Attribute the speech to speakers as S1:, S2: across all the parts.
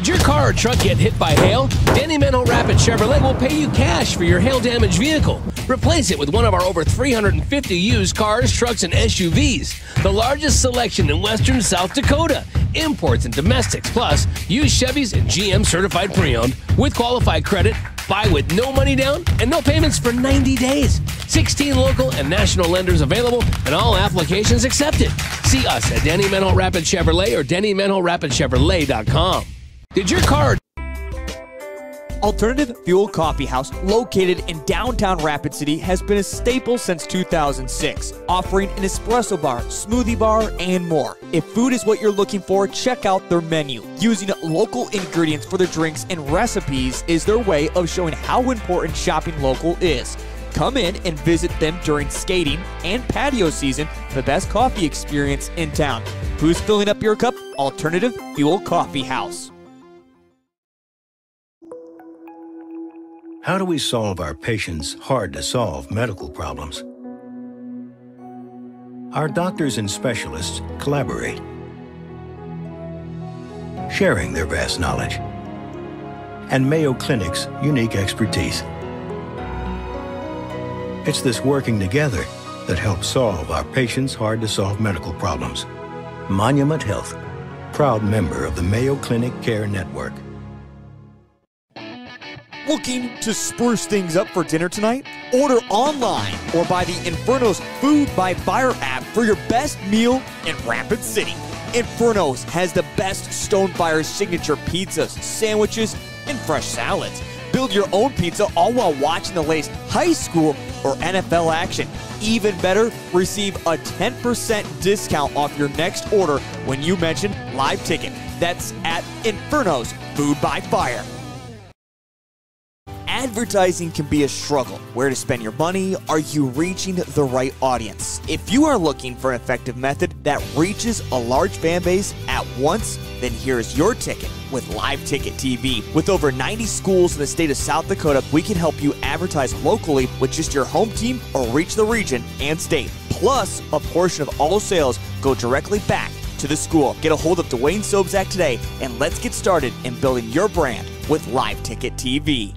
S1: your car or truck get hit by hail? Danny Menho Rapid Chevrolet will pay you cash for your hail-damaged vehicle. Replace it with one of our over 350 used cars, trucks, and SUVs. The largest selection in western South Dakota. Imports and domestics, plus used Chevys and GM certified pre-owned with qualified credit. Buy with no money down and no payments for 90 days. 16 local and national lenders available and all applications accepted. See us at Danny Menho Rapid Chevrolet or DannyMenhoRapidChevrolet.com. Did your car...
S2: Alternative Fuel Coffee House, located in downtown Rapid City, has been a staple since 2006, offering an espresso bar, smoothie bar, and more. If food is what you're looking for, check out their menu. Using local ingredients for their drinks and recipes is their way of showing how important shopping local is. Come in and visit them during skating and patio season for the best coffee experience in town. Who's filling up your cup? Alternative Fuel Coffee House.
S3: How do we solve our patients' hard-to-solve medical problems? Our doctors and specialists collaborate, sharing their vast knowledge and Mayo Clinic's unique expertise. It's this working together that helps solve our patients' hard-to-solve medical problems. Monument Health, proud member of the Mayo Clinic Care Network.
S2: Looking to spruce things up for dinner tonight? Order online or buy the Inferno's Food by Fire app for your best meal in Rapid City. Inferno's has the best Stonefire signature pizzas, sandwiches, and fresh salads. Build your own pizza all while watching the latest high school or NFL action. Even better, receive a 10% discount off your next order when you mention Live Ticket. That's at Inferno's Food by Fire. Advertising can be a struggle. Where to spend your money? Are you reaching the right audience? If you are looking for an effective method that reaches a large fan base at once, then here's your ticket with Live Ticket TV. With over 90 schools in the state of South Dakota, we can help you advertise locally with just your home team or reach the region and state. Plus, a portion of all sales go directly back to the school. Get a hold of Dwayne Sobczak today and let's get started in building your brand with Live Ticket TV.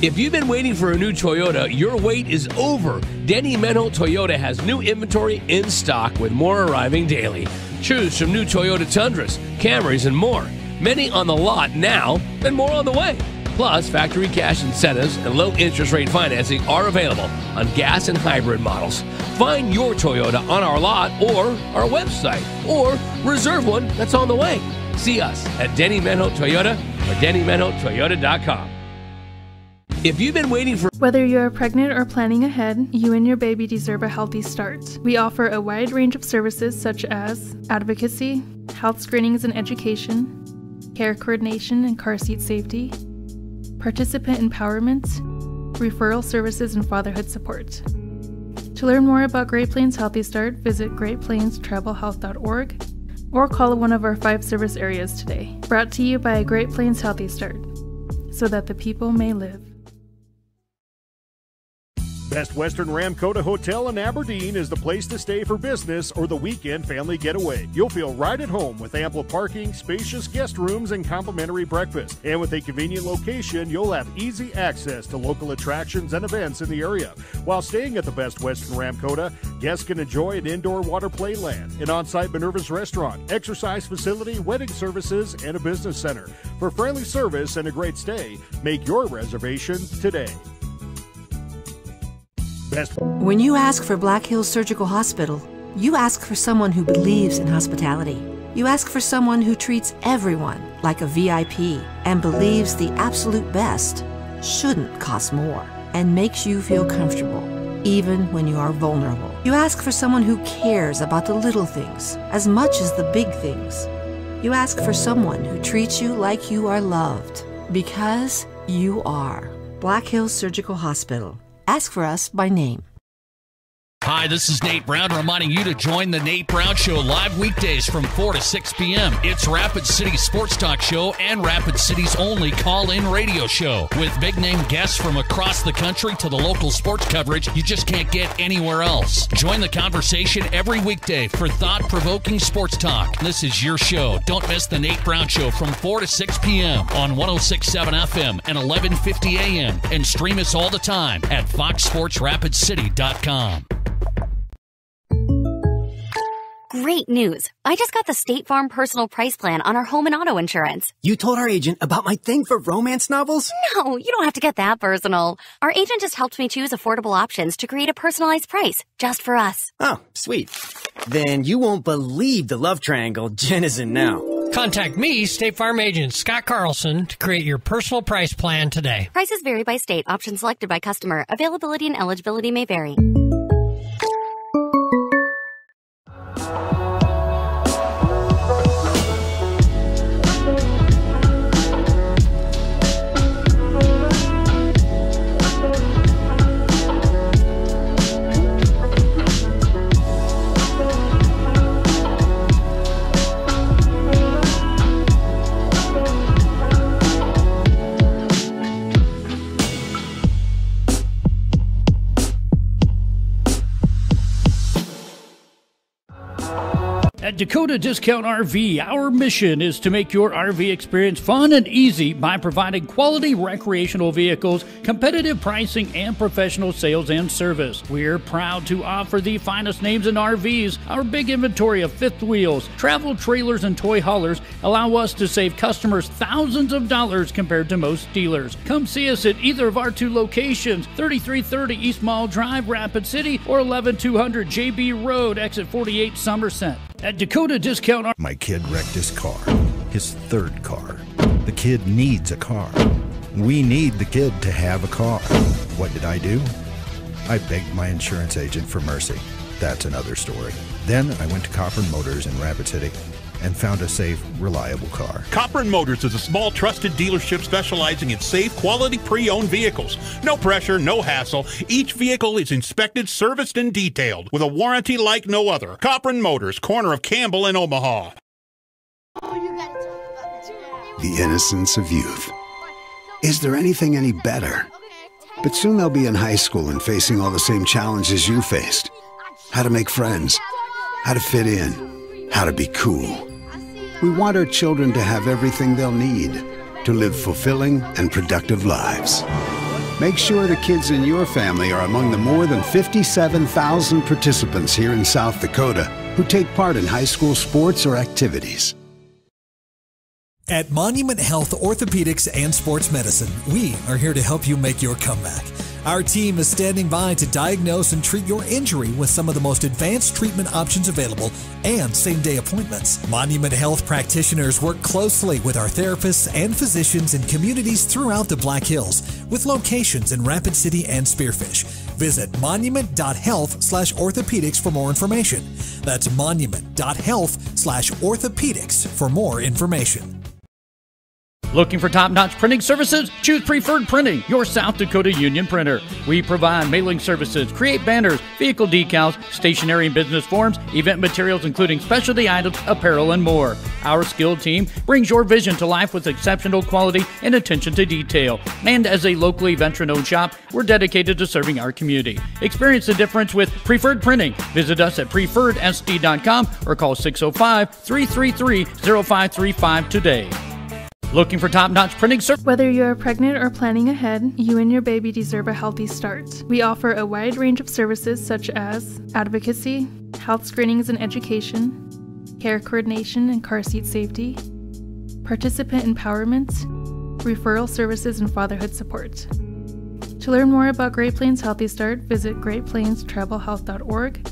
S1: If you've been waiting for a new Toyota, your wait is over. Danny Menho Toyota has new inventory in stock with more arriving daily. Choose from new Toyota Tundras, Camrys, and more. Many on the lot now and more on the way. Plus, factory cash incentives and low interest rate financing are available on gas and hybrid models. Find your Toyota on our lot or our website, or reserve one that's on the way. See us at Danny Menho Toyota or DannyMenhoToyota.com. If you've been waiting for...
S4: Whether you're pregnant or planning ahead, you and your baby deserve a healthy start. We offer a wide range of services such as advocacy, health screenings and education, care coordination and car seat safety, participant empowerment, referral services, and fatherhood support. To learn more about Great Plains Healthy Start, visit greatplainstravelhealth.org or call one of our 5 service areas today. Brought to you by Great Plains Healthy Start, so that the people may live.
S5: Best Western Ramkota Hotel in Aberdeen is the place to stay for business or the weekend family getaway. You'll feel right at home with ample parking, spacious guest rooms, and complimentary breakfast. And with a convenient location, you'll have easy access to local attractions and events in the area. While staying at the Best Western Ramkota, guests can enjoy an indoor water play land, an on-site Minerva's restaurant, exercise facility, wedding services, and a business center. For friendly service and a great stay, make your reservation today.
S6: When you ask for Black Hills Surgical Hospital, you ask for someone who believes in hospitality. You ask for someone who treats everyone like a VIP and believes the absolute best shouldn't cost more and makes you feel comfortable, even when you are vulnerable. You ask for someone who cares about the little things as much as the big things. You ask for someone who treats you like you are loved, because you are. Black Hills Surgical Hospital. Ask for us by name.
S7: Hi, this is Nate Brown reminding you to join the Nate Brown Show live weekdays from 4 to 6 p.m. It's Rapid City's sports talk show and Rapid City's only call-in radio show. With big-name guests from across the country to the local sports coverage you just can't get anywhere else. Join the conversation every weekday for thought-provoking sports talk. This is your show. Don't miss the Nate Brown Show from 4 to 6 p.m. on 106.7 FM and 1150 a.m. And stream us all the time at foxsportsrapidcity.com.
S8: Great news. I just got the State Farm personal price plan on our home and auto insurance.
S9: You told our agent about my thing for romance novels?
S8: No, you don't have to get that personal. Our agent just helped me choose affordable options to create a personalized price just for us.
S9: Oh, sweet. Then you won't believe the love triangle Jen is in now.
S10: Contact me, State Farm agent Scott Carlson, to create your personal price plan today.
S8: Prices vary by state. Options selected by customer. Availability and eligibility may vary.
S11: At Dakota Discount RV, our mission is to make your RV experience fun and easy by providing quality recreational vehicles, competitive pricing, and professional sales and service. We're proud to offer the finest names in RVs. Our big inventory of fifth wheels, travel trailers, and toy haulers allow us to save customers thousands of dollars compared to most dealers. Come see us at either of our two locations, 3330 East Mall Drive, Rapid City, or 11200 JB Road, exit 48, Somerset. At Dakota Discount...
S12: My kid wrecked his car, his third car. The kid needs a car. We need the kid to have a car. What did I do? I begged my insurance agent for mercy. That's another story. Then I went to Cobblers Motors in Rapid City and found a safe, reliable car.
S13: Cobblers Motors is a small, trusted dealership specializing in safe, quality pre-owned vehicles. No pressure, no hassle. Each vehicle is inspected, serviced, and detailed with a warranty like no other. Cobblers Motors, corner of Campbell and Omaha.
S14: The innocence of youth. Is there anything any better? But soon they'll be in high school and facing all the same challenges you faced. How to make friends, how to fit in, how to be cool. We want our children to have everything they'll need to live fulfilling and productive lives. Make sure the kids in your family are among the more than 57,000 participants here in South Dakota who take part in high school sports or activities.
S15: At Monument Health Orthopedics and Sports Medicine, we are here to help you make your comeback. Our team is standing by to diagnose and treat your injury with some of the most advanced treatment options available and same-day appointments. Monument Health practitioners work closely with our therapists and physicians in communities throughout the Black Hills, with locations in Rapid City and Spearfish. Visit monument.health/orthopedics for more information. That's monument.health/orthopedics for more information.
S11: Looking for top-notch printing services? Choose Preferred Printing, your South Dakota union printer. We provide mailing services, create banners, vehicle decals, stationery and business forms, event materials including specialty items, apparel, and more. Our skilled team brings your vision to life with exceptional quality and attention to detail. And as a locally veteran-owned shop, we're dedicated to serving our community. Experience the difference with Preferred Printing. Visit us at preferredsd.com or call 605-333-0535 today. Looking for top-notch printing service?
S4: Whether you're pregnant or planning ahead, you and your baby deserve a healthy start. We offer a wide range of services such as advocacy, health screenings and education, care coordination and car seat safety, participant empowerment, referral services, and fatherhood support. To learn more about Great Plains Healthy Start, visit greatplainstravelhealth.org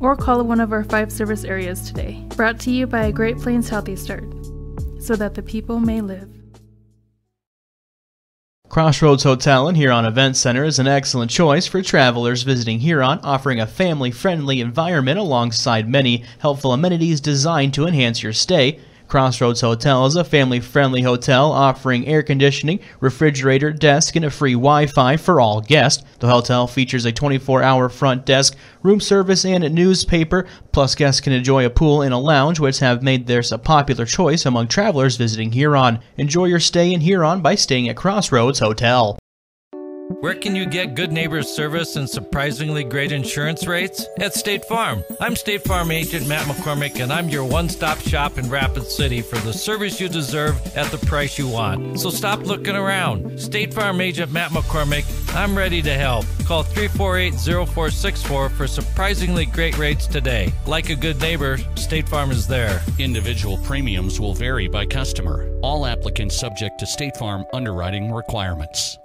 S4: or call one of our 5 service areas today. Brought to you by Great Plains Healthy Start, so that the people may live.
S16: Crossroads Hotel and Huron Event Center is an excellent choice for travelers visiting Huron, offering a family-friendly environment alongside many helpful amenities designed to enhance your stay. Crossroads Hotel is a family-friendly hotel offering air conditioning, refrigerator, desk, and a free Wi-Fi for all guests. The hotel features a 24-hour front desk, room service, and a newspaper. Plus, guests can enjoy a pool and a lounge, which have made theirs a popular choice among travelers visiting Huron. Enjoy your stay in Huron by staying at Crossroads Hotel.
S17: Where can you get good neighbor service and surprisingly great insurance rates? At State Farm. I'm State Farm agent Matt McCormick, and I'm your one-stop shop in Rapid City for the service you deserve at the price you want. So stop looking around. State Farm agent Matt McCormick, I'm ready to help. Call 348-0464 for surprisingly great rates today. Like a good neighbor, State Farm is there.
S7: Individual premiums will vary by customer. All applicants subject to State Farm underwriting requirements.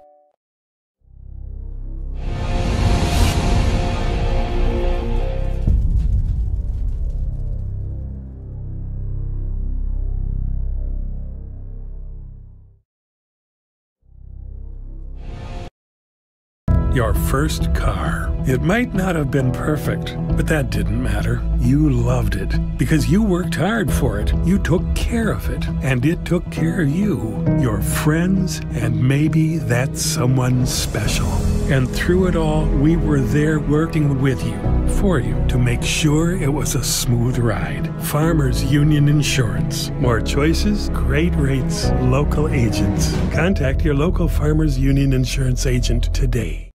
S18: Your first car. It might not have been perfect, but that didn't matter. You loved it because you worked hard for it. You took care of it, and it took care of you, your friends, and maybe that someone special. And through it all, we were there working with you, for you, to make sure it was a smooth ride. Farmers Union Insurance. More choices, great rates, local agents. Contact your local Farmers Union Insurance agent today.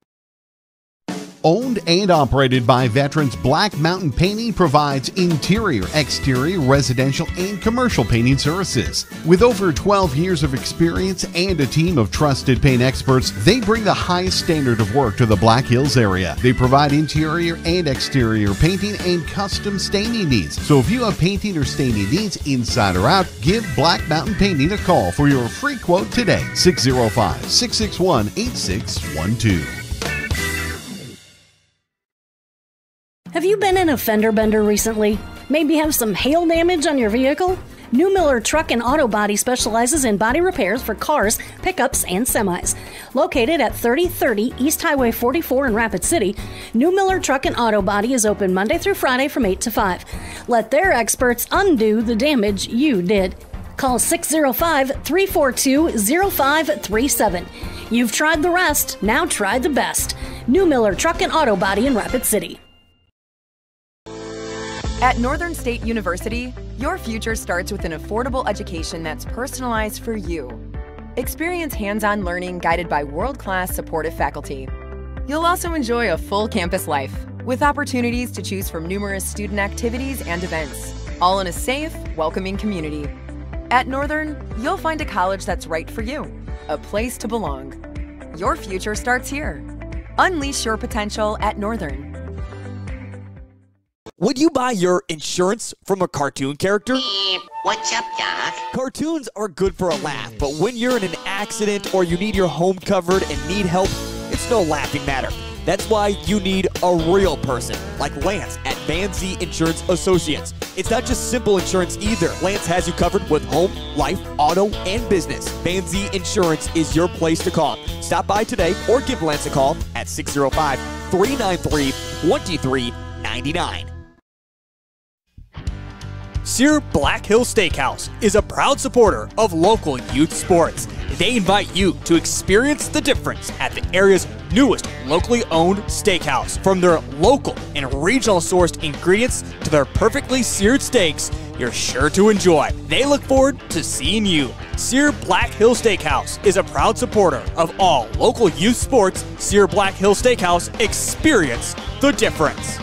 S19: Owned and operated by veterans, Black Mountain Painting provides interior, exterior, residential, and commercial painting services. With over 12 years of experience and a team of trusted paint experts, they bring the highest standard of work to the Black Hills area. They provide interior and exterior painting and custom staining needs. So if you have painting or staining needs inside or out, give Black Mountain Painting a call for your free quote today. 605-661-8612.
S20: Have you been in a fender bender recently? Maybe have some hail damage on your vehicle? New Miller Truck and Auto Body specializes in body repairs for cars, pickups, and semis. Located at 3030 East Highway 44 in Rapid City, New Miller Truck and Auto Body is open Monday through Friday from 8 to 5. Let their experts undo the damage you did. Call 605-342-0537. You've tried the rest, now try the best. New Miller Truck and Auto Body in Rapid City.
S21: At Northern State University, your future starts with an affordable education that's personalized for you. Experience hands-on learning guided by world-class supportive faculty. You'll also enjoy a full campus life with opportunities to choose from numerous student activities and events, all in a safe, welcoming community. At Northern, you'll find a college that's right for you, a place to belong. Your future starts here. Unleash your potential at Northern.
S2: Would you buy your insurance from a cartoon character?
S22: What's up, Doc?
S2: Cartoons are good for a laugh, but when you're in an accident or you need your home covered and need help, it's no laughing matter. That's why you need a real person, like Lance at Van Z Insurance Associates. It's not just simple insurance either. Lance has you covered with home, life, auto, and business. Van Z Insurance is your place to call. Stop by today or give Lance a call at 605-393-2399. Sear Black Hill Steakhouse is a proud supporter of local youth sports. They invite you to experience the difference at the area's newest locally owned steakhouse. From their local and regional sourced ingredients to their perfectly seared steaks, you're sure to enjoy. They look forward to seeing you. Sear Black Hill Steakhouse is a proud supporter of all local youth sports. Sear Black Hill Steakhouse, experience the difference.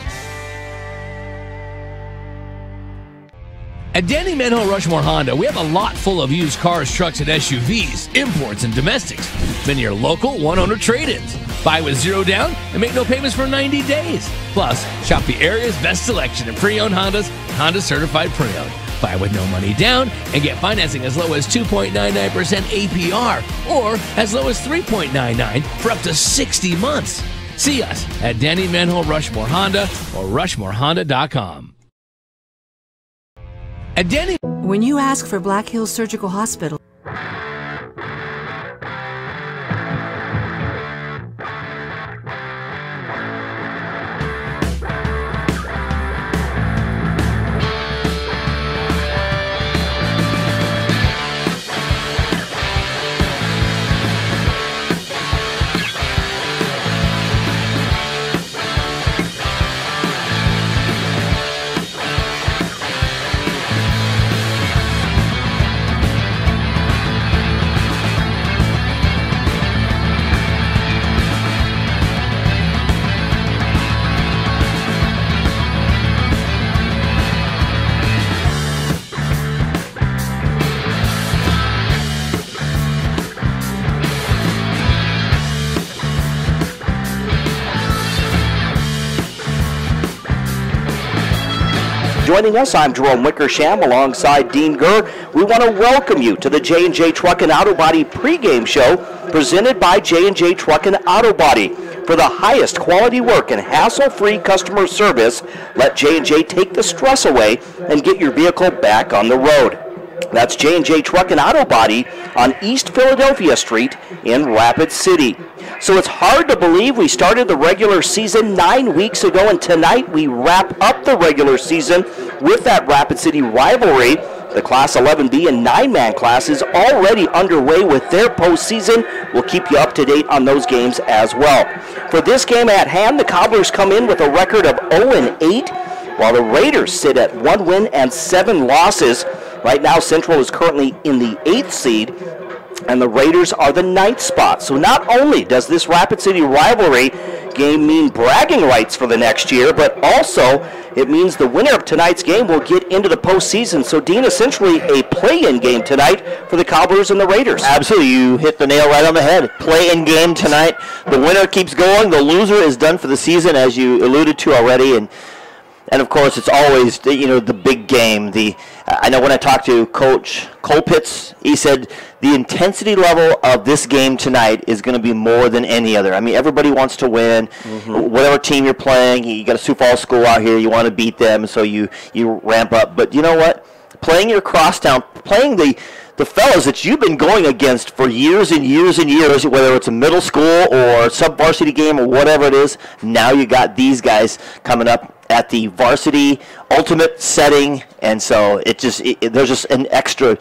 S1: At Danny Manhole Rushmore Honda, we have a lot full of used cars, trucks, and SUVs, imports, and domestics. Many are local, one-owner trade-ins. Buy with zero down and make no payments for 90 days. Plus, shop the area's best selection of pre-owned Hondas, Honda Certified Pre-Owned. Buy with no money down and get financing as low as 2.99% APR or as low as 3.99% for up to 60 months. See us at Danny Manhole Rushmore Honda or RushmoreHonda.com. At Danny.
S6: When you ask for Black Hills Surgical Hospital,
S3: joining us. I'm Jerome Wickersham alongside Dean Gurr. We want to welcome you to the J&J Truck and Auto Body pregame show presented by J&J Truck and Auto Body. For the highest quality work and hassle-free customer service, let J&J take the stress away and get your vehicle back on the road. That's J&J Truck and Auto Body on East Philadelphia Street in Rapid City. So it's hard to believe we started the regular season 9 weeks ago, and tonight we wrap up the regular season with that Rapid City rivalry. The Class 11B and 9-man class is already underway with their postseason. We'll keep you up to date on those games as well. For this game at hand, the Cobblers come in with a record of 0-8, while the Raiders sit at 1 win and 7 losses. Right now, Central is currently in the 8th seed, and the Raiders are the 9th spot. So not only does this Rapid City rivalry game mean bragging rights for the next year, but also it means the winner of tonight's game will get into the postseason. So, Dean, essentially a play-in game tonight for the Cobblers and the Raiders.
S5: Absolutely. You hit the nail right on the head. Play-in game tonight. The winner keeps going. The loser is done for the season, as you alluded to already. And of course, it's always the big game. I know when I talked to Coach Colpitz, he said the intensity level of this game tonight is going to be more than any other. I mean, everybody wants to win. Mm-hmm. Whatever team you're playing, you got a Sioux Falls school out here, you want to beat them, so you ramp up. But you know what? Playing your crosstown, playing the fellas that you've been going against for years and years and years, whether it's a middle school or sub-varsity game or whatever it is, now you got these guys coming up at the varsity ultimate setting, and so there's just an extra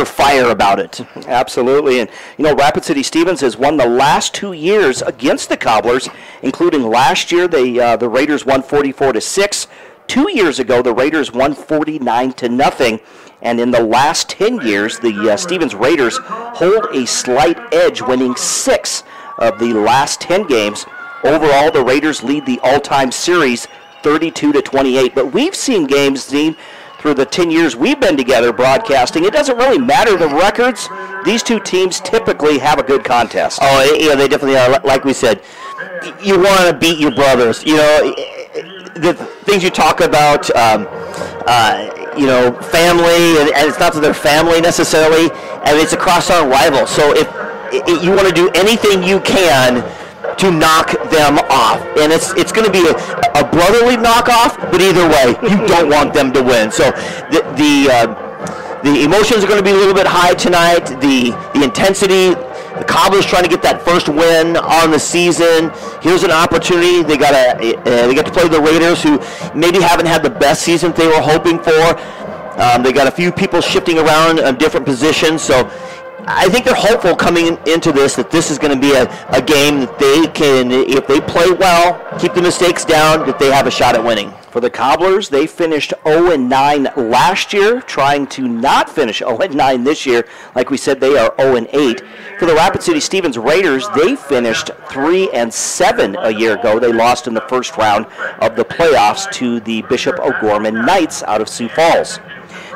S5: fire about it.
S3: Absolutely. And Rapid City Stevens has won the last 2 years against the Cobblers, including last year the Raiders won 44-6. 2 years ago the Raiders won 49-0. And in the last 10 years, the Stevens Raiders hold a slight edge, winning 6 of the last 10 games. Overall, the Raiders lead the all-time series 32-28. But we've seen games, Dean, through the 10 years we've been together broadcasting. It doesn't really matter the records. These two teams typically have a good contest.
S5: Oh, yeah, they definitely are. Like we said, you want to beat your brothers. The things you talk about, family, and it's not that they're family necessarily, and it's a crosstown rival. So if you want to do anything you can to knock them off, and it's going to be a brotherly knockoff, but either way, you don't want them to win. So the emotions are going to be a little bit high tonight. The intensity. The Cobblers trying to get that first win on the season. Here's an opportunity. They got to play the Raiders, who maybe haven't had the best season they were hoping for. They got a few people shifting around in different positions, so I think they're hopeful coming into this that this is going to be a game that they can, if they play well, keep the mistakes down, that they have a shot at winning.
S3: For the Cobblers, they finished 0-9 last year, trying to not finish 0-9 this year. Like we said, they are 0-8. For the Rapid City Stevens Raiders, they finished 3-7 a year ago. They lost in the first round of the playoffs to the Bishop O'Gorman Knights out of Sioux Falls.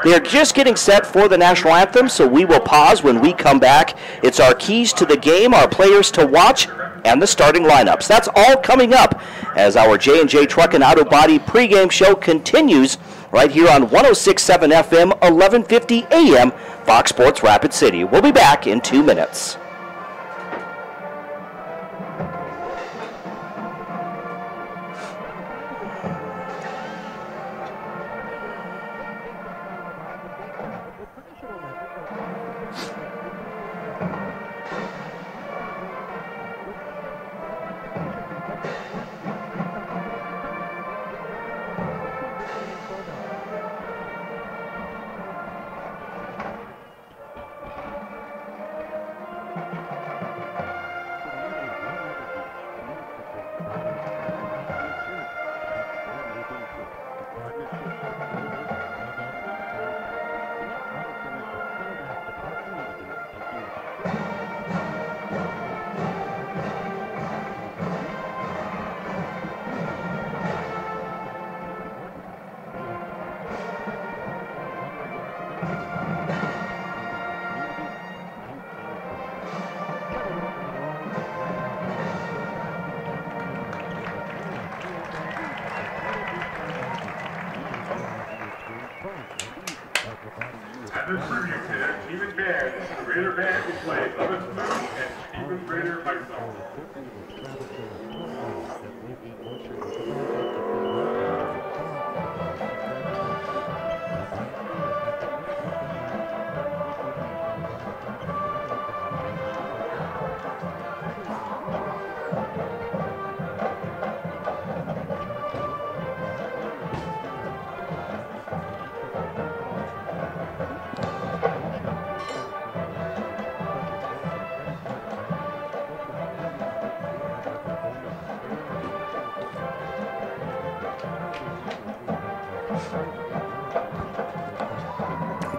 S3: They are just getting set for the national anthem, so we will pause when we come back. It's our keys to the game, our players to watch, and the starting lineups. That's all coming up as our J&J Truck and Auto Body pregame show continues right here on 106.7 FM, 1150 AM, Fox Sports Rapid City. We'll be back in 2 minutes.
S9: At the tribute to their team and band, the Raider Band will play Love Is Blue and Stevens Raider Fight Song.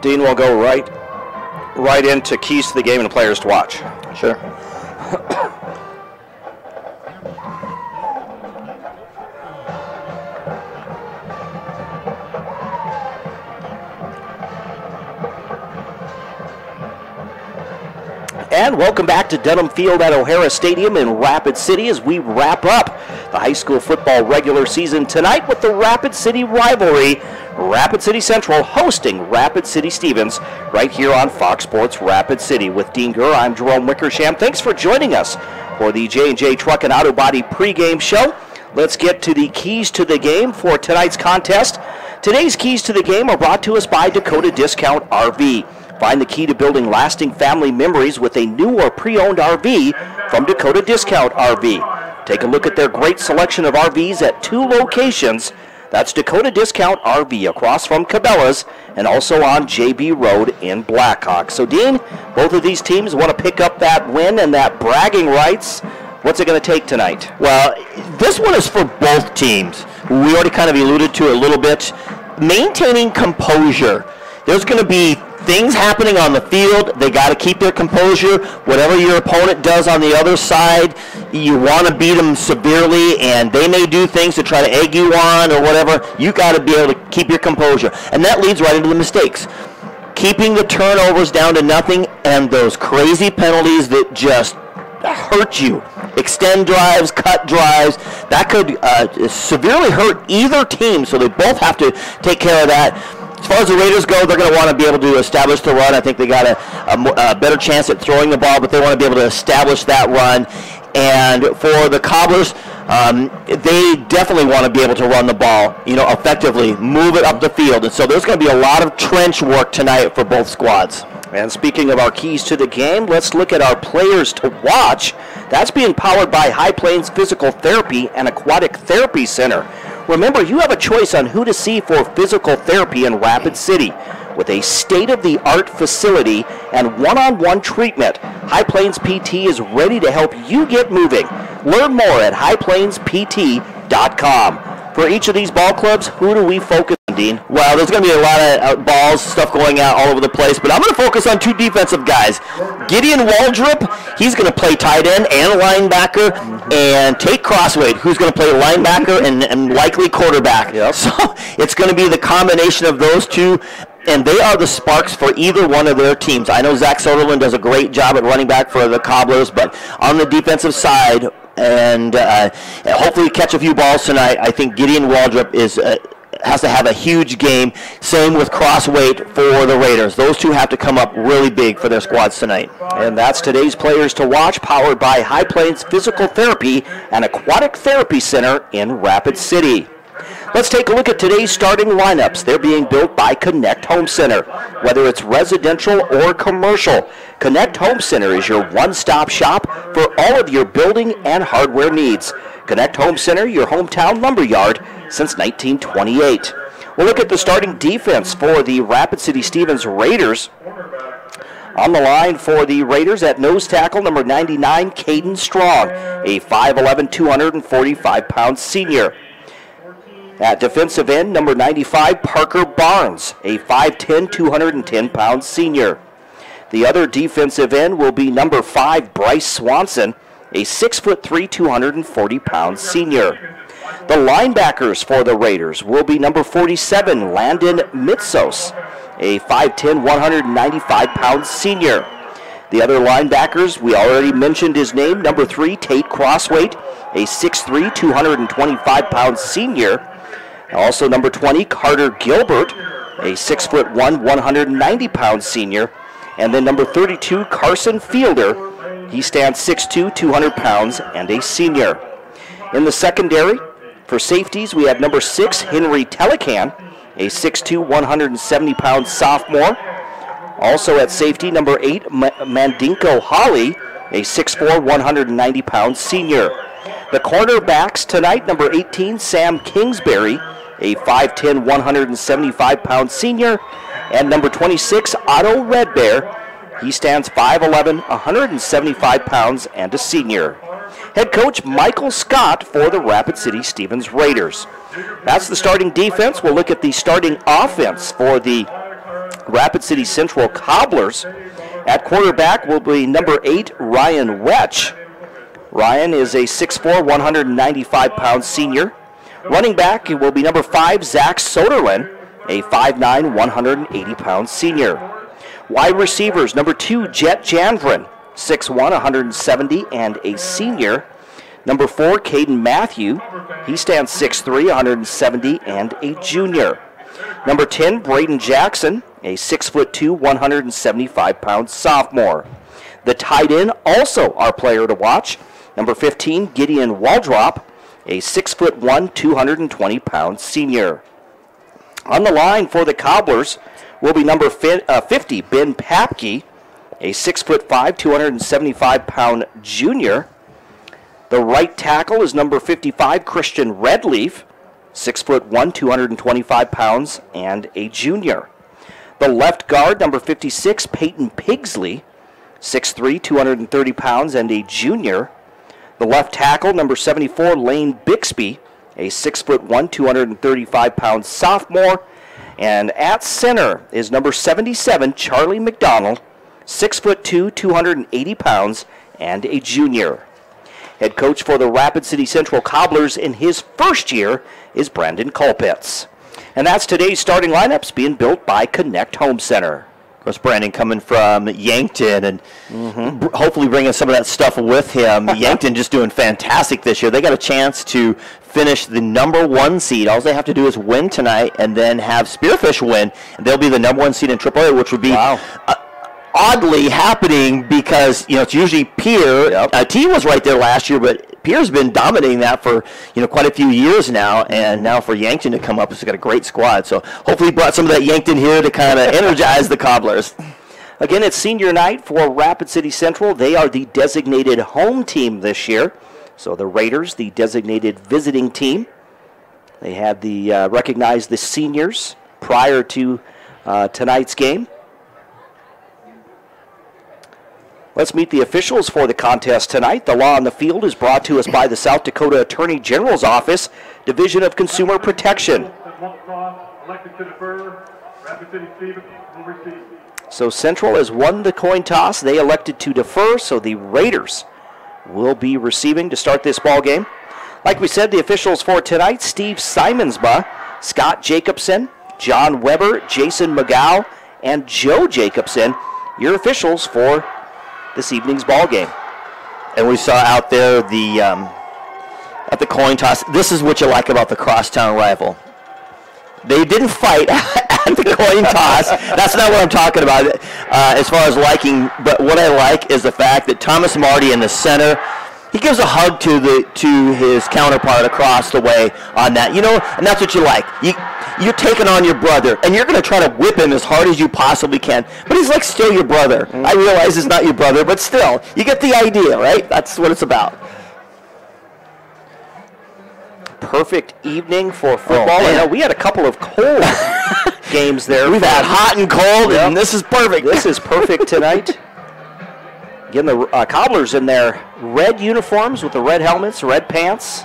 S3: Dean will go right into keys to the game and players to watch.
S5: Sure.
S3: And welcome back to Dunham Field at O'Hara Stadium in Rapid City as we wrap up the high school football regular season tonight with the Rapid City rivalry. Rapid City Central hosting Rapid City Stevens right here on Fox Sports Rapid City. With Dean Gurr, I'm Jerome Wickersham. Thanks for joining us for the J&J Truck and Auto Body pregame show. Let's get to the keys to the game for tonight's contest. Today's keys to the game are brought to us by Dakota Discount RV. Find the key to building lasting family memories with a new or pre-owned RV from Dakota Discount RV. Take a look at their great selection of RVs at 2 locations. That's Dakota Discount RV across from Cabela's and also on JB Road in Blackhawk. So, Dean, both of these teams want to pick up that win and that bragging rights. What's it going to take tonight?
S5: Well, this one is for both teams. We already kind of alluded to it a little bit. Maintaining composure. There's going to be things happening on the field. They got to keep their composure. Whatever your opponent does on the other side, you want to beat them severely, and they may do things to try to egg you on or whatever. You got to be able to keep your composure. And that leads right into the mistakes. Keeping the turnovers down to nothing and those crazy penalties that just hurt you. Extend drives, cut drives. That could severely hurt either team, so they both have to take care of that. As far as the Raiders go, they're going to want to be able to establish the run. I think they got a better chance at throwing the ball, but they want to be able to establish that run. And for the Cobblers, they definitely want to be able to run the ball, effectively, move it up the field. And so there's going to be a lot of trench work tonight for both squads.
S3: And speaking of our keys to the game, let's look at our players to watch. That's being powered by High Plains Physical Therapy and Aquatic Therapy Center. Remember, you have a choice on who to see for physical therapy in Rapid City. With a state-of-the-art facility and one-on-one treatment, High Plains PT is ready to help you get moving. Learn more at highplainspt.com. For each of these ball clubs, who do we focus on, Dean?
S5: Well, there's going to be a lot of balls, stuff going out all over the place, but I'm going to focus on 2 defensive guys. Gideon Waldrop, he's going to play tight end and linebacker, and Tate Crosswade, who's going to play linebacker and likely quarterback.
S3: Yep.
S5: So it's going to be the combination of those two, and they are the sparks for either one of their teams. I know Zach Soderlund does a great job at running back for the Cobblers, but on the defensive side, and hopefully catch a few balls tonight, I think Gideon Waldrop has to have a huge game. Same with Crossweight for the Raiders. Those two have to come up really big for their squads tonight.
S3: And that's today's Players to Watch, powered by High Plains Physical Therapy and Aquatic Therapy Center in Rapid City. Let's take a look at today's starting lineups. They're being built by Connect Home Center. Whether it's residential or commercial, Connect Home Center is your one-stop shop for all of your building and hardware needs. Connect Home Center, your hometown lumberyard since 1928. We'll look at the starting defense for the Rapid City Stevens Raiders. On the line for the Raiders at nose tackle, number 99, Caden Strong, a 5'11", 245-pound senior. At defensive end, number 95, Parker Barnes, a 5'10", 210-pound senior. The other defensive end will be number 5, Bryce Swanson, a 6'3", 240-pound senior. The linebackers for the Raiders will be number 47, Landon Mitsos, a 5'10", 195-pound senior. The other linebackers, we already mentioned his name, number 3, Tate Crossweight, a 6'3", 225-pound senior. Also number 20, Carter Gilbert, a 6'1", 190-pound senior. And then number 32, Carson Fielder. He stands 6'2", 200 pounds, and a senior. In the secondary, for safeties, we have number 6, Henry Telecan, a 6'2", 170-pound sophomore. Also at safety, number 8, Mandinko Holly, a 6'4", 190-pound senior. The cornerbacks tonight, number 18, Sam Kingsbury, a 5'10", 175-pound senior. And number 26, Otto Redbear. He stands 5'11", 175 pounds, and a senior. Head coach Michael Scott for the Rapid City Stevens Raiders. That's the starting defense. We'll look at the starting offense for the Rapid City Central Cobblers. At quarterback will be number 8, Ryan Wetch. Ryan is a 6'4", 195-pound senior. Running back will be number 5, Zach Soderlin, a 5'9", 180-pound senior. Wide receivers, number 2, Jet Jandren, 6'1", 170, and a senior. Number 4, Caden Matthew. He stands 6'3", 170, and a junior. Number 10, Braden Jackson, a 6'2", 175-pound sophomore. The tight end, also our player to watch, number 15, Gideon Waldrop, a 6'1", 220-pound senior. On the line for the Cobblers will be number 50, Ben Papke, a 6'5", 275-pound junior. The right tackle is number 55, Christian Redleaf, 6'1", 225 pounds, and a junior. The left guard, number 56, Peyton Pigsley, 6'3", 230 pounds, and a junior. The left tackle, number 74, Lane Bixby, a 6'1", 235-pound sophomore. And at center is number 77, Charlie McDonald, 6'2", 280 pounds, and a junior. Head coach for the Rapid City Central Cobblers in his first year is Brandon Colpitz. And that's today's starting lineups being built by Connect Home Center.
S5: Of course, Brandon coming from Yankton and hopefully bringing some of that stuff with him. Yankton just doing fantastic this year. They got a chance to finish the number 1 seed. All they have to do is win tonight and then have Spearfish win, and they'll be the number 1 seed in AAA, which would be oddly happening because, it's usually Pierre. T was right there last year, but Pierre's been dominating that for, quite a few years now, and now for Yankton to come up, it's got a great squad. So hopefully he brought some of that Yankton here to kind of energize the Cobblers.
S3: Again, it's senior night for Rapid City Central. They are the designated home team this year. So the Raiders, the designated visiting team. They had recognized the seniors prior to tonight's game. Let's meet the officials for the contest tonight. The law on the field is brought to us by the South Dakota Attorney General's Office, Division of Consumer Protection. So Central has won the coin toss. They elected to defer, so the Raiders will be receiving to start this ball game. Like we said, the officials for tonight, Steve Simonsba, Scott Jacobson, John Weber, Jason McGow, and Joe Jacobson, your officials for this evening's ball game.
S5: And we saw out there at the coin toss, this is what you like about the crosstown rival. They didn't fight at the coin toss. That's not what I'm talking about as far as liking, but what I like is the fact that Thomas Marty in the center, he gives a hug to his counterpart across the way on that. And that's what you like. You're taking on your brother, and you're going to try to whip him as hard as you possibly can. But he's like still your brother. I realize it's not your brother, but still, you get the idea, right? That's what it's about.
S3: Perfect evening for football. We had a couple of cold games there.
S5: We've had hot and cold, and this is perfect.
S3: This is perfect tonight. Again, the Cobblers in their red uniforms with the red helmets, red pants.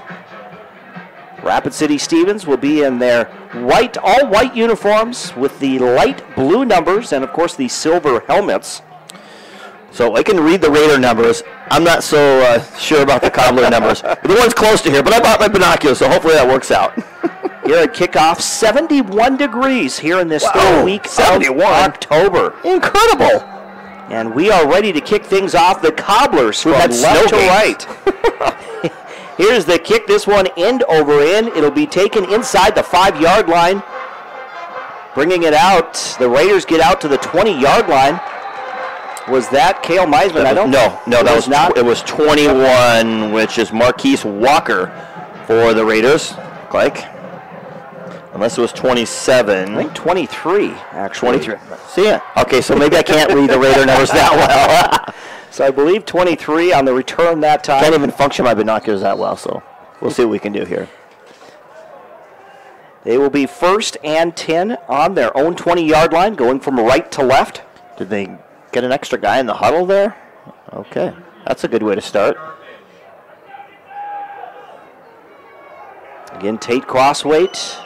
S3: Rapid City Stevens will be in their all white uniforms with the light blue numbers and, of course, the silver helmets.
S5: So I can read the Raider numbers. I'm not so sure about the Cobbler numbers. The one's close to here, but I bought my binoculars, so hopefully that works out.
S3: Here at kickoff, 71 degrees here in this third week of October.
S5: Incredible.
S3: And we are ready to kick things off. The Cobblers from left to right. Here's the kick. This one end over end. It'll be taken inside the 5-yard line. bringing it out. The Raiders get out to the 20-yard line. Was that Cale Meisman?
S5: No, that was not. It was 21, which is Marquise Walker for the Raiders. Look like. Unless it was 27.
S3: I think 23, actually.
S5: 23. See ya. Okay, so maybe I can't read the Raider numbers that well.
S3: So I believe 23 on the return that time.
S5: Can't even function my binoculars that well, so we'll see what we can do here.
S3: They will be 1st and 10 on their own 20-yard line, going from right to left.
S5: Did they get an extra guy in the huddle there? Okay, that's a good way to start.
S3: Again, Tate Crossweight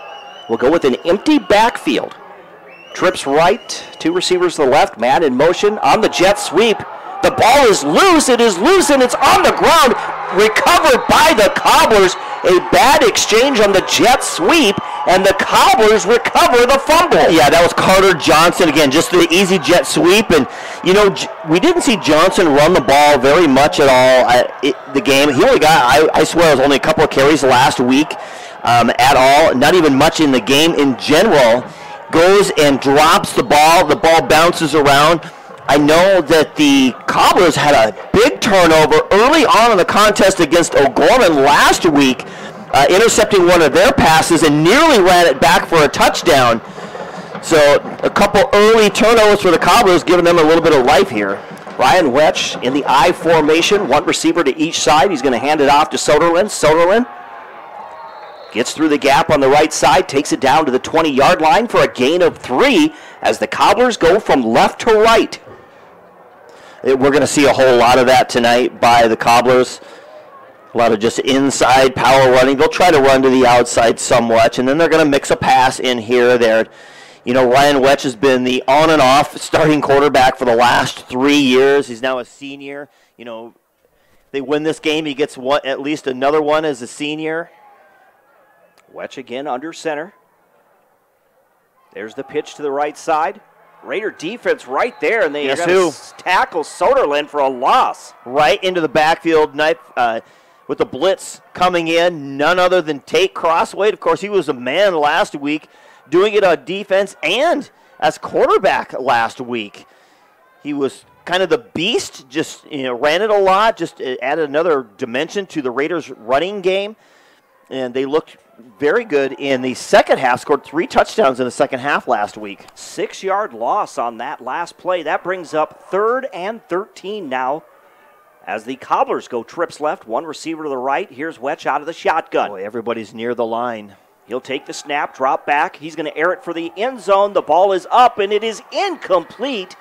S3: will go with an empty backfield. Trips right, 2 receivers to the left, man in motion on the jet sweep. The ball is loose, it is loose, and it's on the ground. Recovered by the Cobblers. A bad exchange on the jet sweep, and the Cobblers recover the fumble.
S5: Yeah, that was Carter Johnson again, just the easy jet sweep. And, you know, we didn't see Johnson run the ball very much at all the game. He only got, I swear, it was only a couple of carries last week at all. Not even much in the game in general. Goes and drops the ball. The ball bounces around. I know that the Cobblers had a big turnover early on in the contest against O'Gorman last week, intercepting one of their passes and nearly ran it back for a touchdown. So a couple early turnovers for the Cobblers, giving them a little bit of life here.
S3: Ryan Wetch in the I formation, 1 receiver to each side. He's going to hand it off to Soderlin. Soderlin gets through the gap on the right side, takes it down to the 20-yard line for a gain of 3 as the Cobblers go from left to right.
S5: We're going to see a whole lot of that tonight by the Cobblers. A lot of just inside power running. They'll try to run to the outside somewhat, and then they're going to mix a pass in here or there. You know, Ryan Wetch has been the on and off starting quarterback for the last 3 years. He's now a senior. You know, they win this game, he gets at least another one as a senior.
S3: Wetch again under center. There's the pitch to the right side. Raider defense right there, and they are going to tackle Soderlin for a loss.
S5: Right into the backfield, with the blitz coming in, none other than Tate Crossweight. Of course, he was a man last week, doing it on defense and as quarterback last week. He was kind of the beast, just ran it a lot, just added another dimension to the Raiders' running game, and they looked very good in the second half, scored 3 touchdowns in the second half last week.
S3: 6-yard loss on that last play. That brings up 3rd and 13 now as the Cobblers go trips left, 1 receiver to the right. Here's Wetch out of the shotgun.
S5: Boy, everybody's near the line.
S3: He'll take the snap, drop back. He's going to air it for the end zone. The ball is up, and it is incomplete.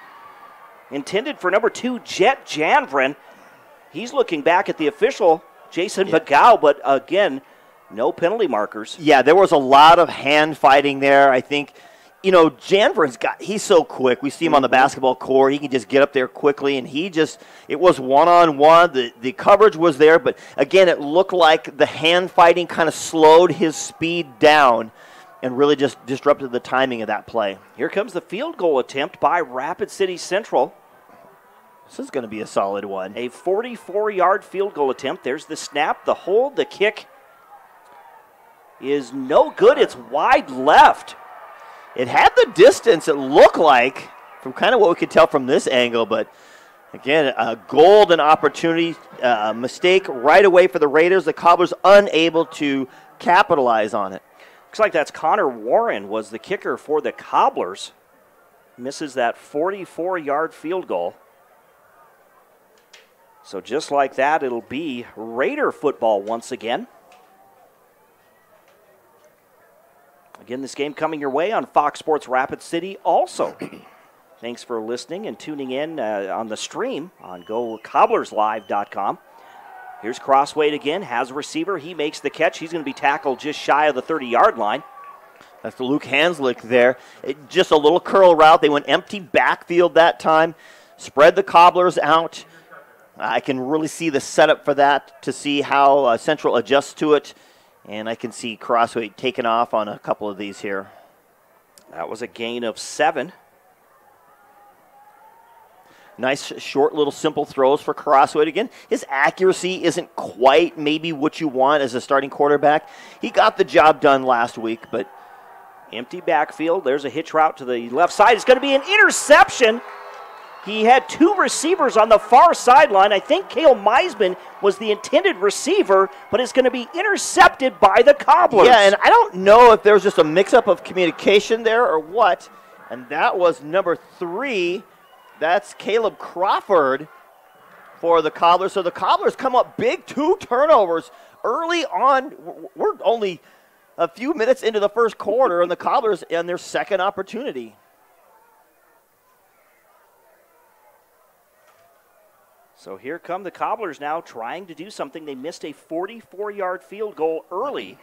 S3: Intended for number 2, Jet Janvrin. He's looking back at the official, Jason McGow, but again, no penalty markers.
S5: Yeah, there was a lot of hand fighting there. I think, Janvrin's he's so quick. We see him on the basketball court. He can just get up there quickly, and it was one-on-one. The coverage was there, but again, it looked like the hand fighting kind of slowed his speed down and really just disrupted the timing of that play.
S3: Here comes the field goal attempt by Rapid City Central.
S5: This is going to be a solid one.
S3: A 44-yard field goal attempt. There's the snap, the hold, the kick is no good. It's wide left.
S5: It had the distance, it looked like, from kind of what we could tell from this angle, but again, a golden opportunity, mistake right away for the Raiders. The Cobblers unable to capitalize on it.
S3: Looks like that's Connor Warren was the kicker for the Cobblers. Misses that 44-yard field goal. So just like that, it'll be Raider football once again. Again, this game coming your way on Fox Sports Rapid City also. Thanks for listening and tuning in on the stream on GoCobblersLive.com. Here's Crossweight again, has a receiver. He makes the catch. He's going to be tackled just shy of the 30-yard line.
S5: That's the Luke Hanslick there. Just a little curl route. They went empty backfield that time. Spread the Cobblers out. I can really see the setup for that to see how Central adjusts to it. And I can see Crossweight taking off on a couple of these here.
S3: That was a gain of 7.
S5: Nice, short, little simple throws for Crossweight again. His accuracy isn't quite maybe what you want as a starting quarterback. He got the job done last week, but
S3: Empty backfield. There's a hitch route to the left side. It's going to be an interception. He had two receivers on the far sideline. I think Cale Meisman was the intended receiver, but it's going to be intercepted by the Cobblers.
S5: Yeah, and I don't know if there was just a mix-up of communication there or what. And that was number 3. That's Caleb Crawford for the Cobblers. So the Cobblers come up big, 2 turnovers early on. We're only a few minutes into the first quarter, and the Cobblers in their second opportunity.
S3: So here come the Cobblers now trying to do something. They missed a 44-yard field goal early.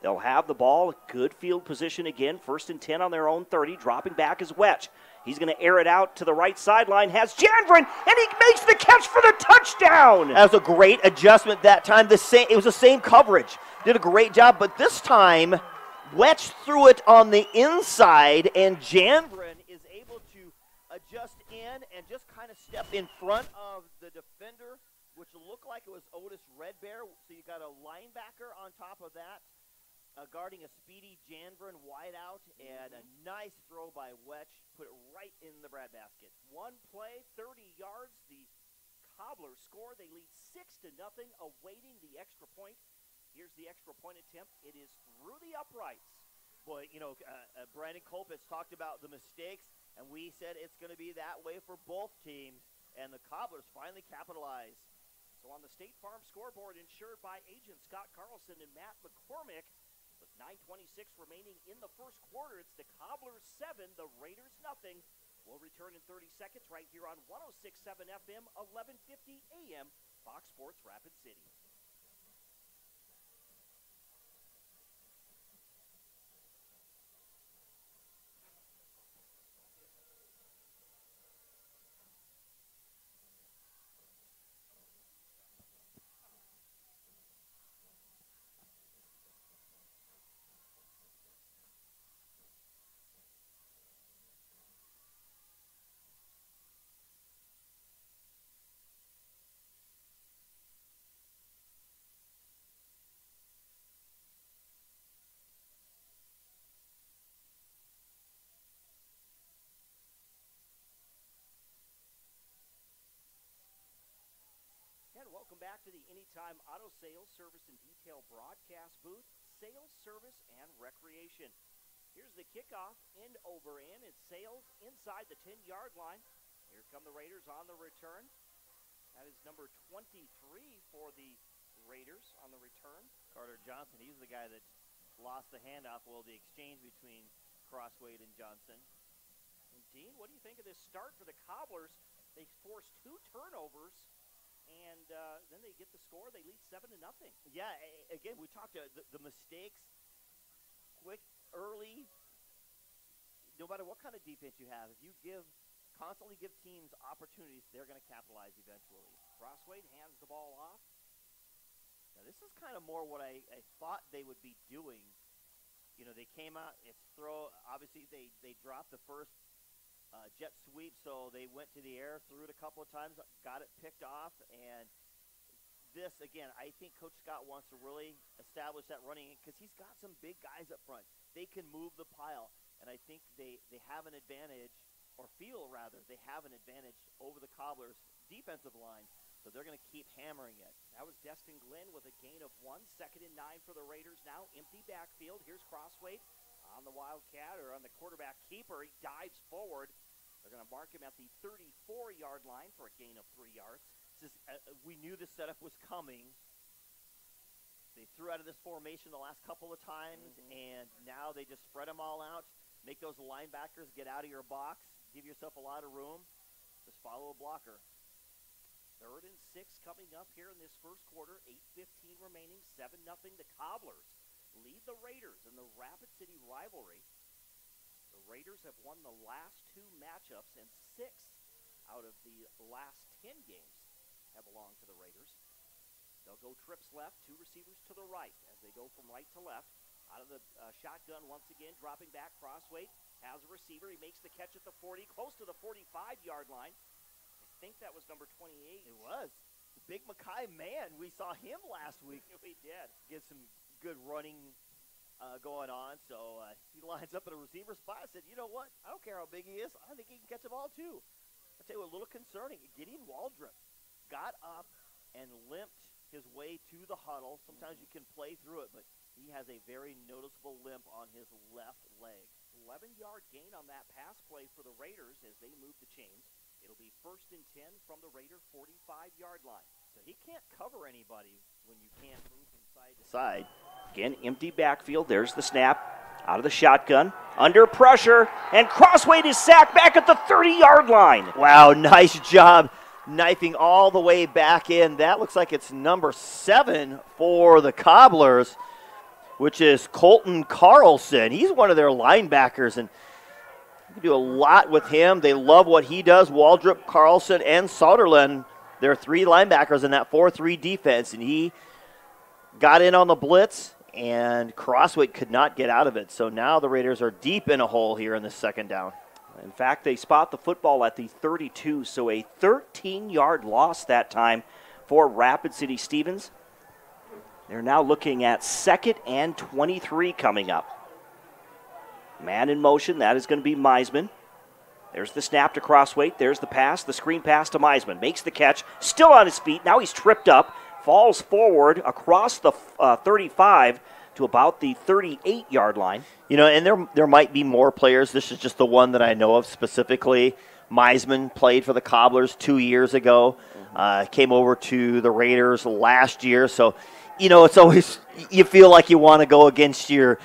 S3: They'll have the ball, good field position again. 1st and 10 on their own 30. Dropping back is Wetch. He's going to air it out to the right sideline. Has Jandren, and he makes the catch for the touchdown.
S5: That was a great adjustment that time. It was the same coverage. Did a great job, but this time, Wetch threw it on the inside, and Jandren is able to adjust in and just kind of step in front of the defender, which looked like it was Otis Redbear. So you got a linebacker on top of that, guarding a speedy Jandren wide out, and a nice throw by Wetch, put it right in the breadbasket. One play, 30 yards. The Cobblers score. They lead 6-0, awaiting the extra point. Here's the extra point attempt. It is through the uprights. Boy, you know, Brandon Kolpitz talked about the mistakes, and we said it's going to be that way for both teams, and the Cobblers finally capitalize.
S3: So on the State Farm scoreboard, insured by agent Scott Carlson and Matt McCormick, with 9:26 remaining in the first quarter, it's the Cobblers 7, the Raiders nothing. We'll return in 30 seconds right here on 106.7 FM, 1150 AM, Fox Sports Rapid City. Welcome back to the Anytime Auto Sales, Service, and Detail broadcast booth, sales, service, and recreation. Here's the kickoff, end over end. It's Sales inside the 10-yard line. Here come the Raiders on the return. That is number 23 for the Raiders on the return.
S5: Carter Johnson, he's the guy that lost the handoff. Well, the exchange between Crosswade and Johnson.
S3: And Dean, what do you think of this start for the Cobblers? They forced 2 turnovers. And then they get the score. They lead 7-0.
S5: Yeah, again, we talked about the mistakes, quick, early. No matter what kind of defense you have, if you constantly give teams opportunities, they're going to capitalize eventually.
S3: Crosswade hands the ball off.
S5: Now, this is kind of more what I thought they would be doing. You know, they came out, it's throw. Obviously, they dropped the first jet sweep, so they went to the air, threw it a couple of times, got it picked off, and this, again, I think Coach Scott wants to really establish that running because he's got some big guys up front. They can move the pile, and I think they have an advantage, or feel rather, they have an advantage over the Cobblers' defensive line, so they're going to keep hammering it.
S3: That was Destin Glenn with a gain of 1, 2nd and 9 for the Raiders now. Empty backfield. Here's Crosswade on the Wildcat, or on the quarterback keeper. He dives forward. They're going to mark him at the 34-yard line for a gain of 3 yards.
S5: We knew the setup was coming. They threw out of this formation the last couple of times, and now they just spread them all out, make those linebackers get out of your box, give yourself a lot of room, just follow a blocker.
S3: 3rd and 6 coming up here in this first quarter. 8:15 remaining, 7-0. The Cobblers lead the Raiders in the Rapid City rivalry. The Raiders have won the last 2 matchups, and 6 out of the last 10 games have belonged to the Raiders. They'll go trips left, 2 receivers to the right as they go from right to left. Out of the shotgun once again, dropping back, Crosswade has a receiver. He makes the catch at the 40, close to the 45-yard line. I think that was number 28.
S5: It was. The big Mackay man, we saw him last week.
S3: We did.
S5: Get some good running going on, so he lines up in a receiver spot. I said, you know what? I don't care how big he is. I think he can catch a ball, too. I'll tell you what, a little concerning. Gideon Waldrop got up and limped his way to the huddle. Sometimes you can play through it, but he has a very noticeable limp on his left leg. 11-yard gain on that pass play for the Raiders as they move the chains. It'll be 1st and 10 from the Raider 45-yard line. So he can't cover anybody when you can't move from side to side. Again, empty backfield. There's the snap out of the shotgun. Under pressure, and Crossway is sacked back at the 30-yard line. Wow, nice job knifing all the way back in. That looks like it's number 7 for the Cobblers, which is Colton Carlson. He's one of their linebackers, and you can do a lot with him. They love what he does. Waldrop, Carlson, and Soderlund, they're 3 linebackers in that 4-3 defense, and he got in on the blitz, and Crossway could not get out of it. So now the Raiders are deep in a hole here in the 2nd down. In fact, they spot the football at the 32, so a 13-yard loss that time for Rapid City Stevens. They're now looking at 2nd and 23 coming up. Man in motion, that is going to be Meisman. There's the snap to Crossway. There's the pass, the screen pass to Meisman. Makes the catch, still on his feet. Now he's tripped up, falls forward across the 35 to about the 38-yard line. You know, and there might be more players. This is just the one that I know of specifically. Meisman played for the Cobblers 2 years ago. Came over to the Raiders last year. So, you know, it's always, you feel like you want to go against your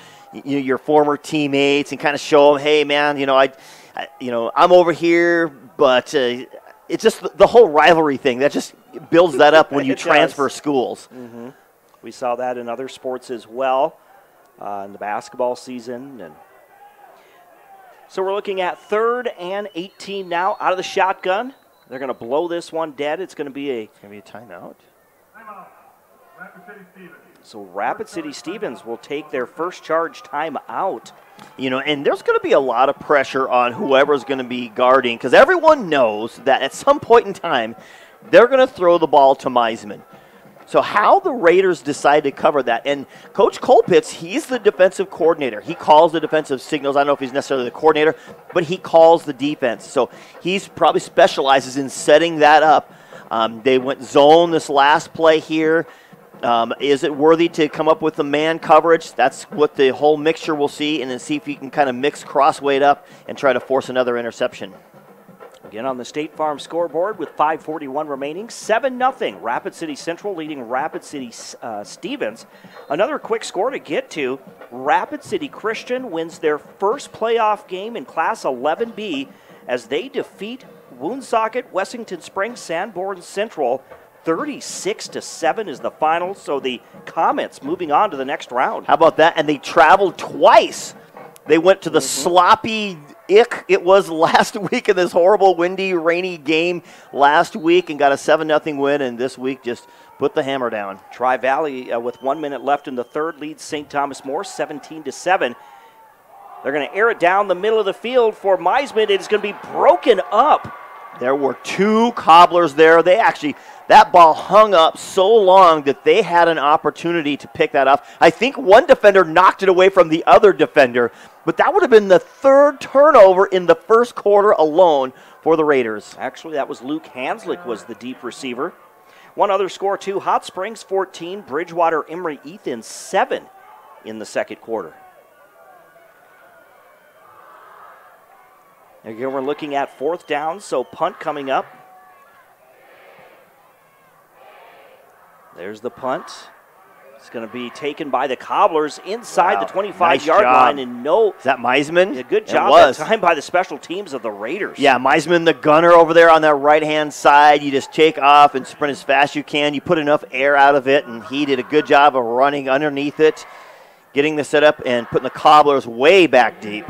S5: former teammates and kind of show them, hey, man, I'm over here, but it's just the whole rivalry thing that just builds that up when you transfer schools. Mm-hmm. We saw that in other sports as well in the basketball season. And so we're looking at 3rd and 18 now out of the shotgun. They're going to blow this one dead. It's going to be a timeout.
S9: Timeout. Rapid City Stevens.
S5: So Rapid City Stevens will take their first charge timeout. You know, and there's going to be a lot of pressure on whoever's going to be guarding because everyone knows that at some point in time, they're going to throw the ball to Meisman. So how the Raiders decide to cover that, and Coach Colpitz, he's the defensive coordinator. He calls the defensive signals. I don't know if he's necessarily the coordinator, but he calls the defense. So he's probably specializes in setting that up. They went zone this last play here. Is it worthy to come up with the man coverage? That's what the whole mixture will see, and then see if you can kind of mix Crossway up and try to force another interception. Again on the State Farm scoreboard with 5:41 remaining, 7-0. Rapid City Central leading Rapid City Stevens. Another quick score to get to. Rapid City Christian wins their first playoff game in Class 11B as they defeat Woonsocket, Wessington Springs, Sanborn Central. 36-7 is the final, so the Comets moving on to the next round. How about that? And they traveled twice. They went to the sloppy it was last week in this horrible, windy, rainy game last week and got a 7-0 win, and this week just put the hammer down. Tri-Valley, with 1 minute left in the third, leads St. Thomas More 17-7. They're going to air it down the middle of the field for Meisman. It's going to be broken up. There were 2 Cobblers there. That ball hung up so long that they had an opportunity to pick that up. I think one defender knocked it away from the other defender, but that would have been the 3rd turnover in the first quarter alone for the Raiders. Actually, that was Luke Hanslick was the deep receiver. One other score, too. Hot Springs 14, Bridgewater Emory Ethan 7 in the second quarter. Again, we're looking at 4th down, so punt coming up. There's the punt. It's going to be taken by the Cobblers inside the 25-yard line. And is that Meisman? Yeah, good job that time by the special teams of the Raiders. Yeah, Meisman, the gunner over there on that right-hand side. You just take off and sprint as fast as you can. You put enough air out of it, and he did a good job of running underneath it, getting the setup, and putting the Cobblers way back deep.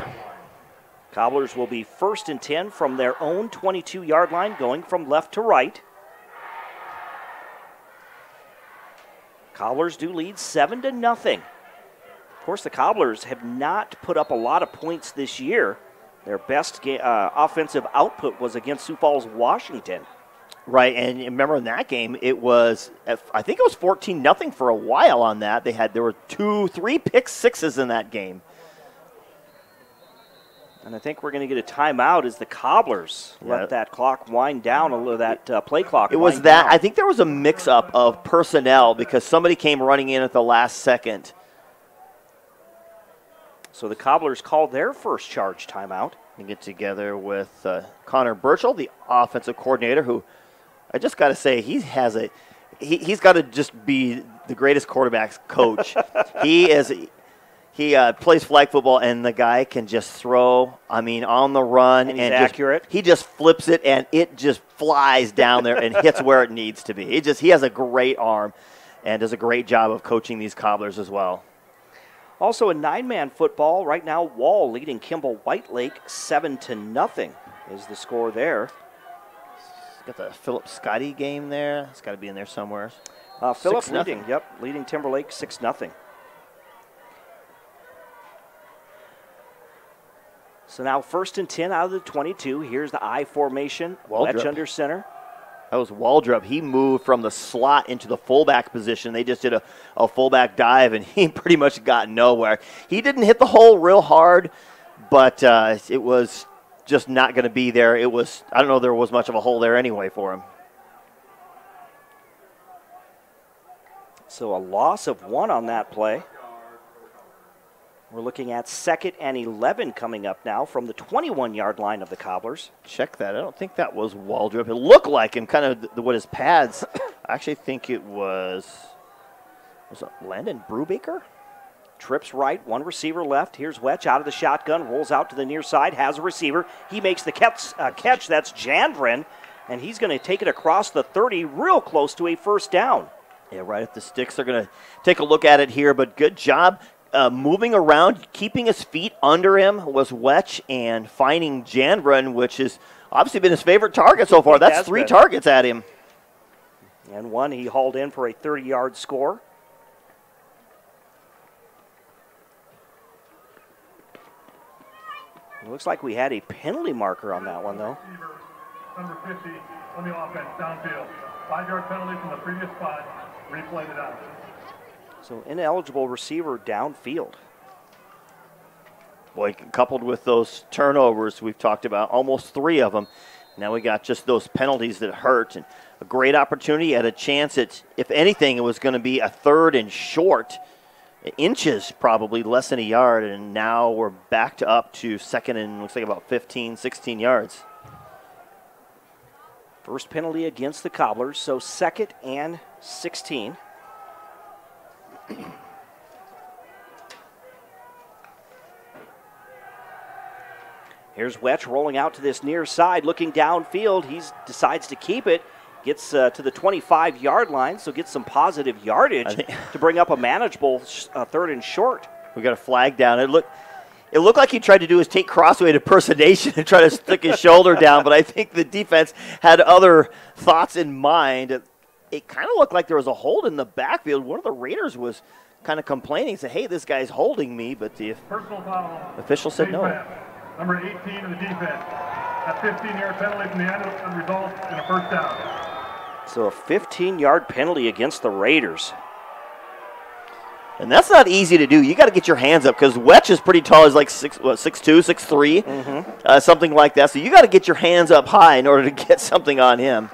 S5: Cobblers will be 1st and 10 from their own 22-yard line, going from left to right. Cobblers do lead 7-0. Of course, the Cobblers have not put up a lot of points this year. Their best offensive output was against Sioux Falls, Washington. Right, and remember in that game, it was, I think it was 14-0 for a while on that. There were 3 pick sixes in that game.
S8: And I think we're going to get a timeout as the Cobblers let that clock wind down, a little that play clock.
S5: It was that. I think there was a mix-up of personnel because somebody came running in at the last second.
S8: So the Cobblers called their first charge timeout.
S5: And get together with Connor Burchell, the offensive coordinator, who I just got to say he's got to just be the greatest quarterback's coach. He plays flag football, and the guy can just throw, on the run.
S8: And he's accurate.
S5: He just flips it, and it just flies down there and hits where it needs to be. He has a great arm and does a great job of coaching these Cobblers as well.
S8: Also in 9-man football, right now, Wall leading Kimball Whitelake 7-0 is the score there.
S5: Got the Philip Scotty game there. It's got to be in there somewhere.
S8: Philip leading Timberlake 6-0. So now 1st and 10 out of the 22. Here's the I formation. Wedge under center.
S5: That was Waldrop. He moved from the slot into the fullback position. They just did a fullback dive, and he pretty much got nowhere. He didn't hit the hole real hard, but it was just not going to be there. I don't know if there was much of a hole there anyway for him.
S8: So a loss of 1 on that play. We're looking at 2nd and 11 coming up now from the 21-yard line of the Cobblers.
S5: Check that. I don't think that was Waldrop. It looked like him, kind of what his pads. I actually think it was it Landon Brubaker?
S8: Trips right, 1 receiver left. Here's Wetch out of the shotgun, rolls out to the near side, has a receiver. He makes the catch. That's Jandren, and he's going to take it across the 30, real close to a first down.
S5: Yeah, right at the sticks. They're going to take a look at it here, but good job. Moving around, keeping his feet under him was Wetch, and finding Jandren, which has obviously been his favorite target so far. That's 3 targets at him.
S8: And 1 he hauled in for a 30-yard score. It looks like we had a penalty marker on that one, though.
S9: Number 50 on the offense, downfield. 5-yard penalty from the previous spot. Replayed it out.
S8: So ineligible receiver downfield.
S5: Boy, coupled with those turnovers we've talked about, almost 3 of them. Now we got just those penalties that hurt. And a great opportunity at a chance at, if anything, it was going to be a 3rd and short. Inches, probably less than a yard. And now we're backed up to 2nd and looks like about 15, 16 yards.
S8: First penalty against the Cobblers, so 2nd and 16. Here's Wetch rolling out to this near side, looking downfield. He decides to keep it, gets to the 25-yard line, so gets some positive yardage to bring up a manageable 3rd and short.
S5: We got a flag down. It looked like he tried to do his Tate Crossway impersonation and try to stick his shoulder down, but I think the defense had other thoughts in mind. It kind of looked like there was a hold in the backfield. One of the Raiders was kind of complaining, said, hey, this guy's holding me, but the official said no.
S9: Number 18 of the defense. A 15-yard penalty from the end of the result in a first down.
S8: So a 15-yard penalty against the Raiders.
S5: And that's not easy to do. You got to get your hands up because Wetch is pretty tall. He's like 6'2", 6'3", something like that. So you got to get your hands up high in order to get something on him.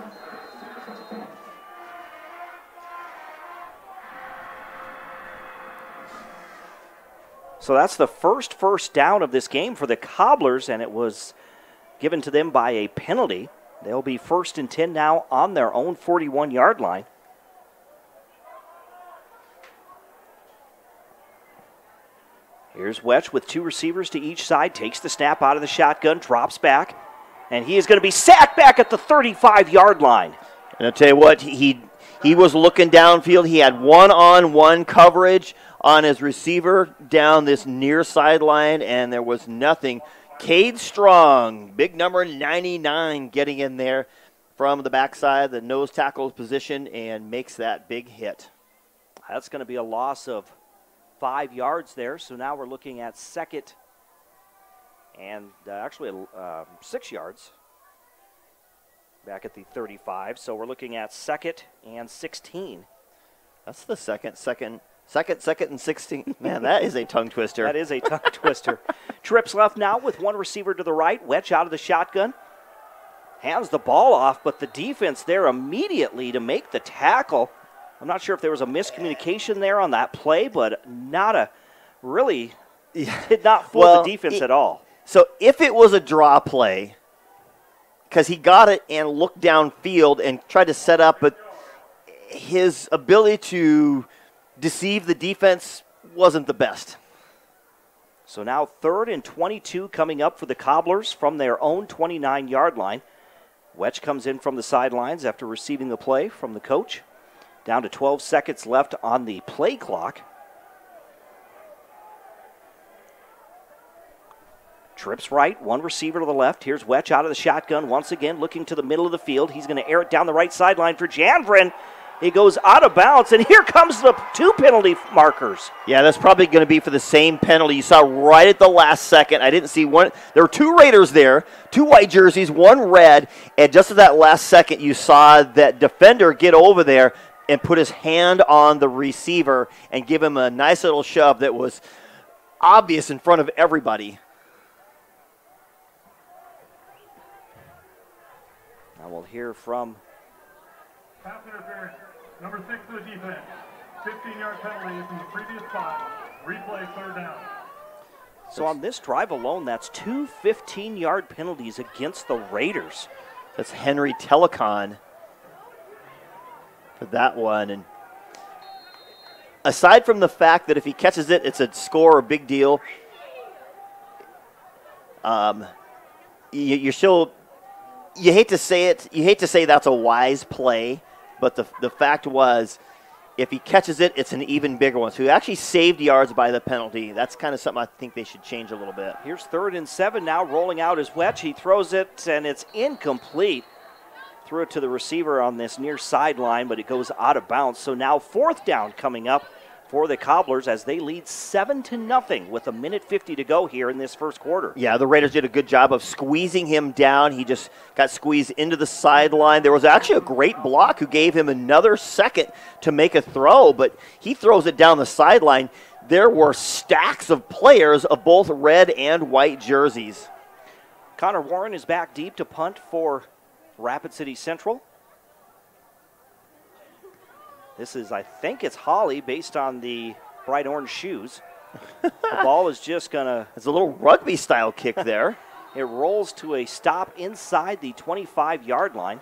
S8: So that's the first down of this game for the Cobblers, and it was given to them by a penalty. They'll be 1st and 10 now on their own 41-yard line. Here's Wetch with 2 receivers to each side, takes the snap out of the shotgun, drops back, and he is going to be sacked back at the 35-yard line.
S5: And I'll tell you what, he was looking downfield. He had one-on-one coverage on his receiver down this near sideline, and there was nothing. Cade Strong, big number 99, getting in there from the backside, the nose tackle position, and makes that big hit.
S8: That's going to be a loss of 5 yards there, so now we're looking at 2nd and actually 6 yards. back at the 35. So we're looking at 2nd and 16.
S5: That's the second and 16. Man, that is a tongue twister.
S8: That is a tongue twister. Trips left now with one receiver to the right. Wetch out of the shotgun. Hands the ball off, but the defense there immediately to make the tackle. I'm not sure if there was a miscommunication there on that play, but not a really did not fool the defense at all.
S5: So if it was a draw play, because he got it and looked downfield and tried to set up, but his ability to deceive the defense wasn't the best.
S8: So now 3rd and 22 coming up for the Cobblers from their own 29-yard line. Wetch comes in from the sidelines after receiving the play from the coach. Down to 12 seconds left on the play clock. Trips right, one receiver to the left. Here's Wetch out of the shotgun once again, looking to the middle of the field. He's going to air it down the right sideline for Janvrin. He goes out of bounds, and here comes the 2 penalty markers.
S5: Yeah, that's probably going to be for the same penalty you saw right at the last second. I didn't see one. There were 2 Raiders there, 2 white jerseys, 1 red, and just at that last second you saw that defender get over there and put his hand on the receiver and give him a nice little shove that was obvious in front of everybody.
S8: Now we'll hear from
S9: Pass interference, number 6 to the defense. 15-yard penalty from the previous spot. Replay 3rd down.
S8: So on this drive alone, that's 2 15-yard penalties against the Raiders.
S5: That's Henry Telecon for that one. And aside from the fact that if he catches it, it's a score or a big deal, you're still, you hate to say it, you hate to say that's a wise play, but the fact was, if he catches it, it's an even bigger one. So he actually saved yards by the penalty. That's kind of something I think they should change a little bit.
S8: Here's 3rd and 7 now, rolling out his Wetch. He throws it, and it's incomplete. Threw it to the receiver on this near sideline, but it goes out of bounds. So now 4th down coming up for the Cobblers as they lead 7-0 with 1:50 to go here in this first quarter.
S5: Yeah, the Raiders did a good job of squeezing him down. He just got squeezed into the sideline. There was actually a great block who gave him another second to make a throw, but he throws it down the sideline. There were stacks of players of both red and white jerseys.
S8: Connor Warren is back deep to punt for Rapid City Central. This is, I think it's Holly based on the bright orange shoes. The ball is just going to...
S5: It's a little rugby-style kick there.
S8: It rolls to a stop inside the 25-yard line.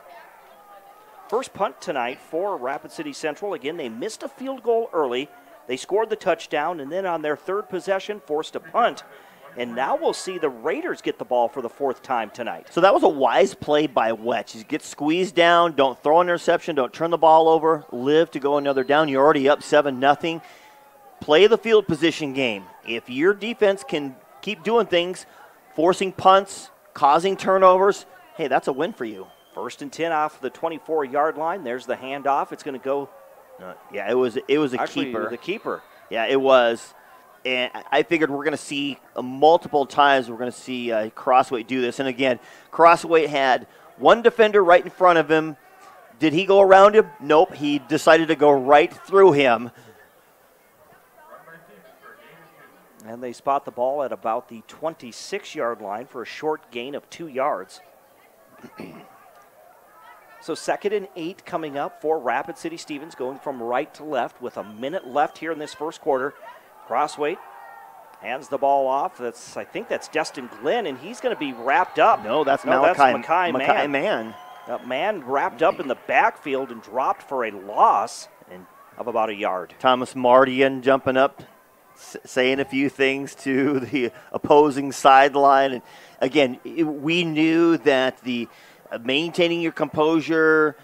S8: First punt tonight for Rapid City Central. Again, they missed a field goal early. They scored the touchdown, and then on their 3rd possession, forced a punt. And now we'll see the Raiders get the ball for the 4th time tonight.
S5: So that was a wise play by Wetch. He gets squeezed down, don't throw an interception, don't turn the ball over, live to go another down. You're already up 7-0. Play the field position game. If your defense can keep doing things, forcing punts, causing turnovers, hey, that's a win for you.
S8: 1st and 10 off the 24-yard line. There's the handoff. It's going to go.
S5: Yeah, it was a
S8: actually,
S5: keeper.
S8: The keeper.
S5: Yeah, it was. And I figured we're going to see multiple times we're going to see Crossway do this. And again, Crossway had one defender right in front of him. Did he go around him? Nope. He decided to go right through him.
S8: And they spot the ball at about the 26-yard line for a short gain of 2 yards. So 2nd and 8 coming up for Rapid City Stevens, going from right to left with a minute left here in this first quarter. Crossway hands the ball off. I think that's Destin Glenn, and he's going to be wrapped up.
S5: No, that's
S8: Mackay
S5: Mann.
S8: That man wrapped up in the backfield and dropped for a loss of about a yard.
S5: Thomas Mardian jumping up, saying a few things to the opposing sideline. And again, we knew that the maintaining your composure,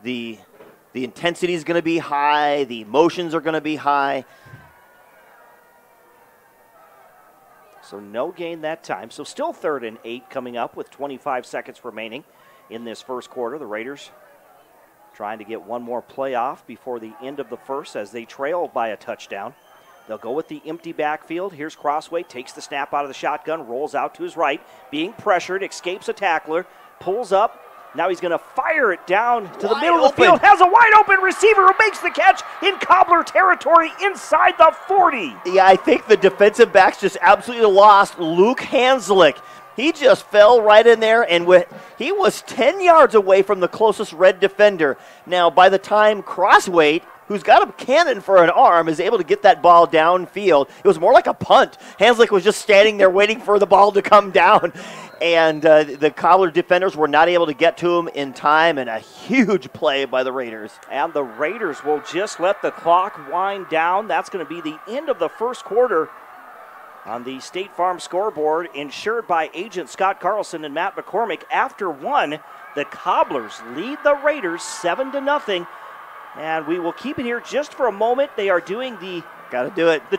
S5: the intensity is going to be high, the emotions are going to be high.
S8: So no gain that time. So still 3rd and 8 coming up with 25 seconds remaining in this first quarter. The Raiders trying to get one more play off before the end of the first as they trail by a touchdown. They'll go with the empty backfield. Here's Crossway, takes the snap out of the shotgun, rolls out to his right, being pressured, escapes a tackler, pulls up, Now he's going to fire it down to the middle of the field. Has a wide open receiver who makes the catch in Cobbler territory inside the 40.
S5: Yeah, I think the defensive backs just absolutely lost Luke Hanslick. He just fell right in there, and he was 10 yards away from the closest red defender. Now, by the time Crossweight, who's got a cannon for an arm, is able to get that ball downfield, it was more like a punt. Hanslick was just standing there waiting for the ball to come down, and the Cobbler defenders were not able to get to him in time, and a huge play by the Raiders.
S8: And the Raiders will just let the clock wind down. That's going to be the end of the first quarter on the State Farm scoreboard, insured by agent Scott Carlson and Matt McCormick. After one, the Cobblers lead the Raiders 7-0. And we will keep it here just for a moment. They are doing the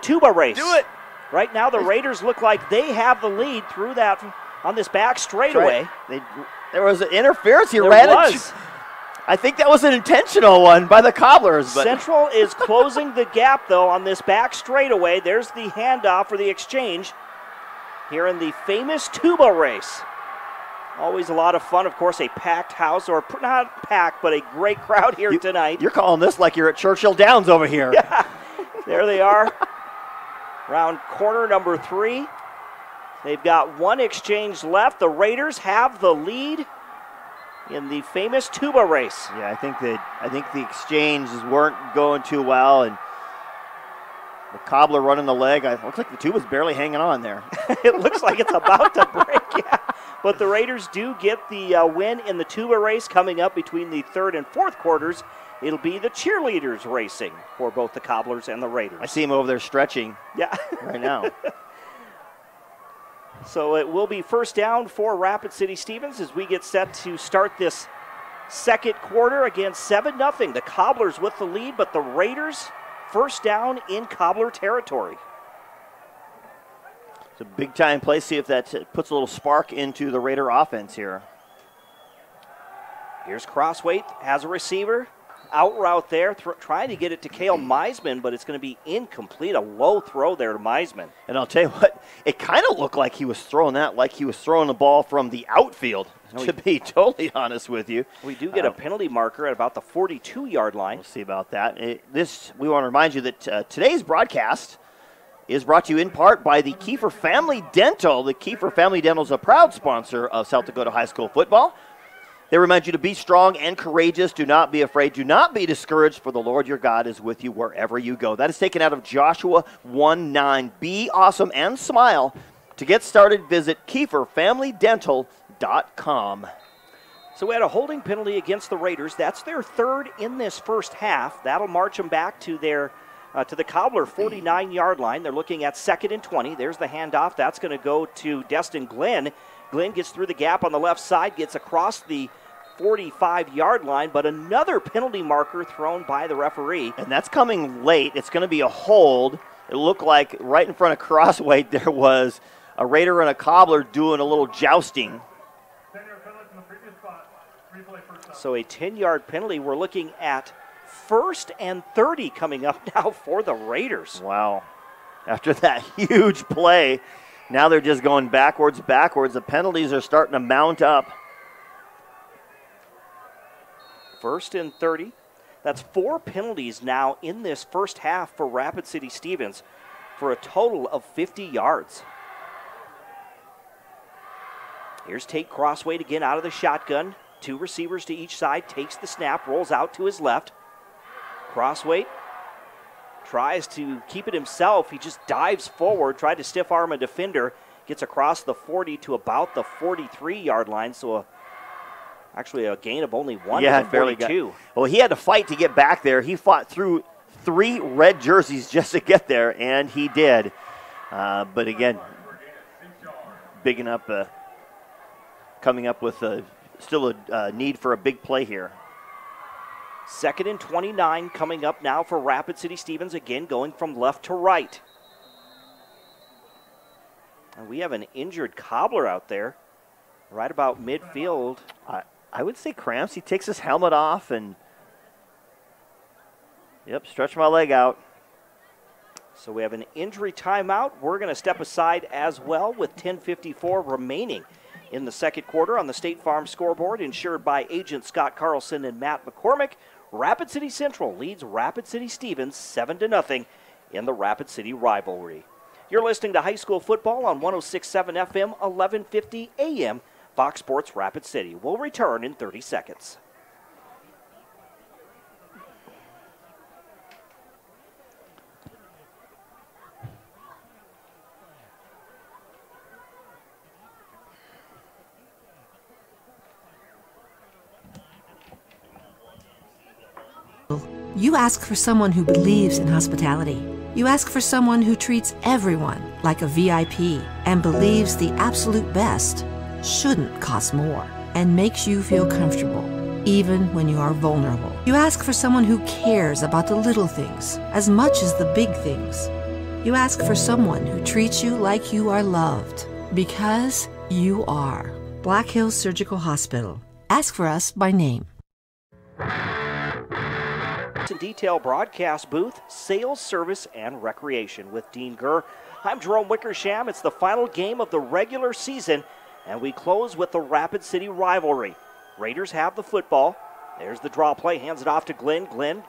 S8: tuba race.
S5: Do it.
S8: Right now, the Raiders look like they have the lead through that on this back straightaway.
S5: There was an interference. I think that was an intentional one by the Cobblers. But
S8: Central is closing the gap, though, on this back straightaway. There's the handoff for the exchange here in the famous tuba race. Always a lot of fun. Of course, a packed house, or not packed, but a great crowd here tonight.
S5: You're calling this like you're at Churchill Downs over here.
S8: Yeah. There they are. Around corner number 3. They've got one exchange left. The Raiders have the lead in the famous tuba race.
S5: Yeah, I think the exchanges weren't going too well, and the Cobbler running the leg. It looks like the tuba's barely hanging on there.
S8: It looks like it's about to break, yeah. But the Raiders do get the win in the tuba race coming up between the third and fourth quarters. It'll be the cheerleaders racing for both the Cobblers and the Raiders.
S5: I see him over there stretching right now.
S8: So it will be first down for Rapid City Stevens as we get set to start this second quarter. Again, 7-0. The Cobblers with the lead, but the Raiders first down in Cobbler territory.
S5: It's a big-time play. See if that puts a little spark into the Raider offense here.
S8: Here's Crossweight, has a receiver. Out route there, trying to get it to Cale Meisman, but it's going to be incomplete. A low throw there to Meisman.
S5: And I'll tell you what, it kind of looked like he was throwing that like he was throwing the ball from the outfield, to be totally honest with you.
S8: We do get a penalty marker at about the 42-yard line.
S5: We'll see about that. We want to remind you that today's broadcast is brought to you in part by the Kiefer Family Dental. The Kiefer Family Dental is a proud sponsor of South Dakota High School football. They remind you to be strong and courageous. Do not be afraid. Do not be discouraged, for the Lord your God is with you wherever you go. That is taken out of Joshua 1:9. Be awesome and smile. To get started, visit KieferFamilyDental.com.
S8: So we had a holding penalty against the Raiders. That's their third in this first half. That'll march them back to their to the Cobbler 49-yard line. They're looking at 2nd and 20. There's the handoff. That's going to go to Destin Glenn. Glenn gets through the gap on the left side, gets across the 45-yard line, but another penalty marker thrown by the referee.
S5: And that's coming late. It's going to be a hold. It looked like right in front of Crossweight there was a Raider and a Cobbler doing a little jousting.
S8: So a 10-yard penalty. We're looking at 1st and 30 coming up now for the Raiders.
S5: Wow. After that huge play, now they're just going backwards. The penalties are starting to mount up.
S8: 1st and 30. That's 4 penalties now in this first half for Rapid City Stevens for a total of 50 yards. Here's Tate Crossweight again out of the shotgun. 2 receivers to each side, takes the snap, rolls out to his left. Crossweight tries to keep it himself. He just dives forward, tried to stiff arm a defender, gets across the 40 to about the 43-yard line, so actually a gain of only 1 to the 42.
S5: Well, he had to fight to get back there. He fought through 3 red jerseys just to get there, and he did. But again, bigging up, coming up with still a need for a big play here.
S8: 2nd and 29 coming up now for Rapid City Stevens, again going from left to right. And we have an injured Cobbler out there right about midfield.
S5: I would say cramps. He takes his helmet off and, stretch my leg out.
S8: So we have an injury timeout. We're going to step aside as well with 10:54 remaining in the second quarter on the State Farm scoreboard, insured by agent Scott Carlson and Matt McCormick. Rapid City Central leads Rapid City Stevens 7-0 in the Rapid City rivalry. You're listening to high school football on 106.7 FM, 1150 AM, Fox Sports Rapid City. We'll return in 30 seconds.
S6: You ask for someone who believes in hospitality. You ask for someone who treats everyone like a VIP and believes the absolute best shouldn't cost more and makes you feel comfortable, even when you are vulnerable. You ask for someone who cares about the little things as much as the big things. You ask for someone who treats you like you are loved, because you are. Black Hills Surgical Hospital. Ask for us by name.
S8: In detail broadcast booth, sales, service, and recreation with Dean Gurr. I'm Jerome Wickersham. It's the final game of the regular season, and we close with the Rapid City rivalry. Raiders have the football. There's the draw play, hands it off to Glenn. Glenn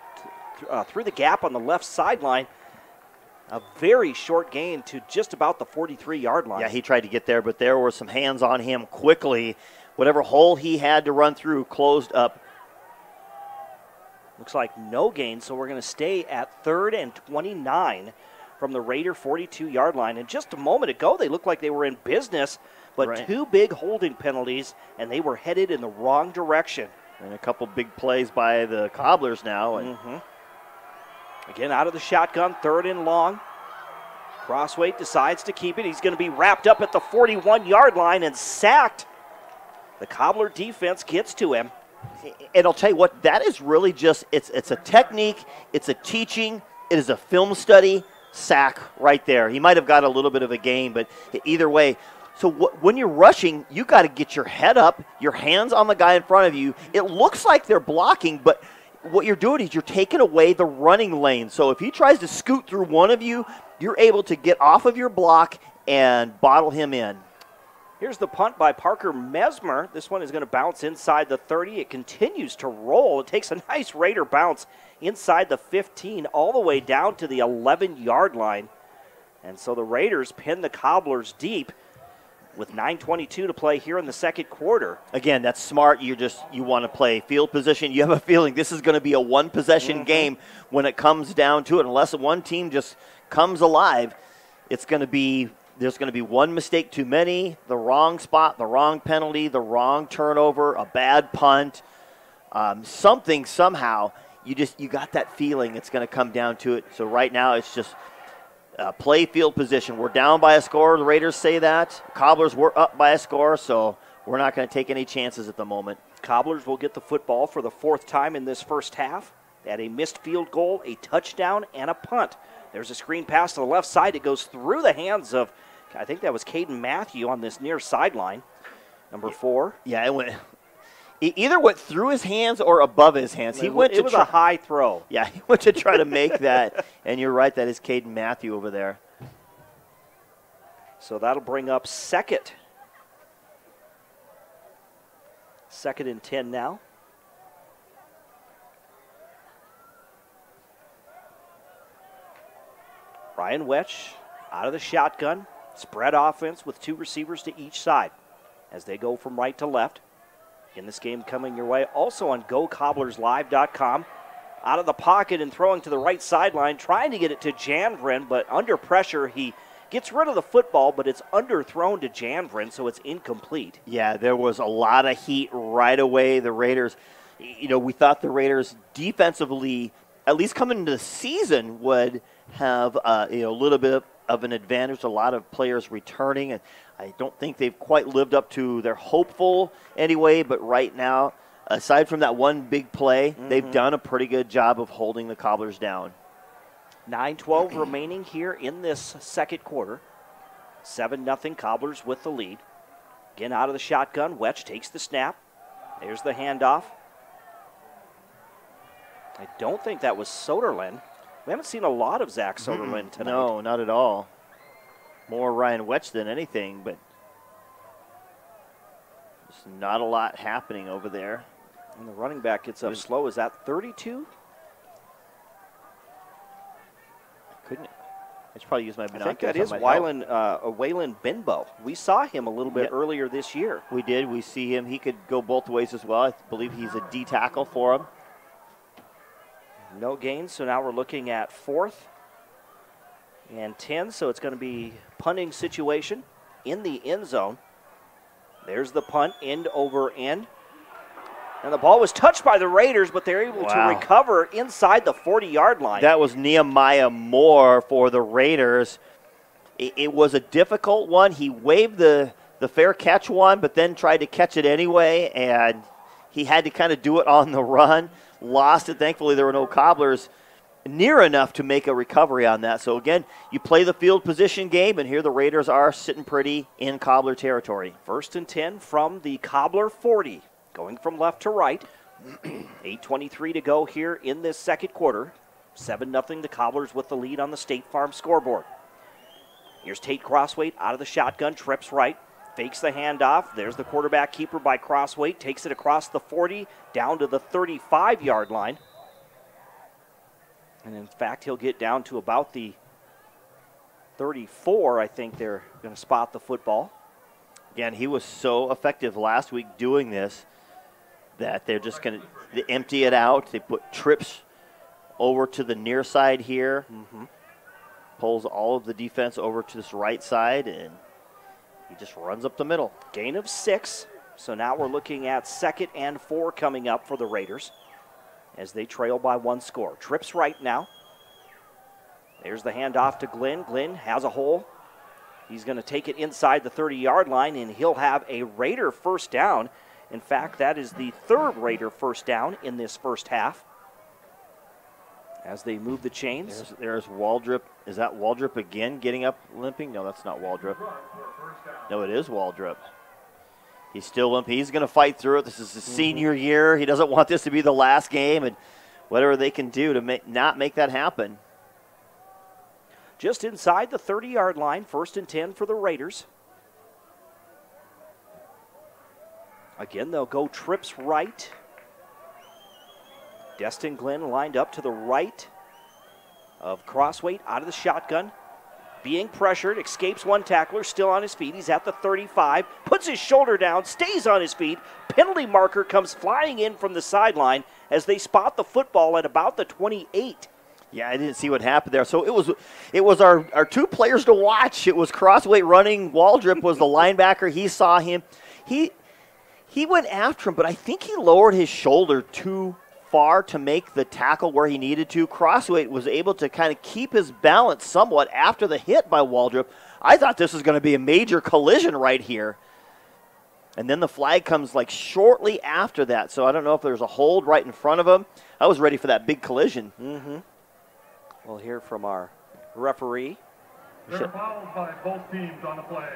S8: through the gap on the left sideline. A very short gain to just about the 43-yard line.
S5: Yeah, he tried to get there, but there were some hands on him quickly. Whatever hole he had to run through closed up.
S8: Looks like no gain, so we're going to stay at 3rd and 29 from the Raider 42-yard line. And just a moment ago, they looked like they were in business, but
S5: right.
S8: 2 big holding penalties, and they were headed in the wrong direction.
S5: And a couple big plays by the Cobblers now. And
S8: Again, out of the shotgun, 3rd and long. Crossway decides to keep it. He's going to be wrapped up at the 41-yard line and sacked. The Cobbler defense gets to him.
S5: And I'll tell you what, that is really just, it's a technique, it's a teaching, it is a film study, sack right there. He might have got a little bit of a gain, but either way. So when you're rushing, you got to get your head up, your hands on the guy in front of you. It looks like they're blocking, but what you're doing is you're taking away the running lane. So if he tries to scoot through one of you, you're able to get off of your block and bottle him in.
S8: Here's the punt by Parker Mesmer. This one is going to bounce inside the 30. It continues to roll. It takes a nice Raider bounce inside the 15 all the way down to the 11-yard line. And so the Raiders pin the Cobblers deep with 9:22 to play here in the second quarter.
S5: Again, that's smart. You want to play field position. You have a feeling this is going to be a one-possession game when it comes down to it. Unless one team just comes alive, it's going to be there's going to be one mistake too many, the wrong spot, the wrong penalty, the wrong turnover, a bad punt, something somehow. You got that feeling it's going to come down to it. So right now it's just play field position. We're down by a score. The Raiders say that. Cobblers were up by a score, so we're not going to take any chances at the moment.
S8: Cobblers will get the football for the 4th time in this first half. They had a missed field goal, a touchdown, and a punt. There's a screen pass to the left side. It goes through the hands of, I think that was Caden Matthew on this near sideline, number 4.
S5: Yeah, it either went through his hands or above his hands.
S8: It was a high throw.
S5: Yeah, he went to try to make that, and you're right, that is Caden Matthew over there.
S8: So that'll bring up second. 2nd and 10 now. Ryan Wetch out of the shotgun. Spread offense with 2 receivers to each side as they go from right to left. In this game coming your way also on GoCobblersLive.com. Out of the pocket and throwing to the right sideline, trying to get it to Janvrin, but under pressure he gets rid of the football, but it's underthrown to Janvrin, so it's incomplete.
S5: Yeah, there was a lot of heat right away. The Raiders, we thought the Raiders defensively, at least coming into the season, would have a little bit of an advantage. A lot of players returning, and I don't think they've quite lived up to their hopeful anyway. But right now, aside from that one big play, they've done a pretty good job of holding the Cobblers down.
S8: 9:12 remaining here in this second quarter. 7-0 Cobblers with the lead. Again, out of the shotgun, Wetch takes the snap. There's the handoff. I don't think that was Soderlin. We haven't seen a lot of Zach Soderlin tonight.
S5: No, not at all. More Ryan Wetch than anything, but There's not a lot happening over there.
S8: And the running back gets up slow. Is that 32?
S5: Couldn't. I should probably use my binoculars.
S8: I think that is Waylon Benbow. We saw him a little bit earlier this year.
S5: We did. We see him. He could go both ways as well. I believe he's a D tackle for him.
S8: No gain, so now we're looking at 4th and 10, so it's going to be punting situation in the end zone. There's the punt, end over end. And the ball was touched by the Raiders, but they're able to recover inside the 40-yard line.
S5: That was Nehemiah Moore for the Raiders. It was a difficult one. He waved the fair catch one, but then tried to catch it anyway, and he had to kind of do it on the run. Lost it. Thankfully, there were no Cobblers near enough to make a recovery on that. So, again, you play the field position game, and here the Raiders are sitting pretty in Cobbler territory.
S8: 1st and 10 from the Cobbler 40. Going from left to right. 8:23 to go here in this second quarter. 7-0 the Cobblers with the lead on the State Farm scoreboard. Here's Tate Crossweight out of the shotgun, trips right, fakes the handoff. There's the quarterback keeper by Crossweight, takes it across the 40, down to the 35-yard line. And in fact, he'll get down to about the 34. I think they're going to spot the football.
S5: Again, he was so effective last week doing this that they're just going to empty it out. They put trips over to the near side here. Pulls all of the defense over to this right side, and he just runs up the middle.
S8: Gain of 6. So now we're looking at 2nd and 4 coming up for the Raiders as they trail by 1 score. Trips right now. There's the handoff to Glenn. Glenn has a hole. He's going to take it inside the 30-yard line, and he'll have a Raider first down. In fact, that is the 3rd Raider first down in this first half. As they move the chains.
S5: There's Waldrop. Is that Waldrop again getting up limping? No, that's not Waldrop. No, it is Waldrop. He's still limping. He's going to fight through it. This is his senior year. He doesn't want this to be the last game, and whatever they can do to not make that happen.
S8: Just inside the 30-yard line, 1st and 10 for the Raiders. Again, they'll go trips right. Destin Glenn lined up to the right of Crossweight out of the shotgun. Being pressured, escapes one tackler, still on his feet. He's at the 35, puts his shoulder down, stays on his feet. Penalty marker comes flying in from the sideline as they spot the football at about the 28.
S5: Yeah, I didn't see what happened there. So it was our 2 players to watch. It was Crossweight running. Waldrop was the linebacker. He saw him. He went after him, but I think he lowered his shoulder too far to make the tackle where he needed to. Crossweight was able to kind of keep his balance somewhat after the hit by Waldrop. I thought this was going to be a major collision right here. And then the flag comes like shortly after that. So I don't know if there's a hold right in front of him. I was ready for that big collision.
S8: We'll hear from our referee.
S9: There are fouls by both teams on the play.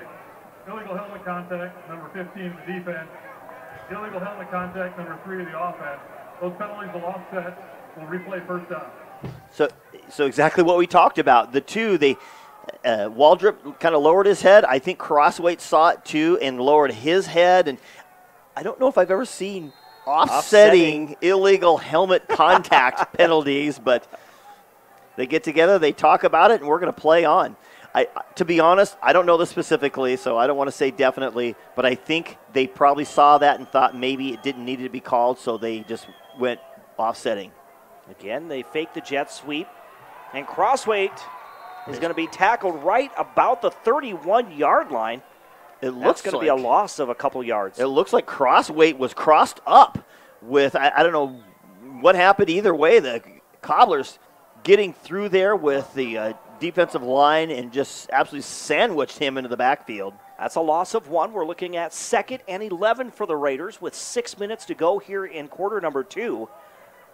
S9: Illegal helmet contact, number 15 of the defense. Illegal helmet contact, number 3 of the offense. Those penalties will offset. We'll replay first down.
S5: So exactly what we talked about. The 2, Waldrop kind of lowered his head. I think Crossweight saw it too and lowered his head. And I don't know if I've ever seen offsetting illegal helmet contact penalties, but they get together, they talk about it, and we're going to play on. To be honest, I don't know this specifically, so I don't want to say definitely, but I think they probably saw that and thought maybe it didn't need to be called, so they just went offsetting.
S8: Again, they fake the jet sweep, and Crossweight is going to be tackled right about the 31-yard line. That's going to be a loss of a couple yards.
S5: It looks like Crossweight was crossed up with, I don't know what happened either way. The Cobblers getting through there with the defensive line and just absolutely sandwiched him into the backfield.
S8: That's a loss of 1. We're looking at 2nd and 11 for the Raiders with 6 minutes to go here in quarter number 2.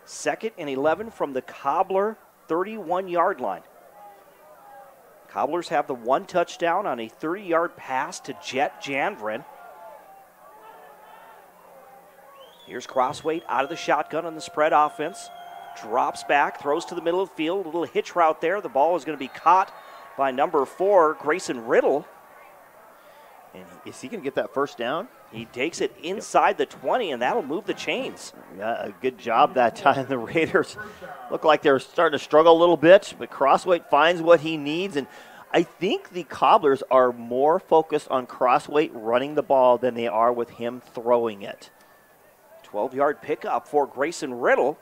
S8: 2nd and 11 from the Cobbler 31-yard line. Cobblers have the 1 touchdown on a 30-yard pass to Jet Jandren. Here's Crossweight out of the shotgun on the spread offense. Drops back, throws to the middle of the field. A little hitch route there. The ball is going to be caught by number 4, Grayson Riddle.
S5: And is he going to get that first down?
S8: He takes it inside the 20, and that'll move the chains.
S5: Yeah, a good job that time. The Raiders look like they're starting to struggle a little bit, but Crossweight finds what he needs. And I think the Cobblers are more focused on Crossweight running the ball than they are with him throwing it.
S8: 12-yard pickup for Grayson Riddle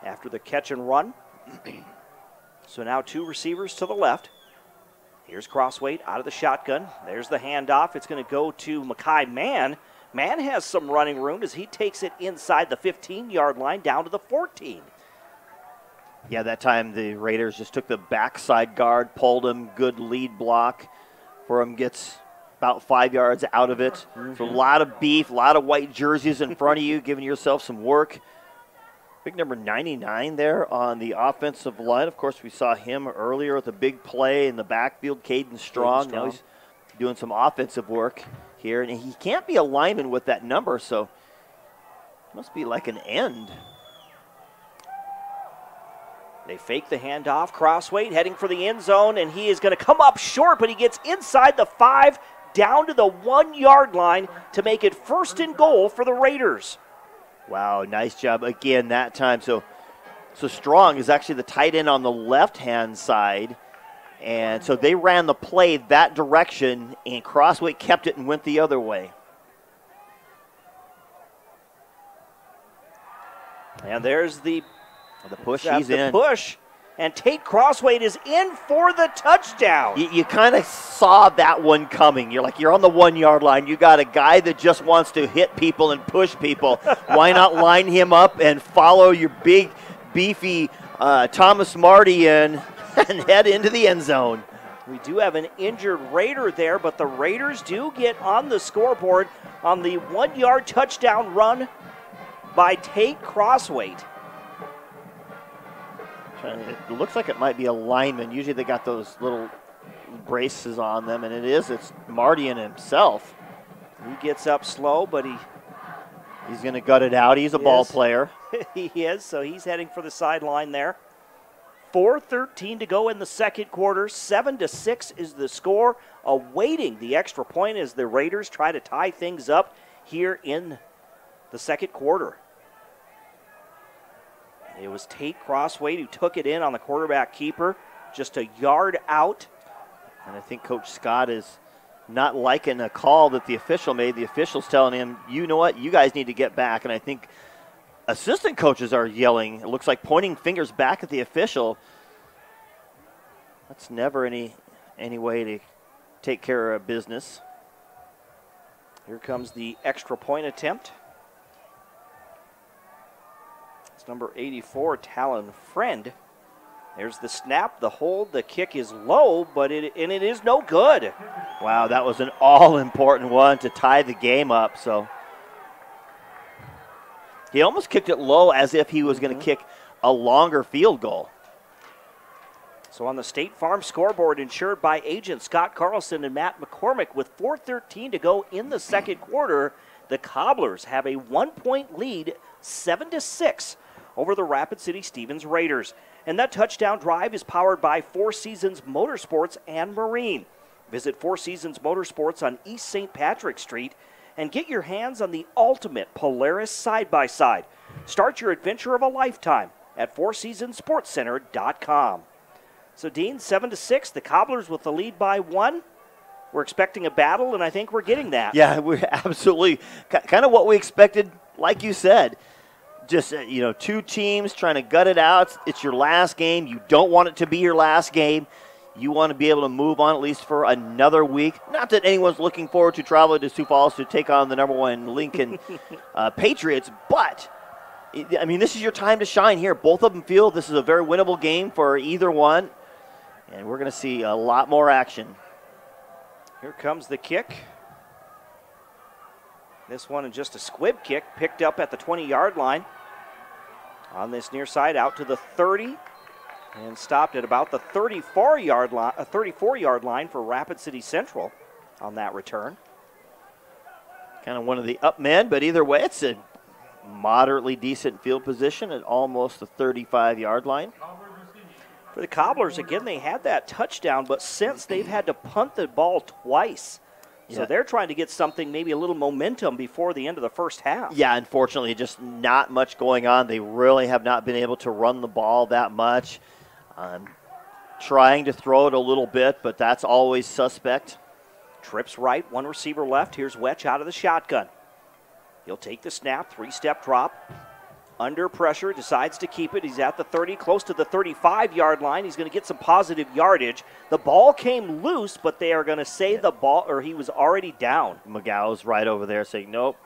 S8: after the catch and run. So now 2 receivers to the left. Here's Crossweight out of the shotgun. There's the handoff. It's going to go to Makai Mann. Mann has some running room as he takes it inside the 15-yard line down to the 14.
S5: Yeah, that time the Raiders just took the backside guard, pulled him, good lead block for him, gets about 5 yards out of it. So a lot of beef, a lot of white jerseys in front of you, giving yourself some work. Big number 99 there on the offensive line. Of course, we saw him earlier with a big play in the backfield, Caden Strong. Now he's doing some offensive work here. And he can't be a lineman with that number, so it must be like an end.
S8: They fake the handoff. Crossweight heading for the end zone, and he is going to come up short, but he gets inside the 5, down to the 1-yard line to make it 1st and goal for the Raiders.
S5: Wow, nice job again that time. So Strong is actually the tight end on the left-hand side. And so they ran the play that direction, and Crossweight kept it and went the other way.
S8: And there's the
S5: push. He's in.
S8: Push. And Tate Crossweight is in for the touchdown.
S5: You kind of saw that one coming. You're on the 1-yard line. You got a guy that just wants to hit people and push people. Why not line him up and follow your big, beefy Thomas Marty in and head into the end zone?
S8: We do have an injured Raider there, but the Raiders do get on the scoreboard on the 1-yard touchdown run by Tate Crossweight.
S5: It looks like it might be a lineman. Usually they got those little braces on them, and it's Marty and himself.
S8: He gets up slow, but
S5: he's going to gut it out. He's a ball player.
S8: He is, so he's heading for the sideline there. 4:13 to go in the second quarter. 7-6 is the score, awaiting the extra point as the Raiders try to tie things up here in the second quarter. It was Tate Crossweight who took it in on the quarterback keeper, just a yard out.
S5: And I think Coach Scott is not liking a call that the official made. The official's telling him, you know what, you guys need to get back. And I think assistant coaches are yelling. It looks like pointing fingers back at the official. That's never any way to take care of business.
S8: Here comes the extra point attempt. Number 84, Talon Friend. There's the snap, the hold, the kick is low, but it is no good.
S5: Wow, that was an all-important one to tie the game up. So he almost kicked it low as if he was going to kick a longer field goal.
S8: So on the State Farm scoreboard, insured by agents Scott Carlson and Matt McCormick, with 4:13 to go in the second quarter, the Cobblers have a 1-point lead, 7-6. Over the Rapid City Stevens Raiders. And that touchdown drive is powered by Four Seasons Motorsports and Marine. Visit Four Seasons Motorsports on East St. Patrick Street and get your hands on the ultimate Polaris side-by-side. Start your adventure of a lifetime at fourseasonsportscenter.com. So, Dean, 7-6, the Cobblers with the lead by 1. We're expecting a battle, and I think we're getting that.
S5: Yeah, we're absolutely kind of what we expected, like you said. Just, two teams trying to gut it out. It's your last game. You don't want it to be your last game. You want to be able to move on at least for another week. Not that anyone's looking forward to traveling to Sioux Falls to take on the #1 Lincoln Patriots, but, this is your time to shine here. Both of them feel this is a very winnable game for either one, and we're going to see a lot more action.
S8: Here comes the kick. This one is just a squib kick, picked up at the 20-yard line. On this near side, out to the 30, and stopped at about the 34-yard line for Rapid City Central on that return.
S5: Kind of one of the up men, but either way, it's a moderately decent field position at almost the 35-yard line.
S8: For the Cobblers, again, they had that touchdown, but since they've had to punt the ball twice. So they're trying to get something, maybe a little momentum before the end of the first half.
S5: Yeah, unfortunately, just not much going on. They really have not been able to run the ball that much. Trying to throw it a little bit, but that's always suspect.
S8: Trips right, one receiver left. Here's Wetch out of the shotgun. He'll take the snap, 3-step drop. Under pressure, decides to keep it. He's at the 30, close to the 35-yard line. He's going to get some positive yardage. The ball came loose, but they are going to say the ball, or he was already down.
S5: McGow's right over there saying, nope,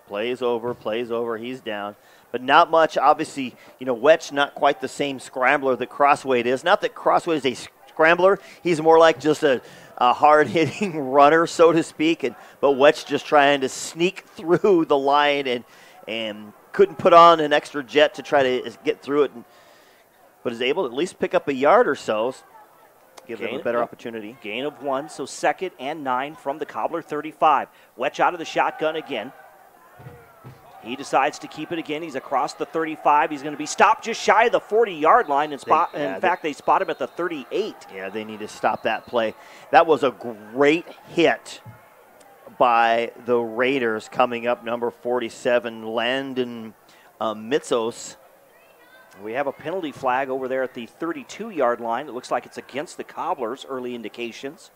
S5: plays over, he's down. But not much, obviously, Wetch not quite the same scrambler that Crosswade is. Not that Crosswade is a scrambler. He's more like just a hard-hitting runner, so to speak. But Wetch just trying to sneak through the line and couldn't put on an extra jet to try to get through it, but is able to at least pick up a yard or so. Give them a better opportunity.
S8: Gain of 1, so 2nd and 9 from the Cobbler 35. Wetch out of the shotgun again. He decides to keep it again. He's across the 35. He's going to be stopped just shy of the 40-yard line. In fact, they spot him at the 38.
S5: Yeah, they need to stop that play. That was a great hit by the Raiders coming up, number 47, Landon Mitzos.
S8: We have a penalty flag over there at the 32-yard line. It looks like it's against the Cobblers, early indications.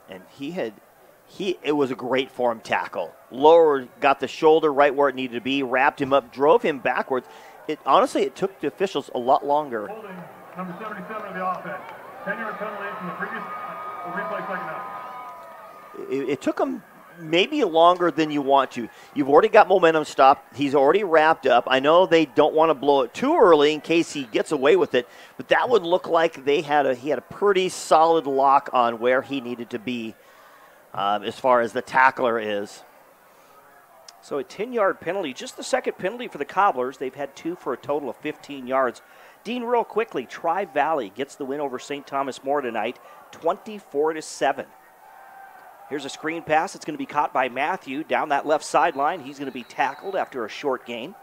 S5: And it was a great form tackle. Lowered, got the shoulder right where it needed to be, wrapped him up, drove him backwards. Honestly, it took the officials a lot longer.
S9: Holding number 77 of the offense. 10-yard penalty from the previous replay second half.
S5: It took him maybe longer than you want to. You've already got momentum stopped. He's already wrapped up. I know they don't want to blow it too early in case he gets away with it, but that would look like he had a pretty solid lock on where he needed to be as far as the tackler is.
S8: So a 10-yard penalty, just the second penalty for the Cobblers. They've had 2 for a total of 15 yards. Dean, real quickly, Tri-Valley gets the win over St. Thomas More tonight, 24-7. Here's a screen pass. It's going to be caught by Matthew down that left sideline. He's going to be tackled after a short gain.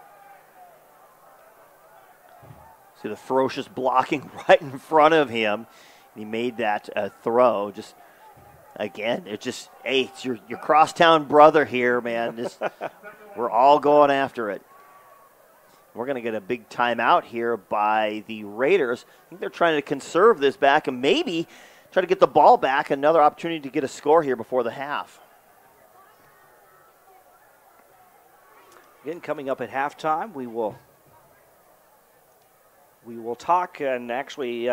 S5: See the ferocious blocking right in front of him. He made that throw. Just, again, it's your crosstown brother here, man. We're all going after it. We're going to get a big timeout here by the Raiders. I think they're trying to conserve this back and maybe try to get the ball back. Another opportunity to get a score here before the half.
S8: Again, coming up at halftime, we will talk and actually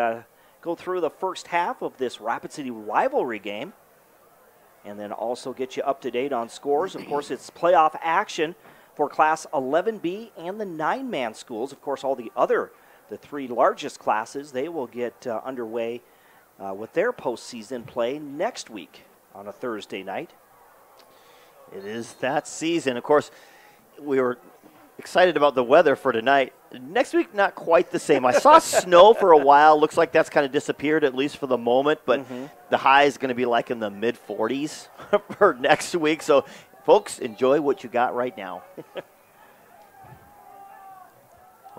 S8: go through the first half of this Rapid City rivalry game, and then also get you up to date on scores. Of course, it's playoff action for Class 11B and the 9-man schools. Of course, the 3 largest classes, they will get underway with their postseason play next week on a Thursday night.
S5: It is that season. Of course, we were excited about the weather for tonight. Next week, not quite the same. I saw snow for a while. Looks like that's kind of disappeared, at least for the moment. But the high is going to be like in the mid-40s for next week. So, folks, enjoy what you got right now.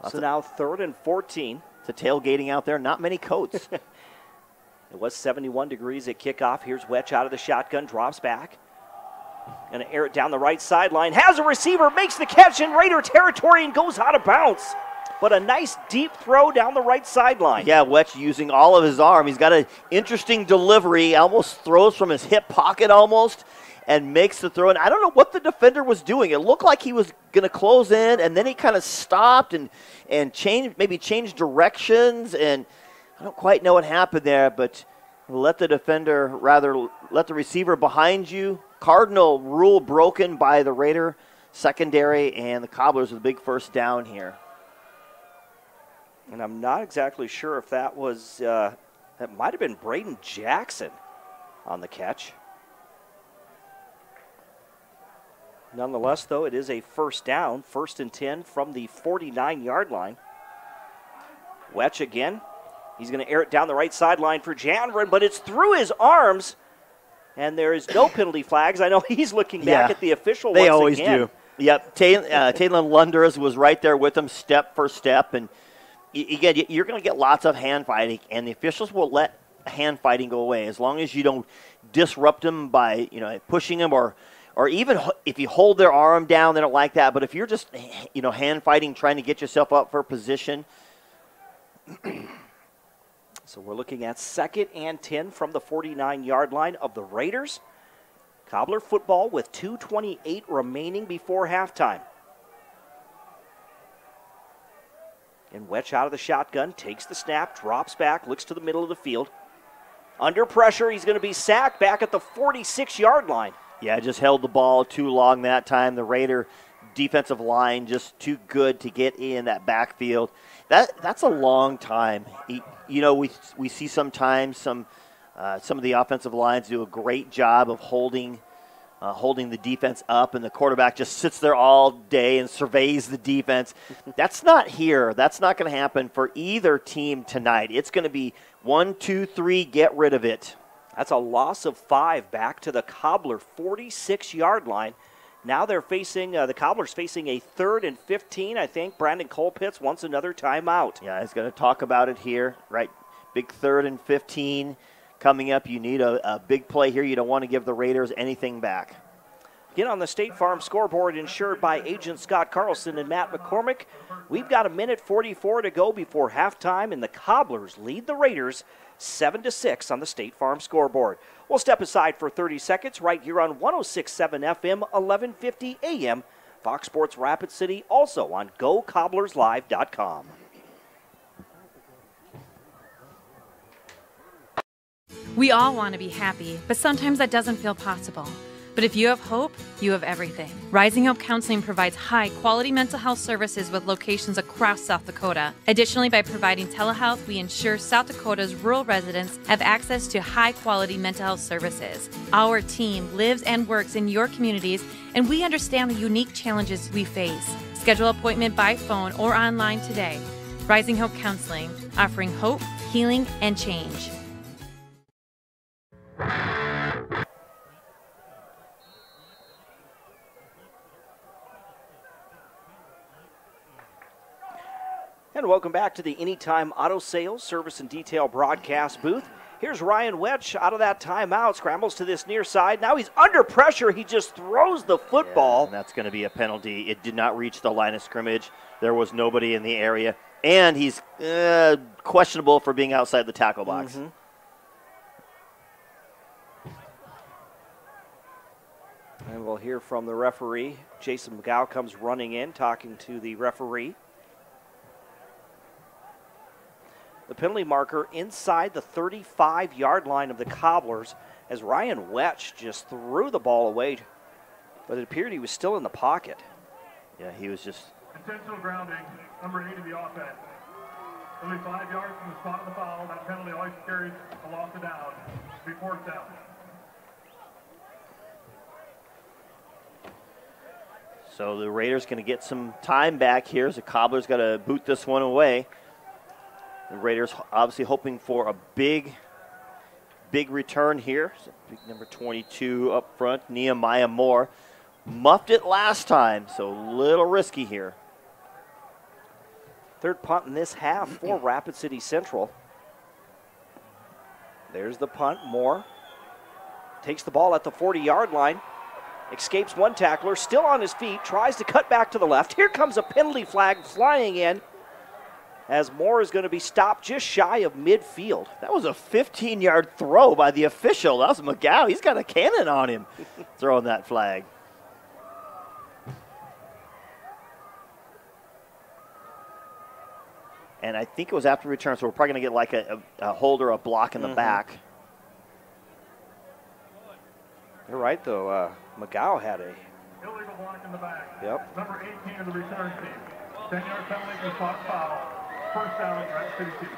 S8: So now 3rd and 14.
S5: It's a tailgating out there. Not many coats.
S8: It was 71 degrees at kickoff. Here's Wetch out of the shotgun, drops back. Going to air it down the right sideline. Has a receiver, makes the catch in Raider territory and goes out of bounds. But a nice deep throw down the right sideline.
S5: Yeah, Wetch using all of his arm. He's got an interesting delivery. Almost throws from his hip pocket almost and makes the throw. And I don't know what the defender was doing. It looked like he was going to close in, and then he kind of stopped and changed directions. And I don't quite know what happened there, but let the receiver behind you. Cardinal rule broken by the Raider secondary, and the Cobblers with a big first down here.
S8: And I'm not exactly sure if that was, that might have been Braden Jackson on the catch. Nonetheless, though, it is a first down, 1st and 10 from the 49-yard line. Wetch again. He's going to air it down the right sideline for Janvrin, but it's through his arms, and there is no penalty flags. I know he's looking back at the official once again.
S5: They always do. Yep, Taylor Lunders was right there with him step for step, and again, you're going to get lots of hand fighting, and the officials will let hand fighting go away. As long as you don't disrupt them by, pushing them or even if you hold their arm down, they don't like that. But if you're just, hand fighting, trying to get yourself up for position.
S8: So we're looking at 2nd and 10 from the 49-yard line of the Raiders. Cobbler football with 2:28 remaining before halftime. And Wetch out of the shotgun, takes the snap, drops back, looks to the middle of the field. Under pressure, he's going to be sacked back at the 46-yard line.
S5: Yeah, just held the ball too long that time. The Raider defensive line just too good to get in that backfield. That's a long time. We see sometimes some of the offensive lines do a great job of holding the defense up, and the quarterback just sits there all day and surveys the defense. That's not here. That's not going to happen for either team tonight. It's going to be 1, 2, 3, get rid of it.
S8: That's a loss of 5 back to the Cobbler 46-yard line. Now they're facing, the Cobblers facing a 3rd and 15. I think Brandon Colpitts wants another timeout.
S5: Yeah, he's going to talk about it here, right? Big 3rd and 15 coming up. You need a big play here. You don't want to give the Raiders anything back.
S8: Get on the State Farm scoreboard, insured by Agent Scott Carlson and Matt McCormick. We've got 1:44 to go before halftime, and the Cobblers lead the Raiders 7-6 on the State Farm scoreboard. We'll step aside for 30 seconds right here on 106.7 FM, 1150 AM, Fox Sports Rapid City, also on GoCobblersLive.com.
S10: We all want to be happy, but sometimes that doesn't feel possible. But if you have hope, you have everything. Rising Hope Counseling provides high-quality mental health services with locations across South Dakota. Additionally, by providing telehealth, we ensure South Dakota's rural residents have access to high-quality mental health services. Our team lives and works in your communities, and we understand the unique challenges we face. Schedule an appointment by phone or online today. Rising Hope Counseling, offering hope, healing, and change.
S8: And welcome back to the Anytime Auto Sales Service and Detail broadcast booth. Here's Ryan Wetch out of that timeout, scrambles to this near side. Now he's under pressure. He just throws the football.
S5: Yeah, and that's going to be a penalty. It did not reach the line of scrimmage. There was nobody in the area. And he's questionable for being outside the tackle box.
S8: Mm-hmm. And we'll hear from the referee. Jason McGow comes running in, talking to the referee. The penalty marker inside the 35-yard line of the Cobblers as Ryan Wetch just threw the ball away, but it appeared he was still in the pocket.
S5: Yeah, he was just...
S9: Intentional grounding, number 8 of the offense. Only 5 yards from the spot of the foul. That penalty always carries a loss of down. Be fourth down.
S5: So the Raiders going to get some time back here as the Cobblers got to boot this one away. The Raiders obviously hoping for a big return here. So big number 22 up front, Nehemiah Moore. Muffed it last time, so a little risky here.
S8: Third punt in this half for Rapid City Central. There's the punt. Moore takes the ball at the 40-yard line. Escapes one tackler, still on his feet, tries to cut back to the left. Here comes a penalty flag flying in, as Moore is going to be stopped just shy of midfield.
S5: That was a 15-yard throw by the official. That was McGow. He's got a cannon on him throwing that flag. And I think it was after return, so we're probably going to get like a hold or a block in the back.
S8: You're right, though. McGow had a
S9: illegal block in the back.
S8: Yep.
S9: Number 18 of the return team. 10-yard penalty for spot foul. First down at Rapid City team.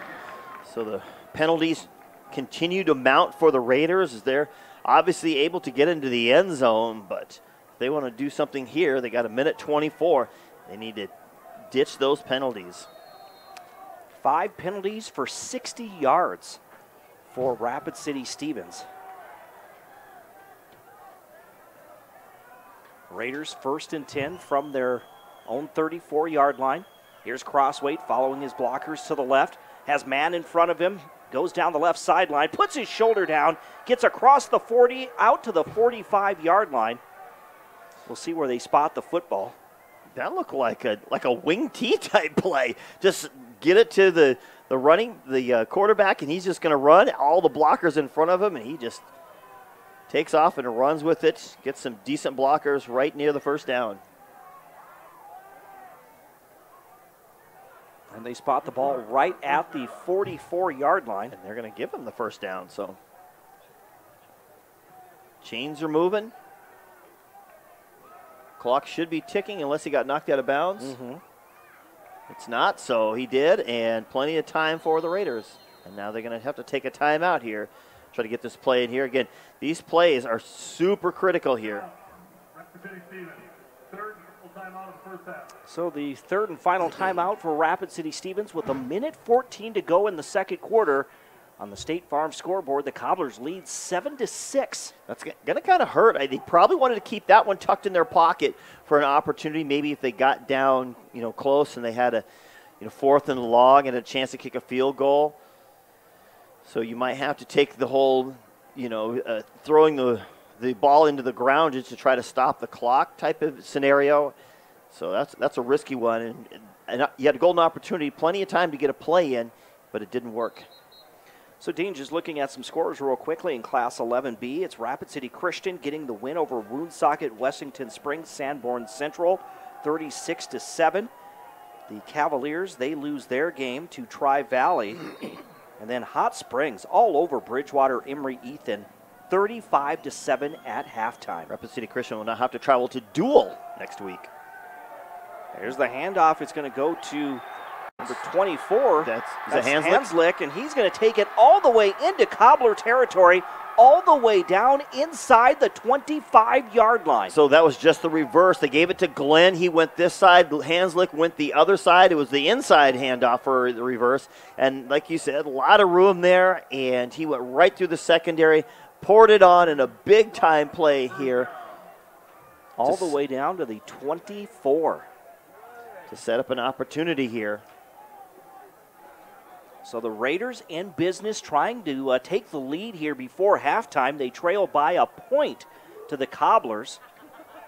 S5: So the penalties continue to mount for the Raiders as they're obviously able to get into the end zone, but if they want to do something here, they got 1:24. They need to ditch those penalties.
S8: 5 penalties for 60 yards for Rapid City Stevens. Raiders 1st and 10 from their own 34-yard line. Here's Crossweight following his blockers to the left. Has man in front of him. goes down the left sideline, puts his shoulder down, gets across the 40, out to the 45-yard line. We'll see where they spot the football.
S5: That looked like a wing T type play. Just get it to the quarterback, and he's just going to run. All the blockers in front of him, and he just takes off and runs with it. Gets some decent blockers right near the first down.
S8: And they spot the ball right at the 44-yard line.
S5: And they're going to give him the first down. So chains are moving. Clock should be ticking unless he got knocked out of bounds.
S8: Mm-hmm.
S5: It's not, so he did, and plenty of time for the Raiders. And now they're going to have to take a timeout here. Try to get this play in here. Again, these plays are super critical here.
S8: So the third and final timeout for Rapid City Stevens with 1:14 to go in the second quarter. On the State Farm scoreboard, the Cobblers lead 7-6.
S5: That's going to kind of hurt. They probably wanted to keep that one tucked in their pocket for an opportunity. Maybe if they got down, close and they had a, 4th and long and a chance to kick a field goal. So you might have to take the whole, throwing the ball into the ground just to try to stop the clock type of scenario. So that's a risky one. And you had a golden opportunity, plenty of time to get a play in, but it didn't work.
S8: So, Dean, just looking at some scores real quickly in Class 11B, it's Rapid City Christian getting the win over Woonsocket, Wessington Springs, Sanborn Central, 36-7. The Cavaliers, they lose their game to Tri-Valley. And then Hot Springs all over Bridgewater, Emory, Ethan, 35-7 at halftime.
S5: Rapid City Christian will now have to travel to Dual next week.
S8: There's the handoff. It's going to go to number 24.
S5: That's
S8: Hanslick, and he's going to take it all the way into Cobbler territory, all the way down inside the 25-yard line.
S5: So that was just the reverse. They gave it to Glenn. He went this side. Hanslick went the other side. It was the inside handoff for the reverse. And like you said, a lot of room there, and he went right through the secondary, poured it on in a big-time play here.
S8: All the way down to the 24.
S5: To set up an opportunity here.
S8: So the Raiders in business trying to take the lead here before halftime. They trail by a point to the Cobblers.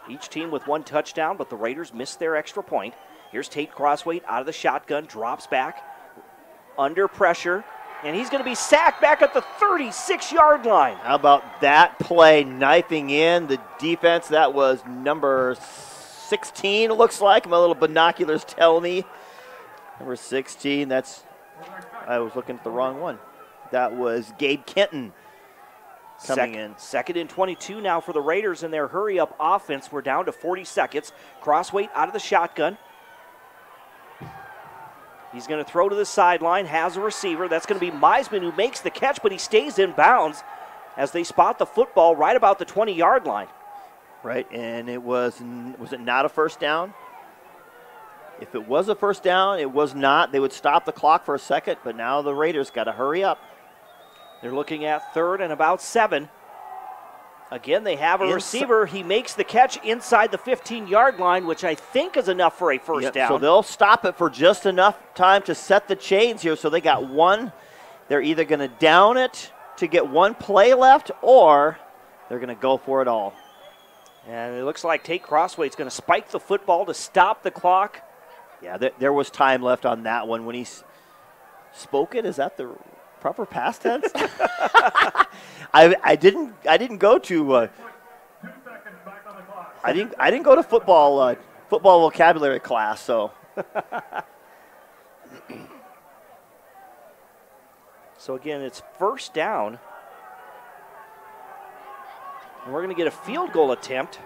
S8: Each team with one touchdown, but the Raiders missed their extra point. Here's Tate Crossway out of the shotgun, drops back, under pressure, and he's going to be sacked back at the 36-yard line.
S5: How about that play, knifing in the defense? That was number 16, it looks like. My little binoculars tell me. Number 16, I was looking at the wrong one. That was Gabe Kenton coming in.
S8: Second and 22 now for the Raiders in their hurry-up offense. We're down to 40 seconds. Crossway out of the shotgun. He's going to throw to the sideline, has a receiver. That's going to be Meisman who makes the catch, but he stays in bounds as they spot the football right about the 20-yard line.
S5: Right, and was it not a first down? If it was a first down, it was not. They would stop the clock for a second, but now the Raiders got to hurry up.
S8: They're looking at 3rd and about 7. Again, they have a receiver. He makes the catch inside the 15-yard line, which I think is enough for a first down.
S5: So they'll stop it for just enough time to set the chains here. So they got one. They're either going to down it to get one play left, or they're going to go for it all.
S8: And it looks like Tate Crossway is going to spike the football to stop the clock.
S5: Yeah, there was time left on that one when he spoke it. Is that the proper past tense? I didn't go to I didn't go to football vocabulary class, so.
S8: So again, it's first down. And we're going to get a field goal attempt.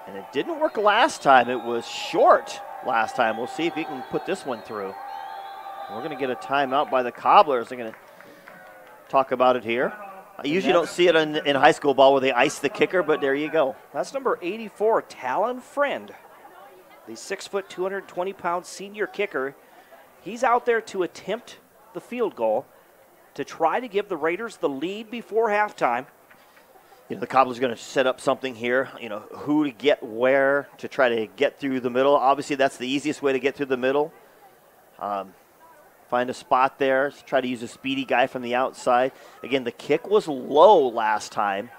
S5: And it didn't work last time. It was short last time. We'll see if he can put this one through. We're going to get a timeout by the Cobblers. They're going to talk about it here. I usually don't see it in high school ball where they ice the kicker, but there you go.
S8: That's number 84, Talon Friend. The 6', 220-pound senior kicker. He's out there to attempt the field goal to try to give the Raiders the lead before halftime.
S5: The Cobblers are going to set up something here, who to get where to try to get through the middle. Obviously, that's the easiest way to get through the middle. find a spot there, try to use a speedy guy from the outside. Again, the kick was low last time.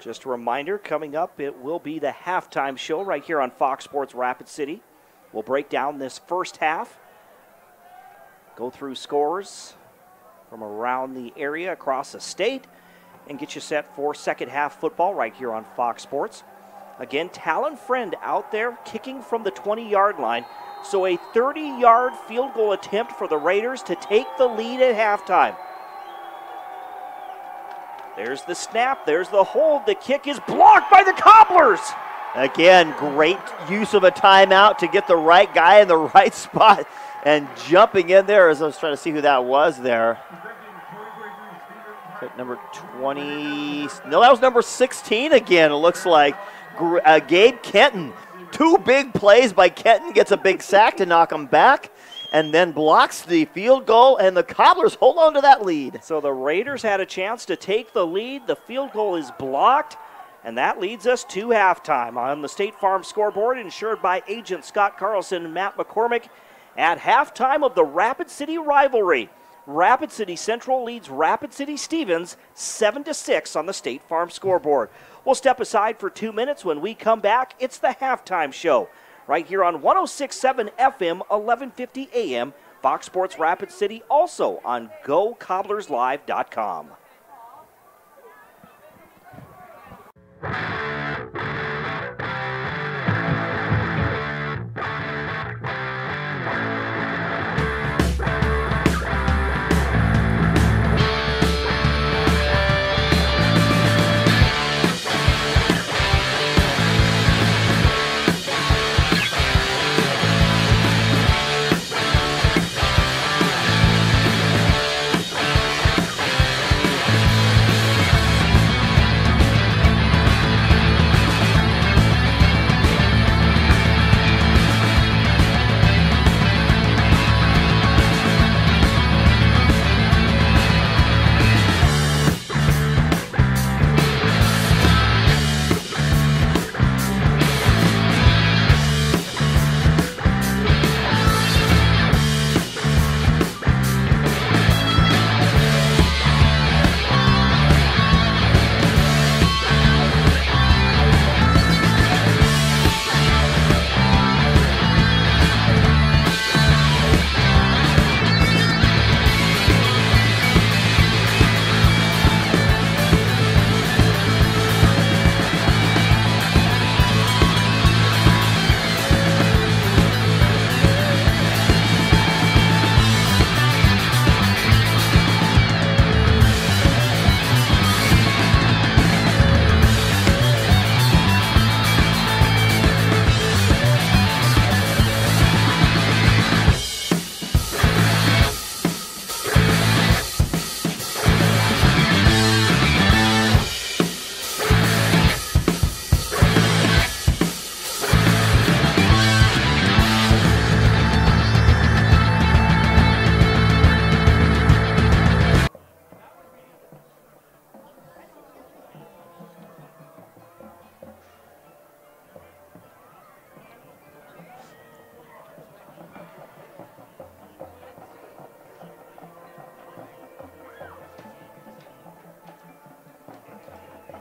S8: Just a reminder, coming up, it will be the halftime show right here on Fox Sports Rapid City. We'll break down this first half, go through scores from around the area across the state, and get you set for second half football right here on Fox Sports. Again, Talon Friend out there kicking from the 20-yard line. So a 30-yard field goal attempt for the Raiders to take the lead at halftime. There's the snap, there's the hold. The kick is blocked by the Cobblers.
S5: Again, great use of a timeout to get the right guy in the right spot and jumping in there as I was trying to see who that was there. Number 20. No, that was number 16 again, it looks like. Gabe Kenton. 2 big plays by Kenton, gets a big sack to knock him back, and then blocks the field goal, and the Cobblers hold on to that lead.
S8: So the Raiders had a chance to take the lead. The field goal is blocked, and that leads us to halftime. On the State Farm scoreboard, insured by agent Scott Carlson and Matt McCormick, at halftime of the Rapid City rivalry. Rapid City Central leads Rapid City Stevens 7-6 on the State Farm scoreboard. We'll step aside for 2 minutes. When we come back, it's the halftime show right here on 106.7 FM, 1150 AM, Fox Sports Rapid City, also on GoCobblersLive.com.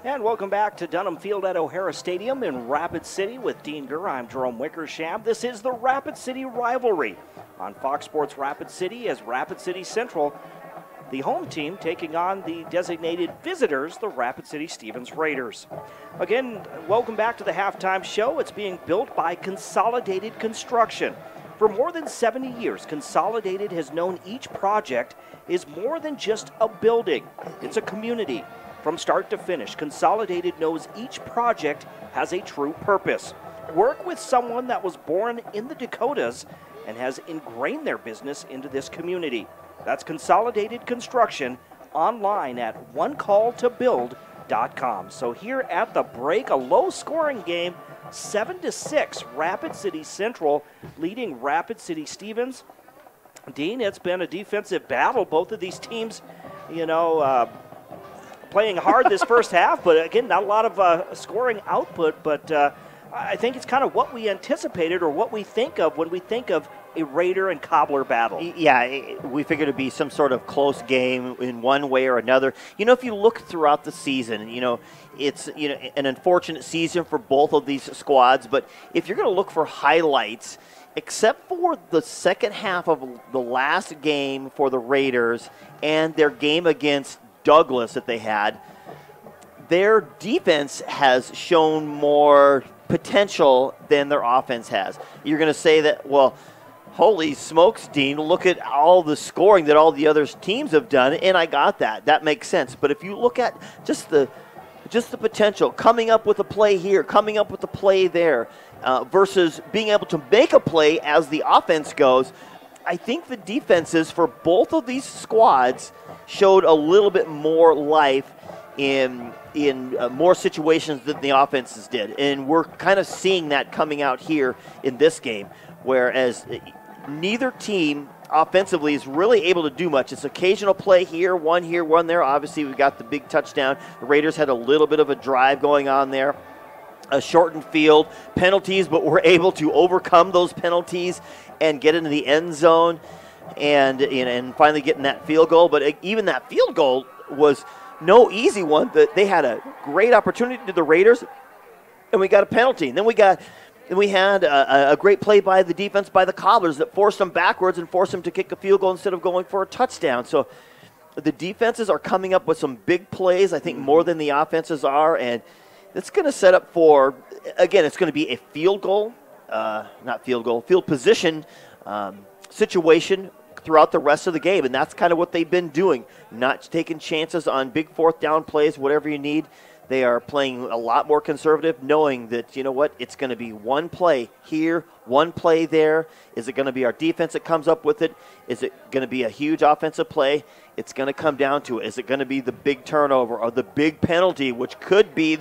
S8: And welcome back to Dunham Field at O'Hara Stadium in Rapid City with Dean Gurr. I'm Jerome Wickersham. This is the Rapid City rivalry on Fox Sports Rapid City as Rapid City Central, the home team, taking on the designated visitors, the Rapid City Stevens Raiders. Again, welcome back to the halftime show. It's being built by Consolidated Construction. For more than 70 years, Consolidated has known each project is more than just a building. It's a community. From start to finish, Consolidated knows each project has a true purpose. Work with someone that was born in the Dakotas and has ingrained their business into this community. That's Consolidated Construction, online at onecalltobuild.com. So here at the break, a low-scoring game, 7-6, Rapid City Central leading Rapid City Stevens. Dean, it's been a defensive battle. Both of these teams, playing hard this first half, but again, not a lot of scoring output. But I think it's kind of what we anticipated or what we think of when we think of a Raider and Cobbler battle.
S5: Yeah, we figured it'd be some sort of close game in one way or another. If you look throughout the season, it's an unfortunate season for both of these squads. But if you're going to look for highlights, except for the second half of the last game for the Raiders and their game against Douglas that they had, their defense has shown more potential than their offense has. You're going to say that, well, holy smokes, Dean, look at all the scoring that all the other teams have done, and I got that. That makes sense. But if you look at just the potential, coming up with a play here, coming up with a play there, versus being able to make a play as the offense goes, I think the defenses for both of these squads showed a little bit more life in more situations than the offenses did. And we're kind of seeing that coming out here in this game, whereas neither team offensively is really able to do much. It's occasional play here, one there. Obviously, we've got the big touchdown. The Raiders had a little bit of a drive going on there. A shortened field, penalties, but we're able to overcome those penalties and get into the end zone and finally getting that field goal. But even that field goal was no easy one. They had a great opportunity to the Raiders, and we got a penalty. And then we had a great play by the defense, by the Cobblers, that forced them backwards and forced them to kick a field goal instead of going for a touchdown. So the defenses are coming up with some big plays, I think, more than the offenses are, and it's going to set up for, again, it's going to be a field position situation throughout the rest of the game, and that's kind of what they've been doing, not taking chances on big fourth down plays, whatever you need. They are playing a lot more conservative, knowing that, it's going to be one play here, one play there. Is it going to be our defense that comes up with it? Is it going to be a huge offensive play? It's going to come down to it. Is it going to be the big turnover or the big penalty, which could be,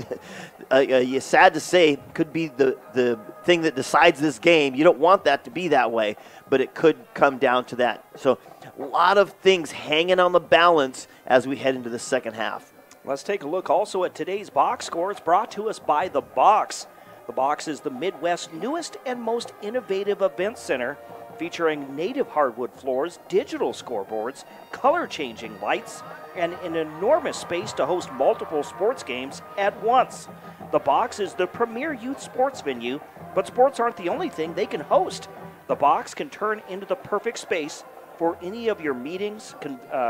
S5: sad to say, could be the thing that decides this game. You don't want that to be that way, but it could come down to that. So a lot of things hanging on the balance as we head into the second half.
S8: Let's take a look also at today's box score. It's brought to us by The Box. The Box is the Midwest's newest and most innovative event center, featuring native hardwood floors, digital scoreboards, color-changing lights, and an enormous space to host multiple sports games at once. The Box is the premier youth sports venue, but sports aren't the only thing they can host. The Box can turn into the perfect space for any of your meetings,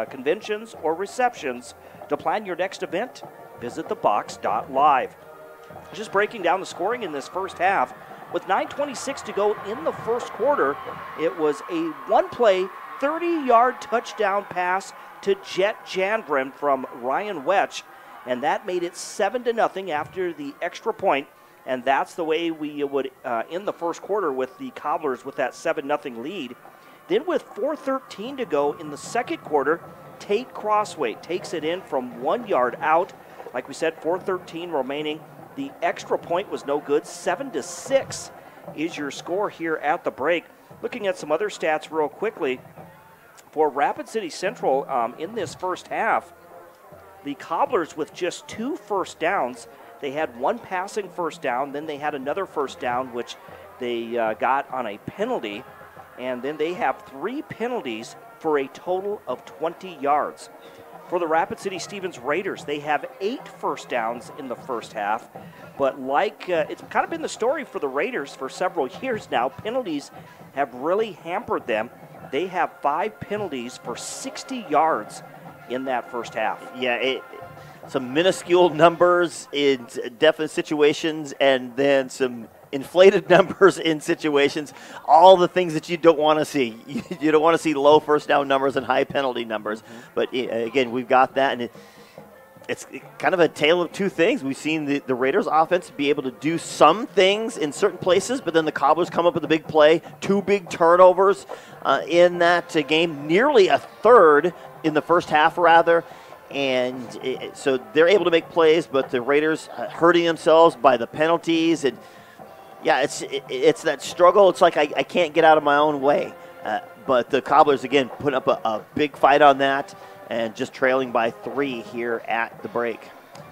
S8: conventions, or receptions. To plan your next event, visit thebox.live. Just breaking down the scoring in this first half, with 9:26 to go in the first quarter, it was a one-play, 30-yard touchdown pass to Jet Janbrim from Ryan Wetch, and that made it 7-0 after the extra point. And that's the way we would end the first quarter with the Cobblers with that 7-0 lead. Then with 4:13 to go in the second quarter, Tate Crossway takes it in from 1 yard out. Like we said, 4:13 remaining. The extra point was no good. 7-6 is your score here at the break. Looking at some other stats real quickly. For Rapid City Central in this first half, the Cobblers with just 2 first downs. They had 1 passing first down, then they had another first down, which they got on a penalty. And then they have 3 penalties for a total of 20 yards. For the Rapid City Stevens Raiders, they have 8 first downs in the first half. But like it's kind of been the story for the Raiders for several years now, penalties have really hampered them. They have 5 penalties for 60 yards in that first half.
S5: Yeah, some minuscule numbers in definite situations, and then some inflated numbers in situations, all the things that you don't want to see. You don't want to see low first down numbers and high penalty numbers. Mm-hmm. But again, we've got that, and it's kind of a tale of two things. We've seen the Raiders offense be able to do some things in certain places, but then the Cobblers come up with a big play, 2 big turnovers in that game, nearly a third in the first half rather. And so they're able to make plays, but the Raiders hurting themselves by the penalties. And yeah, it's that struggle. It's like I can't get out of my own way. But the Cobblers, again, put up a big fight on that and just trailing by 3 here at the break.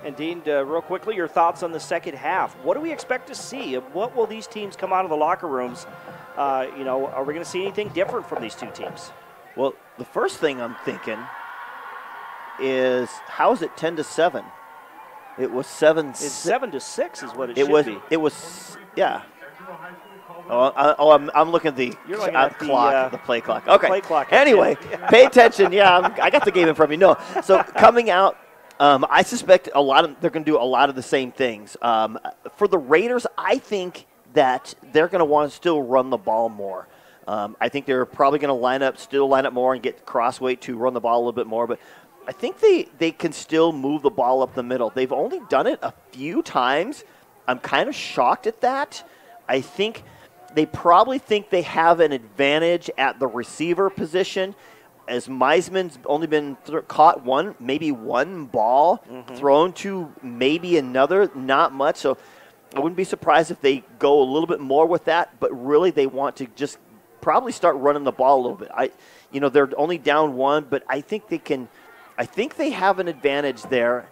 S8: And Dean, real quickly, your thoughts on the second half. What do we expect to see? What will these teams come out of the locker rooms? Are we going to see anything different from these two teams?
S5: Well, the first thing I'm thinking is, how is it 10-7? It was 7.
S8: It's 7-6 is what it should be.
S5: It was, yeah. I'm looking at the clock, the play clock. Okay.
S8: Play clock.
S5: Anyway, pay attention. Yeah, I got the game in front of me. No, so coming out, I suspect they're going to do a lot of the same things. For the Raiders, I think that they're going to want to still run the ball more. I think they're probably going to still line up more and get Crossway to run the ball a little bit more. But I think they can still move the ball up the middle. They've only done it a few times. I'm kind of shocked at that. I think they probably think they have an advantage at the receiver position, as Meisman's only been caught maybe one ball, thrown to maybe another, not much. So I wouldn't be surprised if they go a little bit more with that, but really they want to just probably start running the ball a little bit. They're only down one, but I think they can. I think they have an advantage there,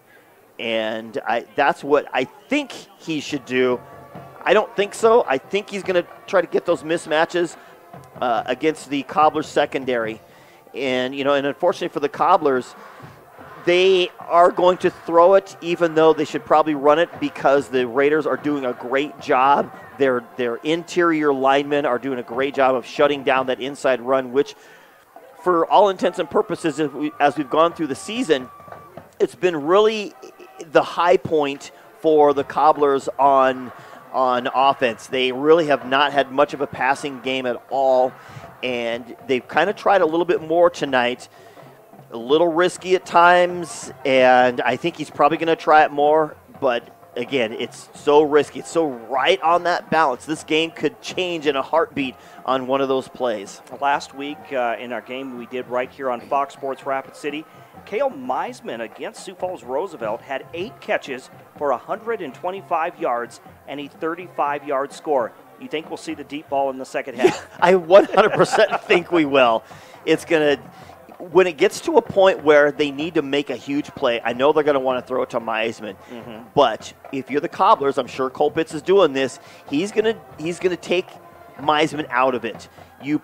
S5: and that's what I think he should do. I don't think so. I think he's going to try to get those mismatches against the Cobblers secondary. And, and unfortunately for the Cobblers, they are going to throw it, even though they should probably run it, because the Raiders are doing a great job. Their interior linemen are doing a great job of shutting down that inside run, which, for all intents and purposes, as we've gone through the season, it's been really the high point for the Cobblers on offense. They really have not had much of a passing game at all, and they've kind of tried a little bit more tonight. A little risky at times, and I think he's probably going to try it more, but again, it's so risky. It's so right on that balance. This game could change in a heartbeat on one of those plays.
S8: Last week in our game we did right here on Fox Sports Rapid City, Cale Meisman against Sioux Falls Roosevelt had 8 catches for 125 yards and a 35-yard score. You think we'll see the deep ball in the second half?
S5: Yeah, I 100% think we will. It's going to, when it gets to a point where they need to make a huge play, I know they're going to want to throw it to Meisman. But if you're the Cobblers, I'm sure Colpitts is doing this. He's going to take Meisman out of it. You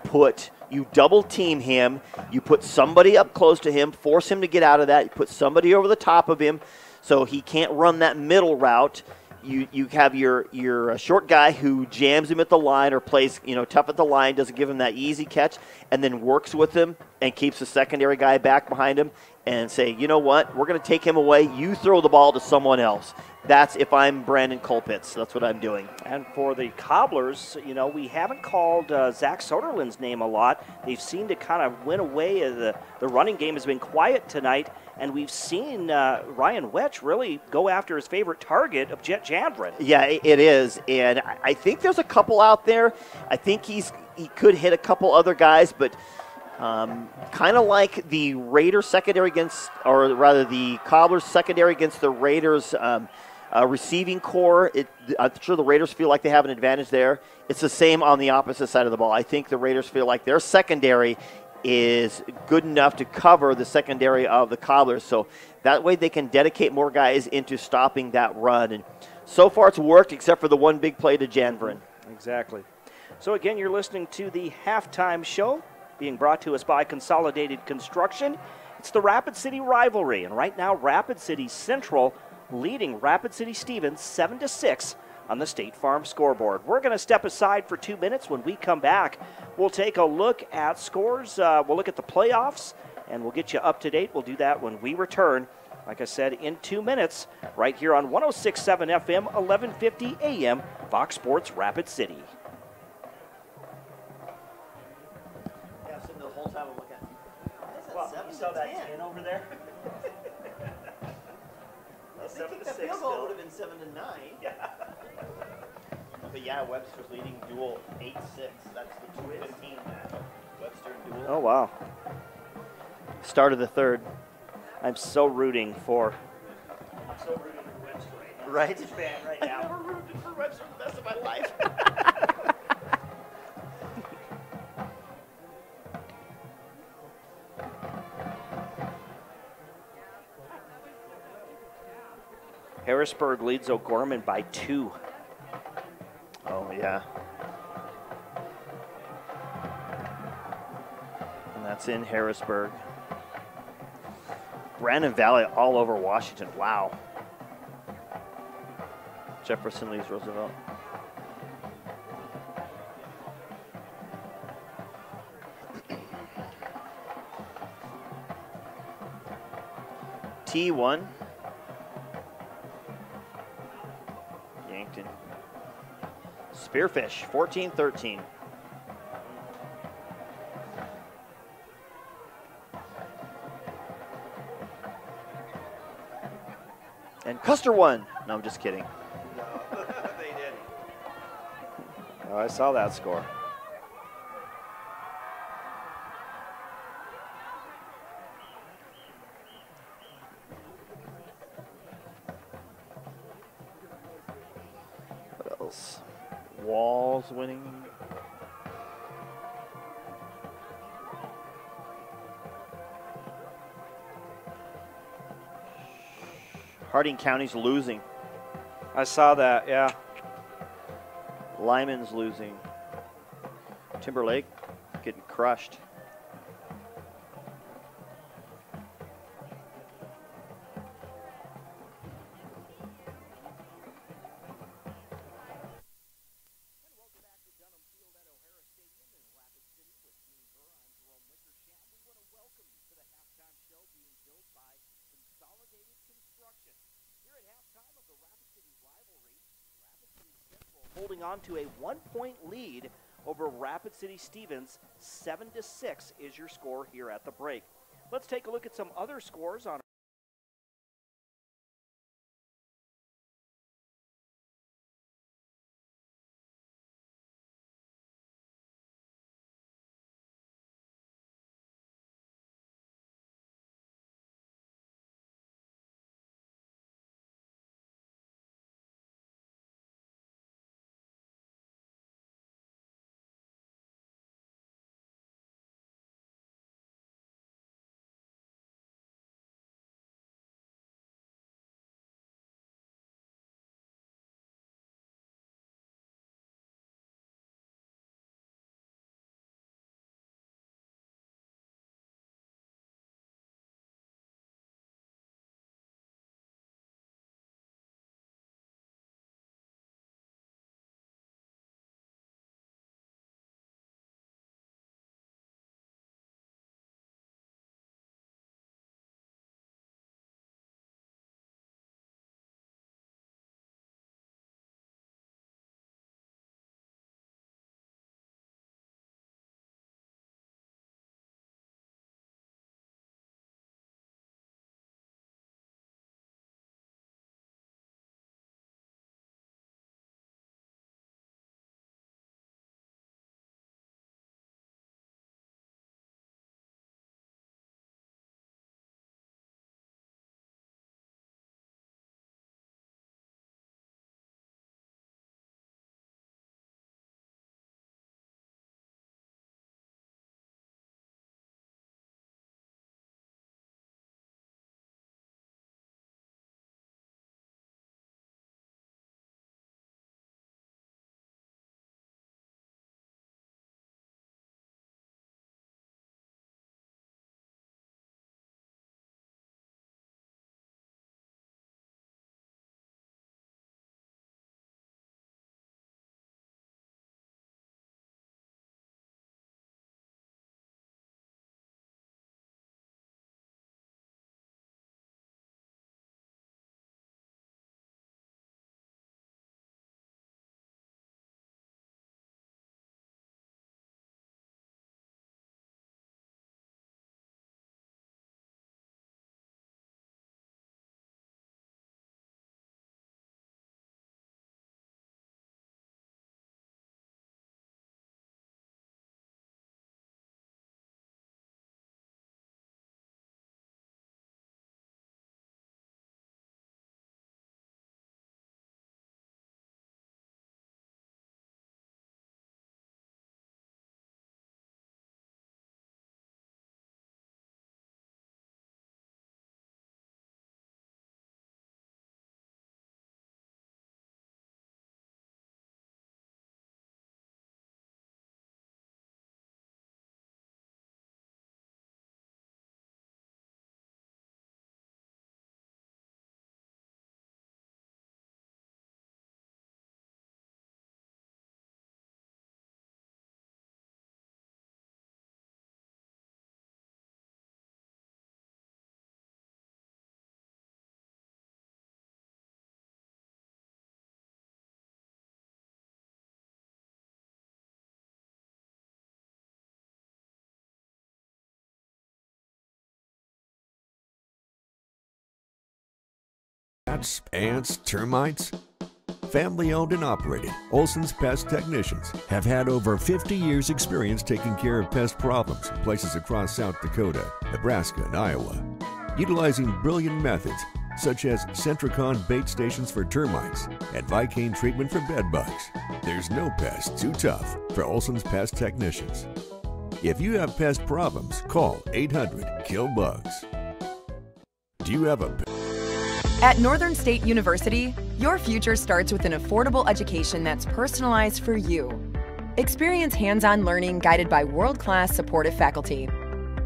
S5: double team him. You put somebody up close to him, force him to get out of that. You put somebody over the top of him so he can't run that middle route. You have your short guy who jams him at the line or plays tough at the line, doesn't give him that easy catch, and then works with him and keeps the secondary guy back behind him and say, you know what, we're going to take him away. You throw the ball to someone else. That's if I'm Brandon Colpitts. That's what I'm doing.
S8: And for the Cobblers, we haven't called Zach Soderlund's name a lot. They've seemed to kind of win away. The running game has been quiet tonight, and we've seen Ryan Wetch really go after his favorite target of Jet Jandren.
S5: Yeah, it is. And I think there's a couple out there. I think he could hit a couple other guys, but kind of like the Raiders secondary or rather the Cobblers secondary against the Raiders receiving core. I'm sure the Raiders feel like they have an advantage there. It's the same on the opposite side of the ball. I think the Raiders feel like their secondary is good enough to cover the secondary of the Cobblers, so that way they can dedicate more guys into stopping that run. And so far it's worked, except for the one big play to Janvrin.
S8: Exactly. So again, you're listening to the halftime show being brought to us by Consolidated Construction. It's the Rapid City rivalry, and right now Rapid City Central leading Rapid City Stevens 7-6 on the State Farm scoreboard. We're going to step aside for 2 minutes. When we come back, we'll take a look at scores. We'll look at the playoffs, and we'll get you up to date. We'll do that when we return, like I said, in 2 minutes, right here on 106.7 FM, 1150 AM, Fox Sports Rapid City.
S5: Yeah, so the whole time I'm looking at,
S8: well, you saw that 10 over there?
S5: I think the field goal would have been 7-9. Yeah. But yeah, Webster's leading duel 8-6. That's the 2:15 match. Webster and duel.
S8: Oh, wow. Start of the third. I'm so rooting for Webster right now.
S5: Right?
S8: Fan right now.
S5: I've never rooted for Webster the best of my life.
S8: Harrisburg leads O'Gorman by 2.
S5: Oh, yeah. And that's in Harrisburg. Brandon Valley all over Washington. Wow. Jefferson leaves Roosevelt. T1. Yankton. Spearfish, 14-13. And Custer won. No, I'm just kidding.
S8: They did. Oh, I saw that score.
S5: What else? Walls winning. Harding County's losing.
S8: I saw that, yeah.
S5: Lyman's losing. Timberlake getting crushed.
S8: Holding on to a 1-point lead over Rapid City Stevens. 7-6 is your score here at the break. Let's take a look at some other scores on
S12: rats, ants, termites? Family owned and operated, Olson's Pest Technicians have had over 50 years experience taking care of pest problems in places across South Dakota, Nebraska, and Iowa. Utilizing brilliant methods such as Centricon bait stations for termites and Vicane treatment for bed bugs. There's no pest too tough for Olson's Pest Technicians. If you have pest problems, call 800-KILL-BUGS. Do you have a pet?
S21: At Northern State University, your future starts with an affordable education that's personalized for you. Experience hands-on learning guided by world-class supportive faculty.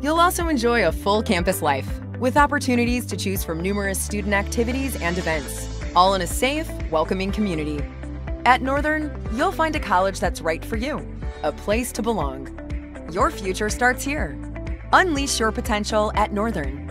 S21: You'll also enjoy a full campus life with opportunities to choose from numerous student activities and events, all in a safe, welcoming community. At Northern, you'll find a college that's right for you, a place to belong. Your future starts here. Unleash your potential at Northern.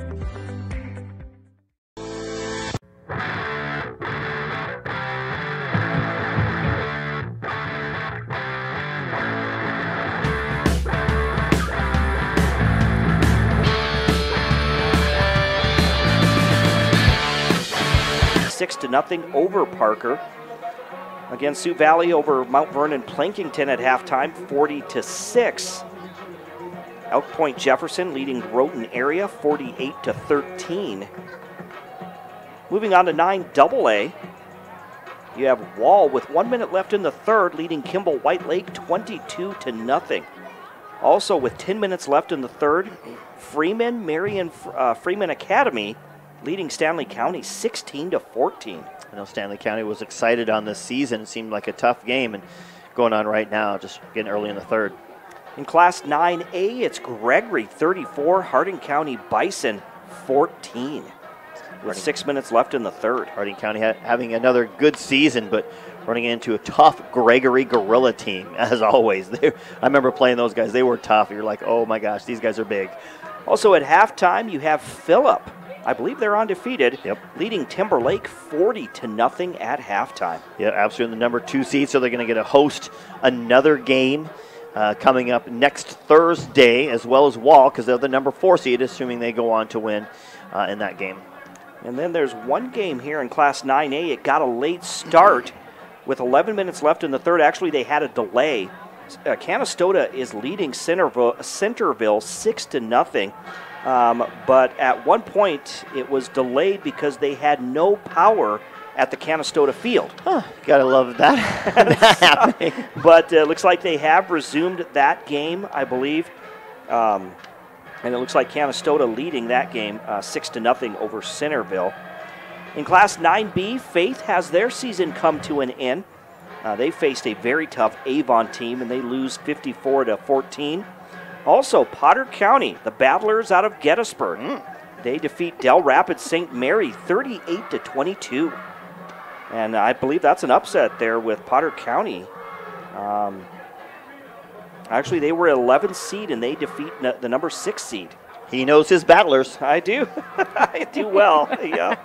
S8: Nothing over Parker. Again, Sioux Valley over Mount Vernon Plankington at halftime, 40-6. Elk Point Jefferson leading Groton area, 48-13. Moving on to 9AA, you have Wall with 1 minute left in the third, leading Kimball White Lake 22-0. Also with 10 minutes left in the third, Freeman Academy leading Stanley County 16-14.
S5: I know Stanley County was excited on this season. It seemed like a tough game, and going on right now, just getting early in the third.
S8: In Class 9A, it's Gregory 34, Harding County Bison 14. With 6 minutes left in the third.
S5: Harding County having another good season, but running into a tough Gregory Gorilla team, as always. I remember playing those guys. They were tough. You're like, oh my gosh, these guys are big.
S8: Also at halftime, you have Phillip. I believe they're undefeated, leading Timber Lake 40-0 at halftime.
S5: Yeah, absolutely. The number 2 seed, so they're going to get to host another game coming up next Thursday, as well as Wall, because they're the number 4 seed, assuming they go on to win in that game.
S8: And then there's one game here in Class 9A. It got a late start with 11 minutes left in the third. Actually, they had a delay. Canastota is leading Centerville 6-0. But at one point, it was delayed because they had no power at the Canastota field.
S5: Huh, gotta love that happening.
S8: But it looks like they have resumed that game, I believe. And it looks like Canastota leading that game 6-0 over Centerville. In Class 9B, Faith has their season come to an end. They faced a very tough Avon team, and they lose 54-14. Also, Potter County, the Battlers out of Gettysburg. They defeat Del Rapids St. Mary 38-22. And I believe that's an upset there with Potter County. Actually, they were 11th seed, and they defeat the number 6 seed.
S5: He knows his Battlers.
S8: I do. I do well, yeah.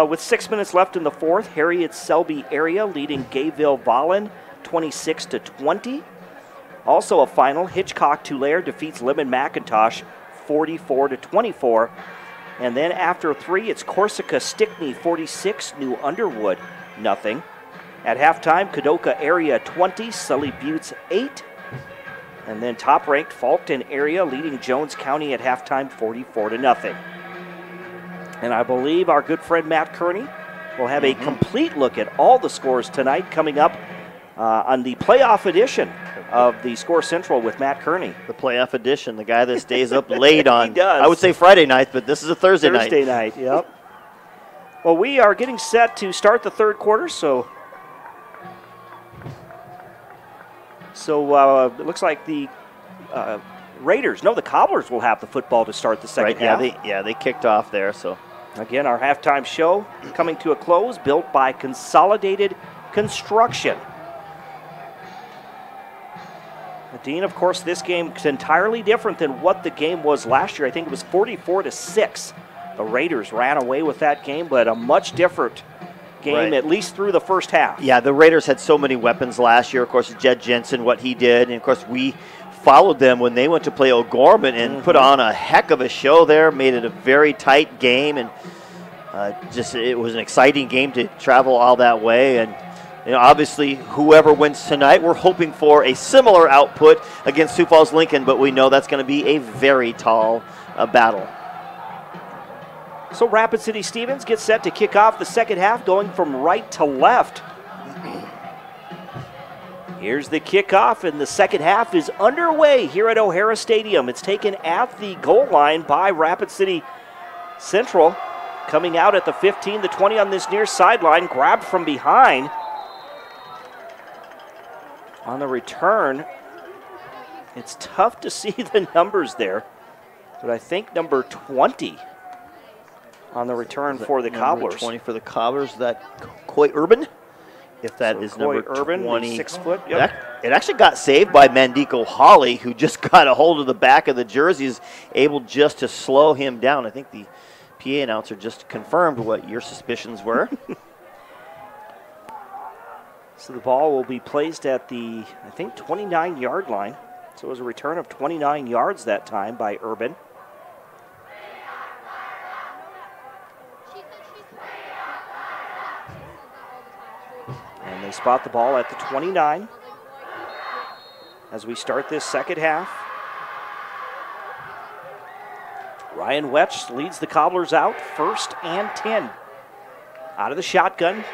S8: With 6 minutes left in the fourth, Harriet Selby area leading Gayville Vollen 26-20. Also a final, Hitchcock Tulare defeats Lemon McIntosh 44-24. And then after 3, it's Corsica Stickney 46, New Underwood nothing. At halftime, Kadoka area 20, Sully Buttes 8. And then top-ranked Fulton area leading Jones County at halftime 44-0. And I believe our good friend Matt Kearney will have a complete look at all the scores tonight coming up on the playoff edition of the Score Central with Matt Kearney.
S5: The playoff edition, the guy that stays up late on,
S8: he does.
S5: I would say Friday night, but this is a Thursday night.
S8: Thursday night, yep. Well, we are getting set to start the third quarter, so it looks like the the Cobblers will have the football to start the second half.
S5: They kicked off there. So
S8: again, our halftime show coming to a close, built by Consolidated Construction. Dean, of course, this game is entirely different than what the game was last year. I think it was 44-6. The Raiders ran away with that game, but a much different game, at least through the first half.
S5: Yeah, the Raiders had so many weapons last year. Of course, Jed Jensen, what he did, and of course we followed them when they went to play O'Gorman and put on a heck of a show there, made it a very tight game, and It was an exciting game to travel all that way, and obviously whoever wins tonight, we're hoping for a similar output against Sioux Falls Lincoln, but we know that's going to be a very tall battle.
S8: So Rapid City Stevens gets set to kick off the second half, going from right to left. Here's the kickoff, and the second half is underway here at O'Hara Stadium. It's taken at the goal line by Rapid City Central. Coming out at the 15, the 20 on this near sideline, grabbed from behind. On the return, it's tough to see the numbers there, but I think number 20 on the return for the Cobblers.
S5: 20 for the Cobblers. That Coy Urban, if that is number
S8: Urban,
S5: 20.
S8: 6 foot. Yep.
S5: It actually got saved by Mandico Hawley, who just got a hold of the back of the jerseys, able just to slow him down. I think the PA announcer just confirmed what your suspicions were.
S8: So the ball will be placed at the, I think, 29-yard line. So it was a return of 29 yards that time by Urban. And they spot the ball at the 29 as we start this second half. Ryan Wetch leads the Cobblers out, 1st and 10. Out of the shotgun.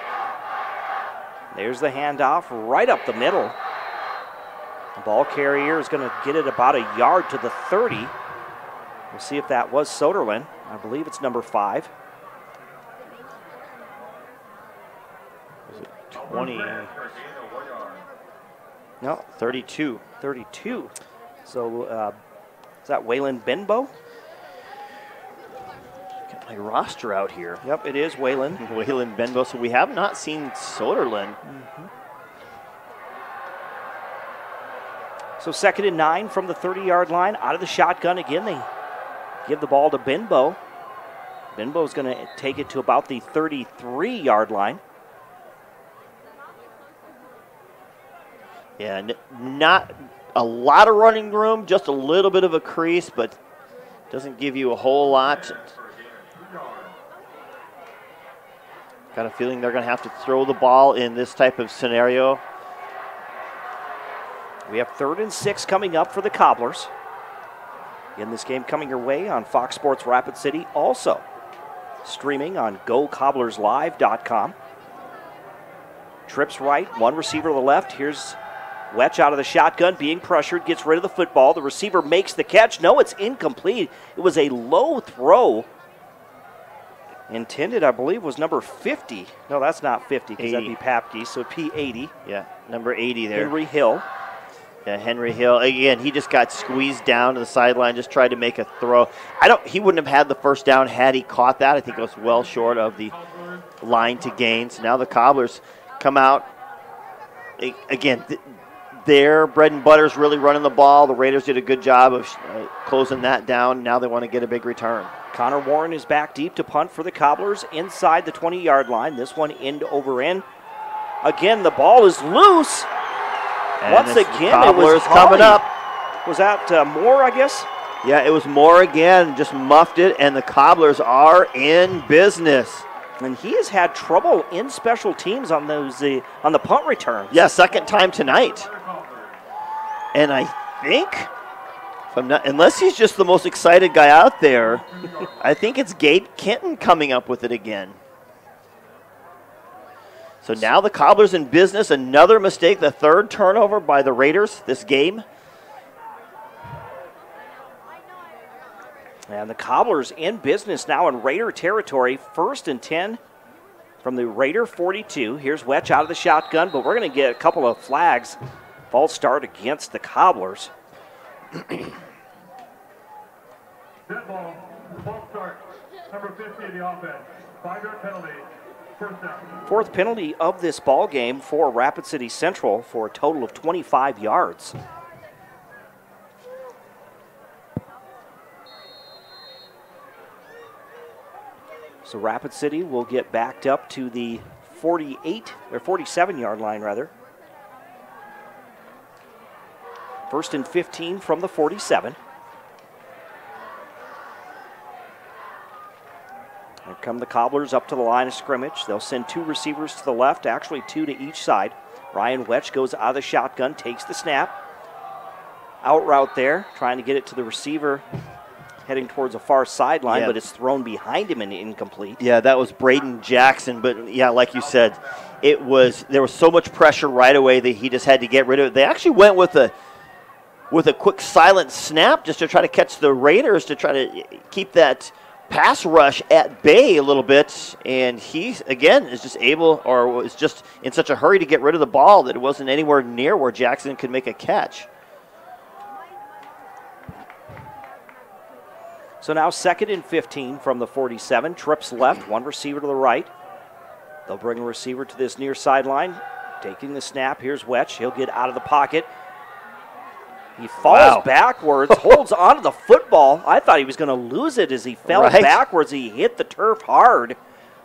S8: There's the handoff right up the middle. The ball carrier is going to get it about a yard to the 30. We'll see if that was Soderlin. I believe it's number 5.
S5: Was it 20?
S8: No,
S5: 32.
S8: 32. So is that Waylon Benbow?
S5: Got my roster out here.
S8: Yep, it is Waylon.
S5: Waylon Benbow. So we have not seen Soderlin.
S8: So 2nd and 9 from the 30-yard line. Out of the shotgun again, they give the ball to Benbow. Benbow's going to take it to about the 33-yard line.
S5: Yeah, not a lot of running room, just a little bit of a crease, but doesn't give you a whole lot. Got a feeling they're going to have to throw the ball in this type of scenario.
S8: We have 3rd and 6 coming up for the Cobblers. In this game coming your way on Fox Sports Rapid City, also streaming on GoCobblersLive.com. Trips right, one receiver to the left. Here's Wetch out of the shotgun, being pressured, gets rid of the football. The receiver makes the catch. No, it's incomplete. It was a low throw. Intended, I believe, was number 50. No, that's not 50, because that'd be Papke, so P80.
S5: Yeah, number 80 there.
S8: Henry Hill.
S5: Yeah, Henry Hill. Again, he just got squeezed down to the sideline, just tried to make a throw. He wouldn't have had the first down had he caught that. I think it was well short of the line to gain. So now the Cobblers come out. Again, their bread and butter is really running the ball. The Raiders did a good job of closing that down. Now they want to get a big return.
S8: Connor Warren is back deep to punt for the Cobblers inside the 20-yard line. This one end over end. Again, the ball is loose.
S5: And
S8: once again,
S5: Cobblers
S8: it was
S5: coming up.
S8: Was that Moore, I guess?
S5: Yeah, it was Moore again. Just muffed it, and the Cobblers are in business.
S8: And he has had trouble in special teams on those on the punt returns.
S5: Yeah, second time tonight. And I think, if I'm not, unless he's just the most excited guy out there, I think it's Gabe Kenton coming up with it again. So now the Cobblers in business. Another mistake, the 3rd turnover by the Raiders this game.
S8: And the Cobblers in business now in Raider territory. 1st and 10 from the Raider 42. Here's Wetch out of the shotgun, but we're going to get a couple of flags. False start against the Cobblers.
S9: Dead ball, false start, number 50 of the offense. 5-yard penalty, 1st down.
S8: 4th penalty of this ball game for Rapid City Central for a total of 25 yards. So Rapid City will get backed up to the 47-yard line rather. 1st and 15 from the 47. The come the Cobblers up to the line of scrimmage. They'll send 2 receivers to the left, actually 2 to each side. Ryan Wetch goes out of the shotgun, takes the snap. Out route there, trying to get it to the receiver, heading towards a far sideline, but it's thrown behind him and incomplete.
S5: Yeah, that was Braden Jackson, but yeah, like you said, there was so much pressure right away that he just had to get rid of it. They actually went with a quick silent snap just to try to catch the Raiders, to try to keep that pass rush at bay a little bit, and he again is just able, or was just in such a hurry to get rid of the ball that it wasn't anywhere near where Jackson could make a catch.
S8: So now 2nd and 15 from the 47. Trips left, 1 receiver to the right. They'll bring a receiver to this near sideline. Taking the snap, here's Wetch. He'll get out of the pocket. He falls backwards, holds onto the football. I thought he was going to lose it as he fell backwards. He hit the turf hard,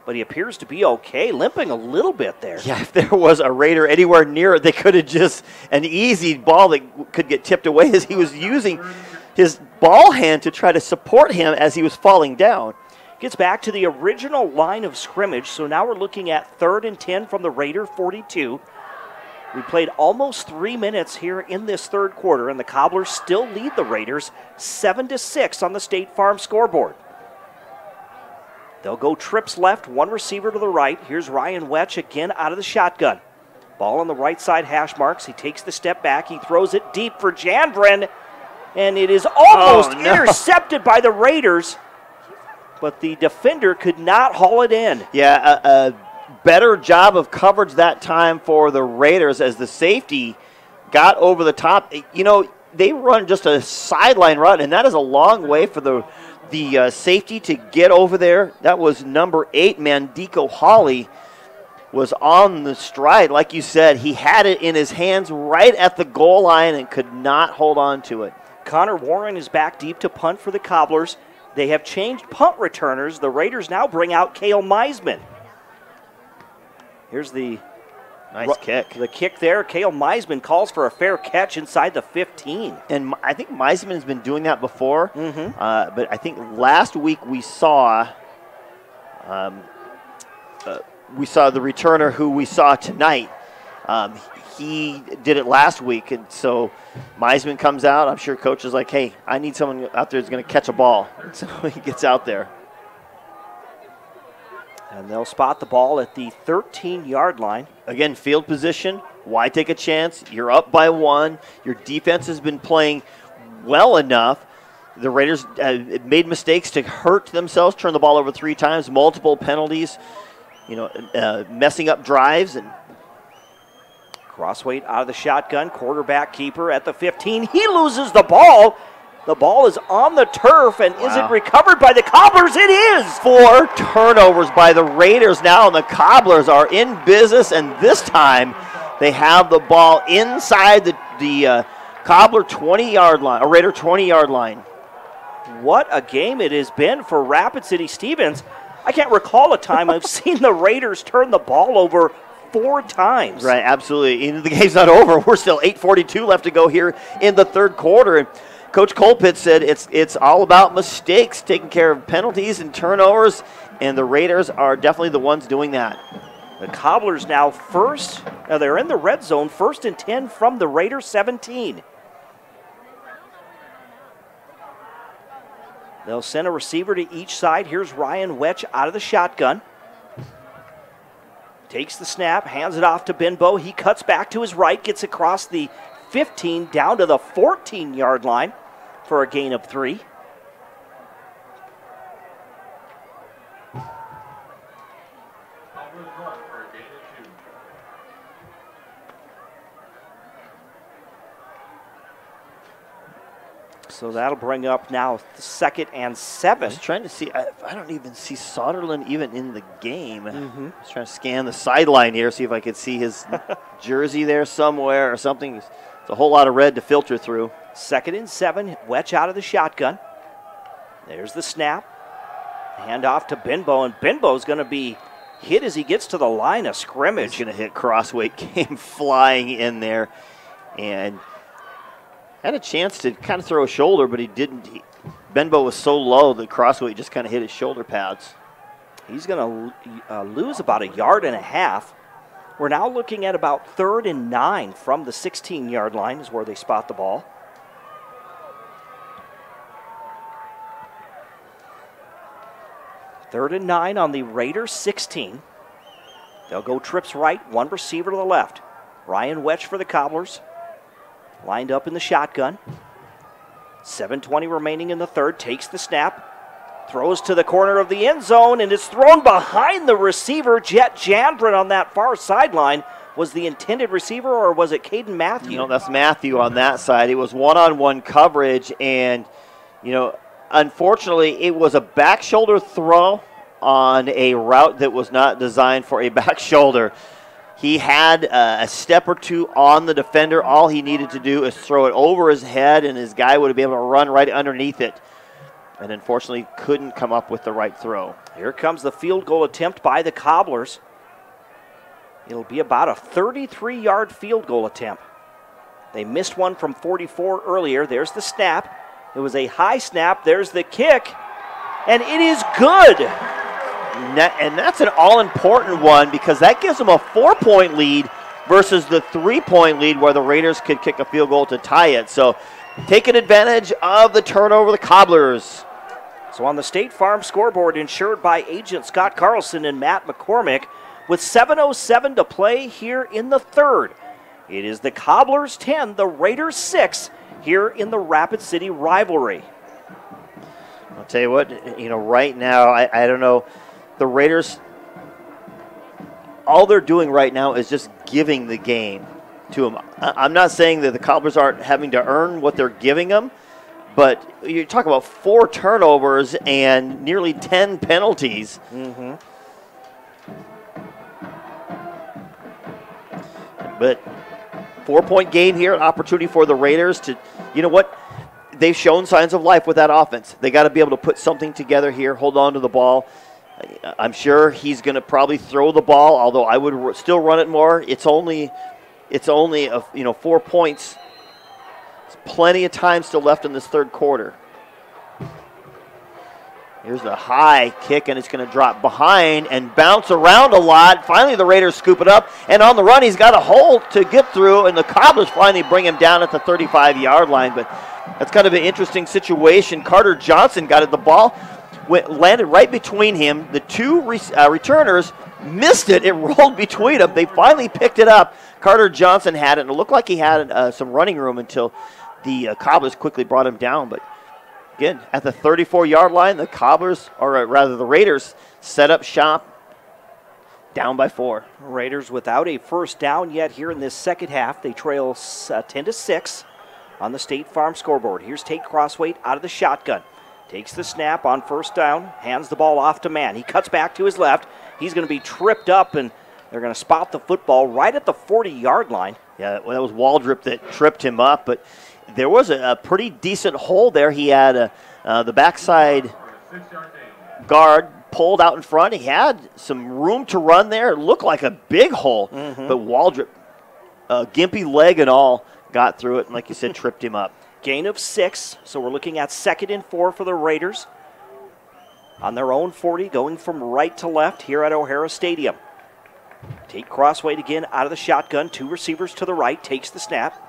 S8: but he appears to be okay, limping a little bit there.
S5: Yeah, if there was a Raider anywhere near it, they could have just an easy ball that could get tipped away as he was using his ball hand to try to support him as he was falling down.
S8: Gets back to the original line of scrimmage, so now we're looking at 3rd and 10 from the Raider 42. We played almost 3 minutes here in this third quarter, and the Cobblers still lead the Raiders 7-6 on the State Farm scoreboard. They'll go trips left, 1 receiver to the right. Here's Ryan Wetch again out of the shotgun. Ball on the right side hash marks. He takes the step back. He throws it deep for Jandren, and it is almost intercepted by the Raiders, but the defender could not haul it in.
S5: Yeah, a better job of coverage that time for the Raiders as the safety got over the top. You know, they run just a sideline run, and that is a long way for the safety to get over there. That was number 8, Mandico Hawley, was on the stride. Like you said, he had it in his hands right at the goal line and could not hold on to it.
S8: Connor Warren is back deep to punt for the Cobblers. They have changed punt returners. The Raiders now bring out Cale Meisman. Here's the
S5: nice kick.
S8: The kick there. Cale Meisman calls for a fair catch inside the 15.
S5: And I think Meisman has been doing that before. But I think last week we saw the returner who we saw tonight. He did it last week, and so Meisman comes out. I'm sure coach is like, hey, I need someone out there who's going to catch a ball. And so he gets out there.
S8: And they'll spot the ball at the 13-yard line.
S5: Again, field position. Why take a chance? You're up by 1. Your defense has been playing well enough. The Raiders made mistakes to hurt themselves, turn the ball over 3 times, multiple penalties, messing up drives. And
S8: Crossweight out of the shotgun, quarterback keeper at the 15. He loses the ball. The ball is on the turf, and is it recovered by the Cobblers? It is!
S5: 4 turnovers by the Raiders now, and the Cobblers are in business, and this time they have the ball inside the Cobbler 20-yard line, a Raider 20-yard line.
S8: What a game it has been for Rapid City Stevens. I can't recall a time I've seen the Raiders turn the ball over 4 times.
S5: Right, absolutely. And the game's not over. We're still 8:42 left to go here in the third quarter. And Coach Colpitt said it's all about mistakes, taking care of penalties and turnovers, and the Raiders are definitely the ones doing that.
S8: The Cobblers now first. Now they're in the red zone, 1st and 10 from the Raiders 17. They'll send a receiver to each side. Here's Ryan Wetch out of the shotgun. Takes the snap, hands it off to Benbow. He cuts back to his right, gets across the 15 down to the 14-yard line for a gain of 3. So that'll bring up now 2nd and 7.
S5: I was trying to see. I don't even see Soderlund even in the game. I was trying to scan the sideline here, see if I could see his jersey there somewhere or something. It's a whole lot of red to filter through.
S8: 2nd and 7. Wetch out of the shotgun. There's the snap. Hand off to Benbow, and Benbow's going to be hit as he gets to the line of scrimmage.
S5: He's going to hit Crossweight. Came flying in there and had a chance to kind of throw a shoulder, but he didn't. Benbow was so low that Crossweight just kind of hit his shoulder pads.
S8: He's going to lose about 1.5 yards. We're now looking at about 3rd and 9 from the 16-yard line is where they spot the ball. Third and 9 on the Raiders 16. They'll go trips right, one receiver to the left. Ryan Wetch for the Cobblers. Lined up in the shotgun. 7:20 remaining in the third. Takes the snap. Throws to the corner of the end zone, and it's thrown behind the receiver. Jet Jandrin on that far sideline. Was the intended receiver, or was it Caden Matthew?
S5: No, that's Matthew on that side. It was one-on-one coverage, and, unfortunately, it was a back shoulder throw on a route that was not designed for a back shoulder. He had a step or two on the defender. All he needed to do is throw it over his head, and his guy would be able to run right underneath it. And unfortunately, couldn't come up with the right throw.
S8: Here comes the field goal attempt by the Cobblers. It'll be about a 33-yard field goal attempt. They missed one from 44 earlier. There's the snap. It was a high snap. There's the kick, and it is good.
S5: And that's an all-important one because that gives them a 4-point lead versus the 3-point lead where the Raiders could kick a field goal to tie it. So taking advantage of the turnover, the Cobblers.
S8: So on the State Farm scoreboard, insured by agent Scott Carlson and Matt McCormick, with 7:07 to play here in the third. It is the Cobblers 10, the Raiders 6 here in the Rapid City rivalry.
S5: I'll tell you what, right now, I don't know. The Raiders, all they're doing right now is just giving the game to them. I'm not saying that the Cobblers aren't having to earn what they're giving them, but you talk about 4 turnovers and nearly 10 penalties.
S8: Mm-hmm.
S5: But 4-point game here, an opportunity for the Raiders to, they've shown signs of life with that offense. They got to be able to put something together here, hold on to the ball. I'm sure he's going to probably throw the ball, although I would still run it more. It's only 4 points. There's plenty of time still left in this third quarter. Here's the high kick, and it's going to drop behind and bounce around a lot. Finally, the Raiders scoop it up, and on the run, he's got a hole to get through, and the Cobblers finally bring him down at the 35-yard line. But that's kind of an interesting situation. Carter Johnson got it. The ball landed right between him. The two returners missed it. It rolled between them. They finally picked it up. Carter Johnson had it, and it looked like he had some running room until the Cobblers quickly brought him down. But again, at the 34-yard line, the Raiders set up shop, down by 4.
S8: Raiders without a first down yet here in this second half. They trail 10-6 on the State Farm scoreboard. Here's Tate Crossway out of the shotgun. Takes the snap on first down, hands the ball off to Mann. He cuts back to his left. He's going to be tripped up, and they're going to spot the football right at the 40-yard line.
S5: Yeah, that was Waldrop that tripped him up, but there was a pretty decent hole there. He had the backside guard pulled out in front. He had some room to run there. It looked like a big hole, but Waldrop, gimpy leg and all, got through it, and like you said, tripped him up.
S8: Gain of 6, so we're looking at 2nd and 4 for the Raiders. On their own 40, going from right to left here at O'Hara Stadium. Tate Crossway again out of the shotgun. 2 receivers to the right, takes the snap.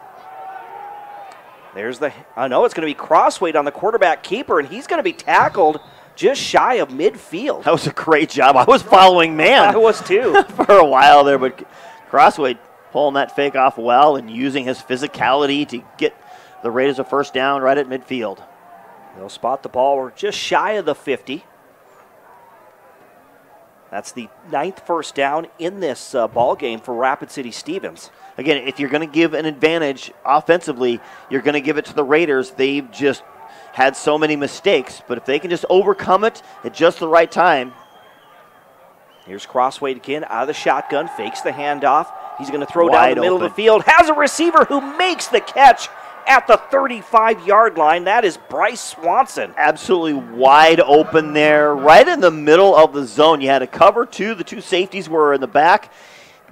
S8: There's it's going to be Crossway on the quarterback keeper, and he's going to be tackled just shy of midfield.
S5: That was a great job. I was following man.
S8: I was too.
S5: For a while there, but Crossway pulling that fake off well and using his physicality to get the Raiders a first down right at midfield.
S8: They'll spot the ball. We're just shy of the 50. That's the 9th first down in this ball game for Rapid City Stevens.
S5: Again, if you're going to give an advantage offensively, you're going to give it to the Raiders. They've just had so many mistakes, but if they can just overcome it at just the right time.
S8: Here's Crossway again out of the shotgun, fakes the handoff. He's going to throw down the middle of the field, has a receiver who makes the catch at the 35-yard line. That is Bryce Swanson.
S5: Absolutely wide open there, right in the middle of the zone. You had a cover 2. The 2 safeties were in the back.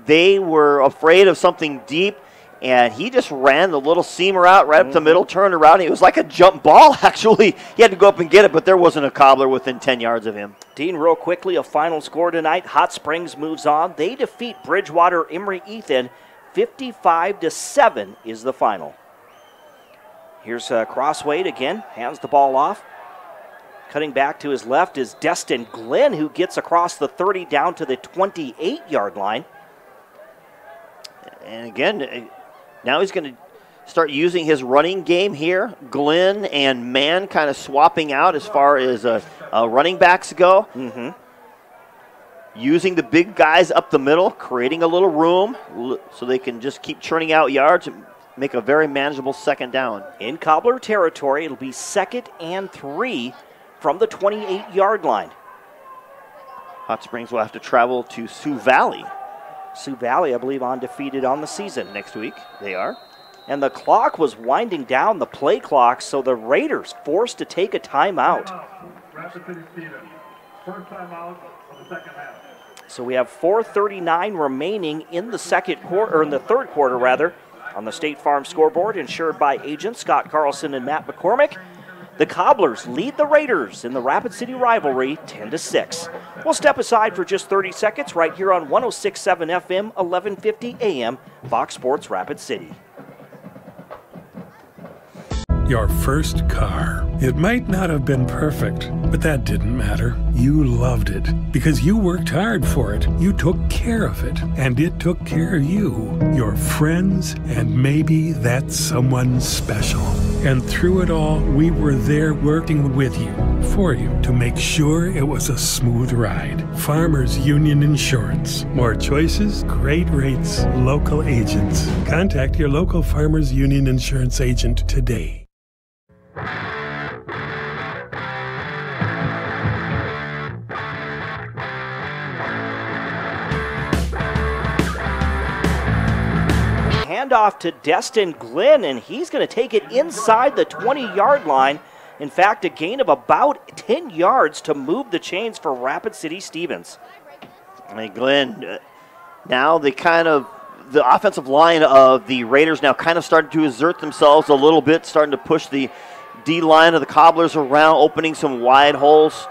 S5: They were afraid of something deep, And he just ran the little seamer out right up the middle, turned around. It was like a jump ball, actually. He had to go up and get it, but there wasn't a Cobbler within 10 yards of him.
S8: Dean, real quickly, a final score tonight. Hot Springs moves on. They defeat Bridgewater Emory Ethan. 55-7 is the final. Here's Crosswade again, hands the ball off. Cutting back to his left is Destin Glenn, who gets across the 30 down to the 28-yard line.
S5: And again, now he's going to start using his running game here. Glenn and Mann kind of swapping out as far as running backs go. Using the big guys up the middle, creating a little room so they can just keep churning out yards and make a very manageable second down.
S8: In Cobbler territory, it'll be 2nd and 3 from the 28-yard line.
S5: Hot Springs will have to travel to Sioux Valley.
S8: Sioux Valley, I believe, undefeated on the season.
S5: Next week, they are.
S8: And the clock was winding down, the play clock, so the Raiders forced to take a timeout.
S9: Rapid City Stevens. First timeout of the second half.
S8: So we have 4:39 remaining in the second quarter, or in the third quarter, rather, on the State Farm scoreboard, insured by agents Scott Carlson and Matt McCormick. The Cobblers lead the Raiders in the Rapid City rivalry 10-6. We'll step aside for just 30 seconds right here on 106.7 FM, 1150 AM, Fox Sports Rapid City.
S18: Your first car. It might not have been perfect, but that didn't matter. You loved it because you worked hard for it. You took care of it, and it took care of you, your friends, and maybe that someone special. And through it all, we were there working with you, for you, to make sure it was a smooth ride. Farmers Union Insurance. More choices, great rates, local agents. Contact your local Farmers Union Insurance agent today.
S8: Handoff to Destin Glenn, and he's going to take it inside the 20-yard line. In fact, a gain of about 10 yards to move the chains for Rapid City Stevens.
S5: I mean, Glenn, now the offensive line of the Raiders now kind of started to exert themselves a little bit, starting to push the D-line of the Cobblers around, opening some wide holes,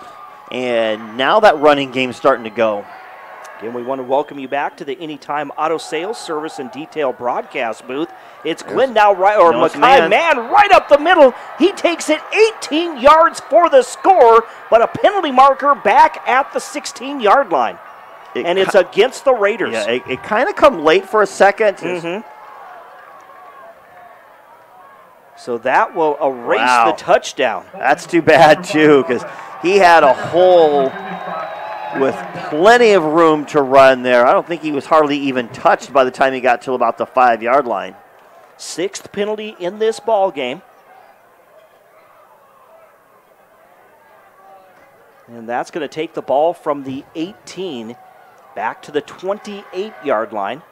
S5: and now that running game's starting to go.
S8: Again, we want to welcome you back to the Anytime Auto Sales Service and Detail broadcast booth. It's Glenn now, Mackay Mann right up the middle. He takes it 18 yards for the score, but a penalty marker back at the 16-yard line. And it's against the Raiders.
S5: Yeah, it kind of come late for a second.
S8: So that will erase the touchdown.
S5: That's too bad, too, because he had a hole with plenty of room to run there. I don't think he was hardly even touched by the time he got to about the 5-yard line.
S8: 6th penalty in this ball game. And that's going to take the ball from the 18 back to the 28-yard line.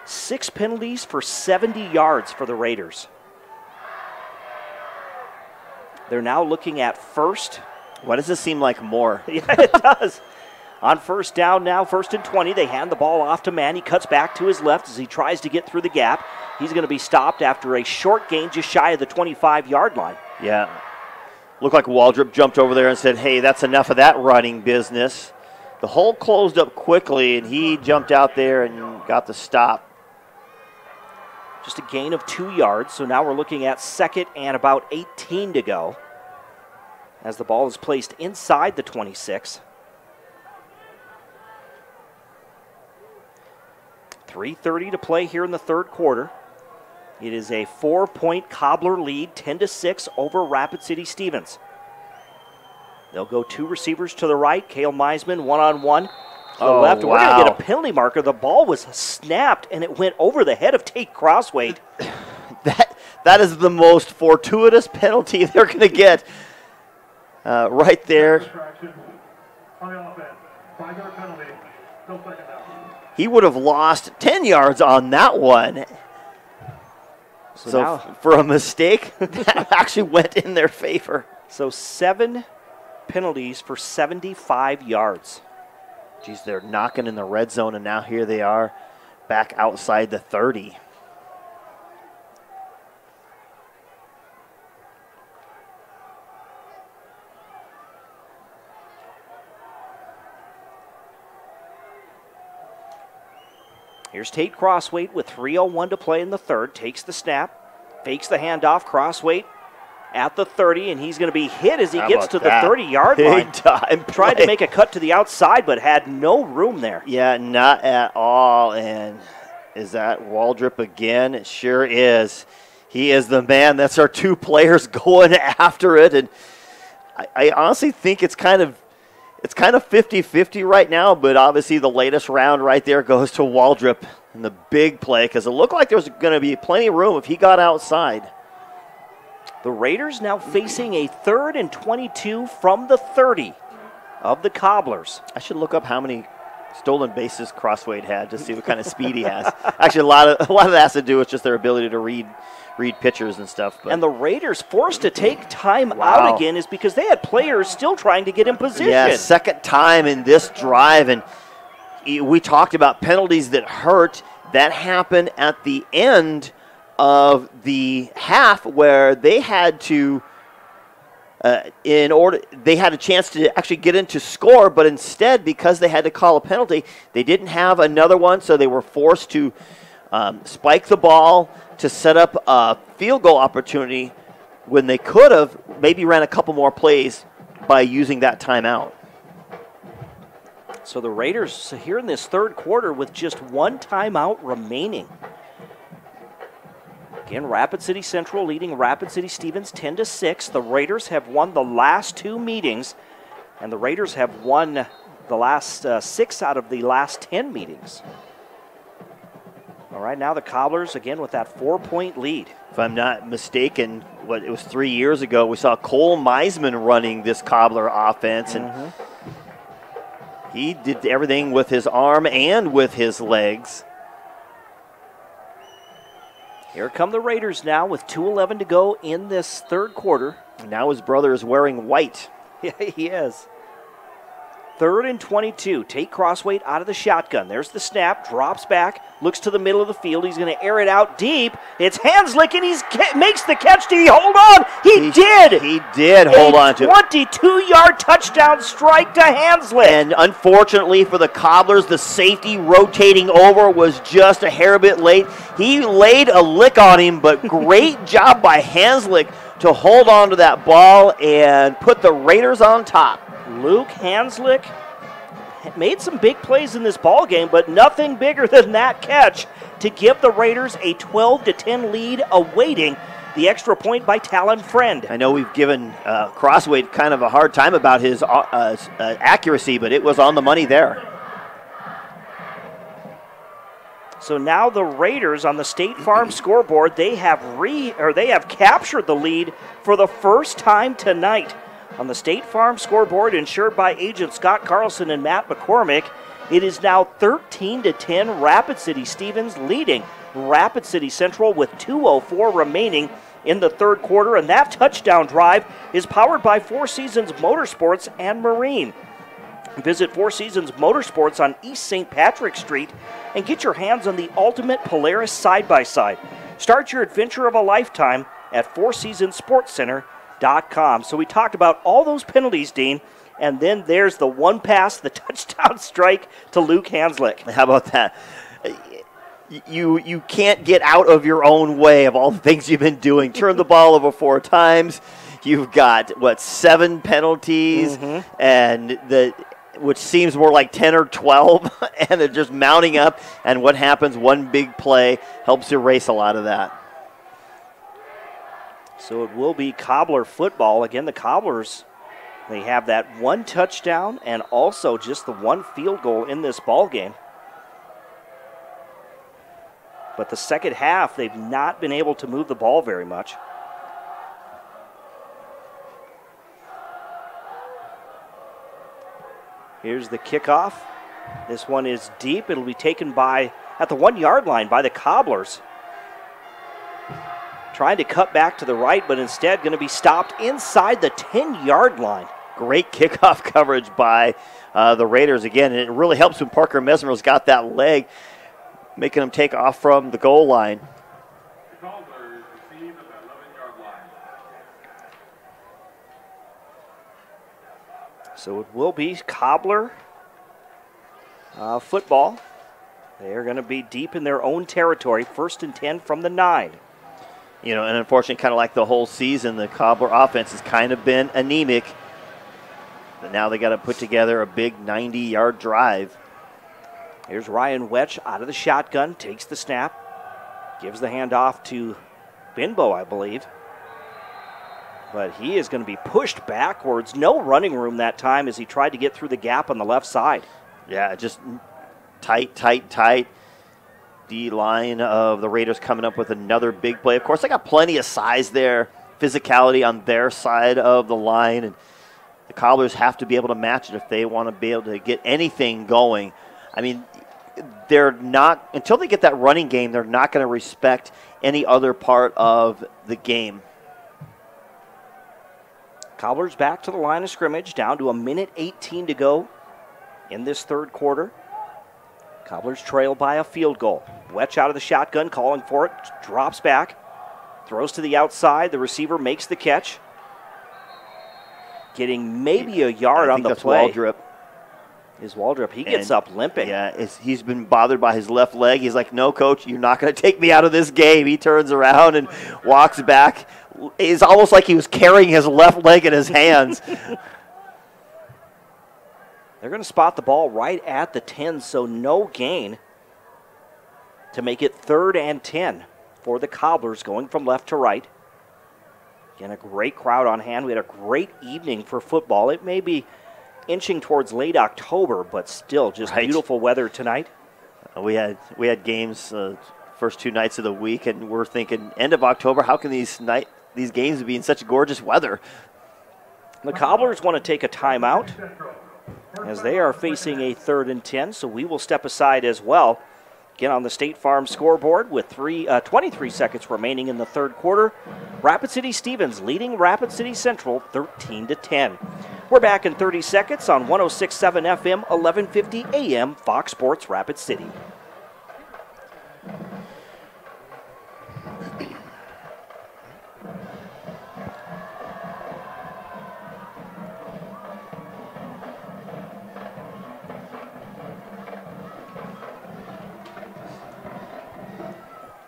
S8: Six penalties for 70 yards for the Raiders. They're now looking at first.
S5: Why does this seem like more?
S8: Yeah, it does. On first down now, 1st and 20. They hand the ball off to Mann. He cuts back to his left as he tries to get through the gap. He's going to be stopped after a short gain just shy of the 25-yard line.
S5: Yeah. Looked like Waldrop jumped over there and said, hey, that's enough of that running business. The hole closed up quickly, and he jumped out there and got the stop.
S8: Just a gain of 2 yards, so now we're looking at 2nd and about 18 to go as the ball is placed inside the 26. 3:30 to play here in the third quarter. It is a 4-point Cobbler lead, 10-6 over Rapid City Stevens. They'll go 2 receivers to the right, Cale Meisman one-on-one. To the left, we're going to get a penalty marker. The ball was snapped, and it went over the head of Tate Crosswade.
S5: That is the most fortuitous penalty they're going to get right there. He would have lost 10 yards on that one. So for a mistake, that actually went in their favor.
S8: So 7 penalties for 75 yards.
S5: Geez, they're knocking in the red zone, and now here they are back outside the 30.
S8: Here's Tate Crossweight with 3:01 to play in the third. Takes the snap, fakes the handoff. Crossweight at the 30, and he's going to be hit as he gets to the 30-yard line.
S5: Big time
S8: Tried to make a cut to the outside, but had no room there.
S5: Yeah, not at all. And is that Waldrop again? It sure is. He is the man. That's our two players going after it. And I honestly think it's kind of 50-50 right now, but obviously the latest round right there goes to Waldrop in the big play because it looked like there was going to be plenty of room if he got outside.
S8: The Raiders now facing a 3rd and 22 from the 30 of the Cobblers.
S5: I should look up how many stolen bases Crossweight had to see what kind of speed he has. Actually, a lot of that has to do with just their ability to read pitchers and stuff. But.
S8: And the Raiders forced to take time out again is because they had players still trying to get in position.
S5: Yeah, second time in this drive, and we talked about penalties that hurt. That happened at the end of the half where they had to, they had a chance to actually get into score, but instead, because they had to call a penalty, they didn't have another one, so they were forced to spike the ball to set up a field goal opportunity when they could have maybe ran a couple more plays by using that timeout.
S8: So the Raiders here in this third quarter with just one timeout remaining. Again, Rapid City Central leading Rapid City Stevens 10-6. The Raiders have won the last two meetings, and the Raiders have won the last 6 out of the last 10 meetings. All right, now the Cobblers again with that 4-point lead.
S5: If I'm not mistaken, it was 3 years ago, we saw Cole Meisman running this Cobbler offense, and he did everything with his arm and with his legs.
S8: Here come the Raiders now with 2:11 to go in this third quarter.
S5: And now his brother is wearing white.
S8: Yeah, he is. 3rd and 22. Tate Crossweight out of the shotgun. There's the snap. Drops back. Looks to the middle of the field. He's going to air it out deep. It's Hanslick, and he makes the catch. Did he hold on? He did.
S5: He did hold on to it.
S8: 22-yard touchdown strike to Hanslick.
S5: And unfortunately for the Cobblers, the safety rotating over was just a hair bit late. He laid a lick on him, but great job by Hanslick to hold on to that ball and put the Raiders on top.
S8: Luke Hanslick made some big plays in this ball game, but nothing bigger than that catch to give the Raiders a 12-10 lead, awaiting the extra point by Talon Friend.
S5: I know we've given Crossweight kind of a hard time about his accuracy, but it was on the money there.
S8: So now the Raiders on the State Farm scoreboard, they have captured the lead for the first time tonight. On the State Farm scoreboard, insured by agents Scott Carlson and Matt McCormick, it is now 13-10 Rapid City Stevens leading Rapid City Central with 2:04 remaining in the third quarter, and that touchdown drive is powered by Four Seasons Motorsports and Marine. Visit Four Seasons Motorsports on East St. Patrick Street and get your hands on the ultimate Polaris side-by-side. Start your adventure of a lifetime at Four Seasons Sports Center.com. So we talked about all those penalties, Dean, and then there's the one pass, the touchdown strike to Luke Hanslick.
S5: How about that? You can't get out of your own way of all the things you've been doing. Turn the ball over 4 times. You've got, 7 penalties, and which seems more like 10 or 12, and they're just mounting up, and what happens, one big play helps erase a lot of that.
S8: So it will be Cobbler football. Again, the Cobblers, they have that one touchdown and also just the one field goal in this ball game. But the second half, they've not been able to move the ball very much. Here's the kickoff. This one is deep. It'll be taken at the 1-yard line by the Cobblers. Trying to cut back to the right, but instead going to be stopped inside the 10-yard line.
S5: Great kickoff coverage by the Raiders again. And it really helps when Parker Mesmer's got that leg, making him take off from the goal line.
S9: Cobblers receive at the 11-yard line.
S8: So it will be Cobbler football. They are going to be deep in their own territory, 1st and 10 from the 9.
S5: You know, and unfortunately, kind of like the whole season, the Cobbler offense has kind of been anemic. But now they got to put together a big 90-yard drive.
S8: Here's Ryan Wetch out of the shotgun, takes the snap, gives the handoff to Binbo, I believe. But he is going to be pushed backwards. No running room that time as he tried to get through the gap on the left side.
S5: Yeah, just tight. D-line of the Raiders coming up with another big play. Of course, they got plenty of size there, physicality on their side of the line, and the Cobblers have to be able to match it if they want to be able to get anything going. I mean, they're not, until they get that running game, they're not going to respect any other part of the game.
S8: Cobblers back to the line of scrimmage, down to 1:18 to go in this third quarter. Cobblers trail by a field goal. Wetch out of the shotgun, calling for it, drops back, throws to the outside. The receiver makes the catch, getting maybe a yard on the play.
S5: Waldrop.
S8: Is Waldrop. He gets up limping.
S5: Yeah, he's been bothered by his left leg. He's like, no, coach, you're not going to take me out of this game. He turns around and walks back. It's almost like he was carrying his left leg in his hands.
S8: They're going to spot the ball right at the 10, so no gain to make it 3rd and 10 for the Cobblers going from left to right. Again, a great crowd on hand. We had a great evening for football. It may be inching towards late October, but still just beautiful weather tonight.
S5: We had games first 2 nights of the week, and we're thinking end of October, how can these games be in such gorgeous weather?
S8: The Cobblers want to take a timeout as they are facing a 3rd and 10, so we will step aside as well. Again, on the State Farm scoreboard with 23 seconds remaining in the third quarter, Rapid City Stevens leading Rapid City Central 13-10. We're back in 30 seconds on 106.7 FM, 1150 AM, Fox Sports Rapid City.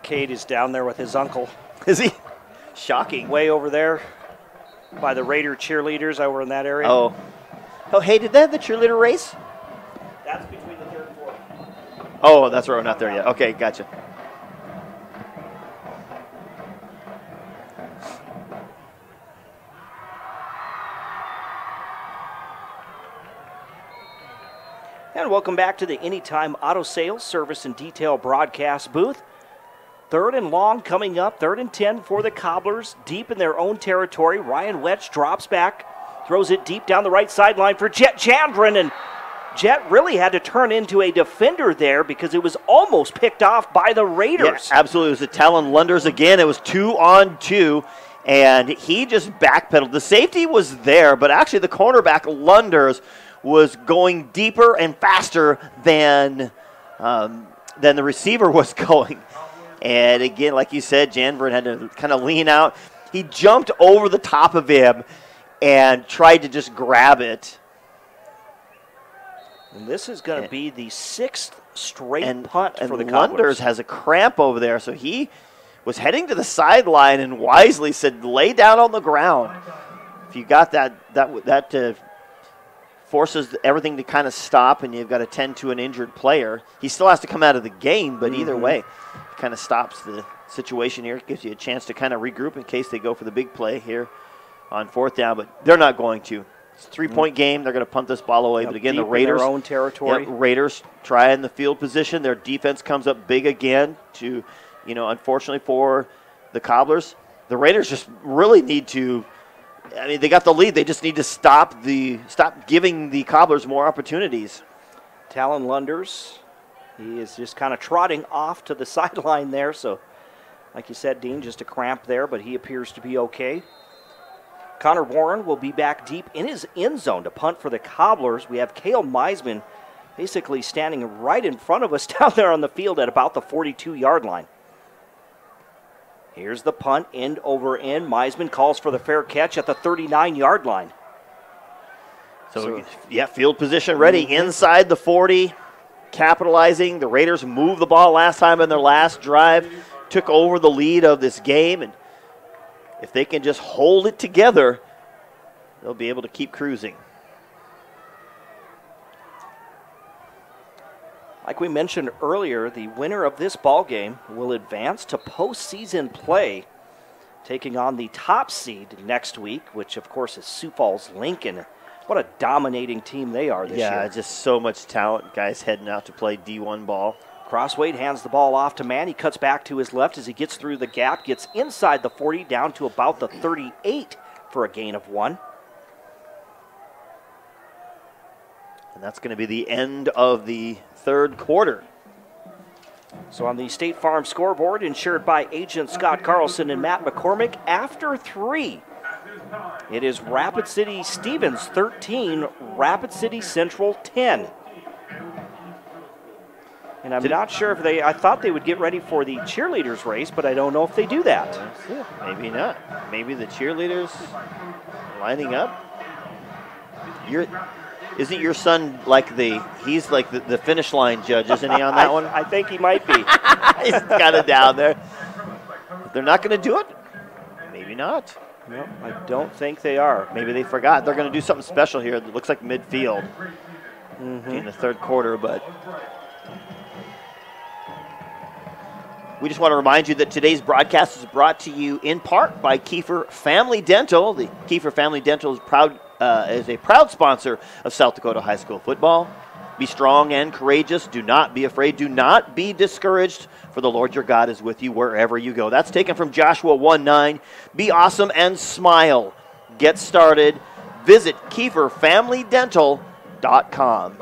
S8: Cade is down there with his uncle.
S5: Is he? Shocking.
S8: Way over there by the Raider cheerleaders over in that area.
S5: Oh, hey, did they have the cheerleader race?
S8: That's between the 3rd and 4th.
S5: Oh, that's right. We're not there yet. Okay, gotcha.
S8: And welcome back to the Anytime Auto Sales Service and Detail broadcast booth. 3rd and long coming up, 3rd and 10 for the Cobblers, deep in their own territory. Ryan Wetch drops back, throws it deep down the right sideline for Jet Chandran, and Jet really had to turn into a defender there because it was almost picked off by the Raiders.
S5: Yeah, absolutely. It was a Talon Lunders again. It was 2-on-2, and he just backpedaled. The safety was there, but actually the cornerback Lunders was going deeper and faster than the receiver was going. And again, like you said, Janvert had to kind of lean out. He jumped over the top of him and tried to just grab it.
S8: And this is going to be the 6th straight punt for the
S5: Lunders
S8: Cobblers.
S5: has a cramp over there, so he was heading to the sideline and wisely said, lay down on the ground. If you got that forces everything to kind of stop, and you've got to tend to an injured player. He still has to come out of the game, but either way, it kind of stops the situation here. It gives you a chance to kind of regroup in case they go for the big play here on 4th down, but they're not going to. It's a 3-point game. They're going to punt this ball away. But again, the Raiders,
S8: in their own territory.
S5: Raiders try in the field position. Their defense comes up big again to, unfortunately for the Cobblers. The Raiders just really need to, they got the lead. They just need to stop giving the Cobblers more opportunities.
S8: Talon Lunders, he is just kind of trotting off to the sideline there. So, like you said, Dean, just a cramp there, but he appears to be okay. Connor Warren will be back deep in his end zone to punt for the Cobblers. We have Cale Meisman basically standing right in front of us down there on the field at about the 42-yard line. Here's the punt, end over end. Meisman calls for the fair catch at the 39-yard line.
S5: So, yeah, field position ready inside the 40, capitalizing. The Raiders moved the ball last time in their last drive, took over the lead of this game, and if they can just hold it together, they'll be able to keep cruising.
S8: Like we mentioned earlier, the winner of this ball game will advance to postseason play, taking on the top seed next week, which of course is Sioux Falls Lincoln. What a dominating team they are this year.
S5: Yeah, just so much talent. Guys heading out to play D1 ball.
S8: Crosswade hands the ball off to Mann. He cuts back to his left as he gets through the gap, gets inside the 40, down to about the 38 for a gain of 1.
S5: And that's going to be the end of the third quarter.
S8: So on the State Farm scoreboard, insured by Agent Scott Carlson and Matt McCormick, after 3, it is Rapid City Stevens 13, Rapid City Central 10. And I'm not sure if I thought they would get ready for the cheerleaders race, but I don't know if they do that.
S5: Maybe not. Maybe the cheerleaders lining up. Isn't your son he's like the finish line judge, isn't he on that one?
S8: I think he might be.
S5: He's got it down there. If they're not going to do it, maybe not.
S8: No, I don't think they are.
S5: Maybe they forgot. They're going to do something special here. It looks like midfield in the third quarter, but we just want to remind you that today's broadcast is brought to you in part by Kiefer Family Dental. The Kiefer Family Dental is a proud sponsor of South Dakota high school football. Be strong and courageous. Do not be afraid. Do not be discouraged, for the Lord your God is with you wherever you go. That's taken from Joshua 1:9. Be awesome and smile. Get started. Visit KieferFamilyDental.com.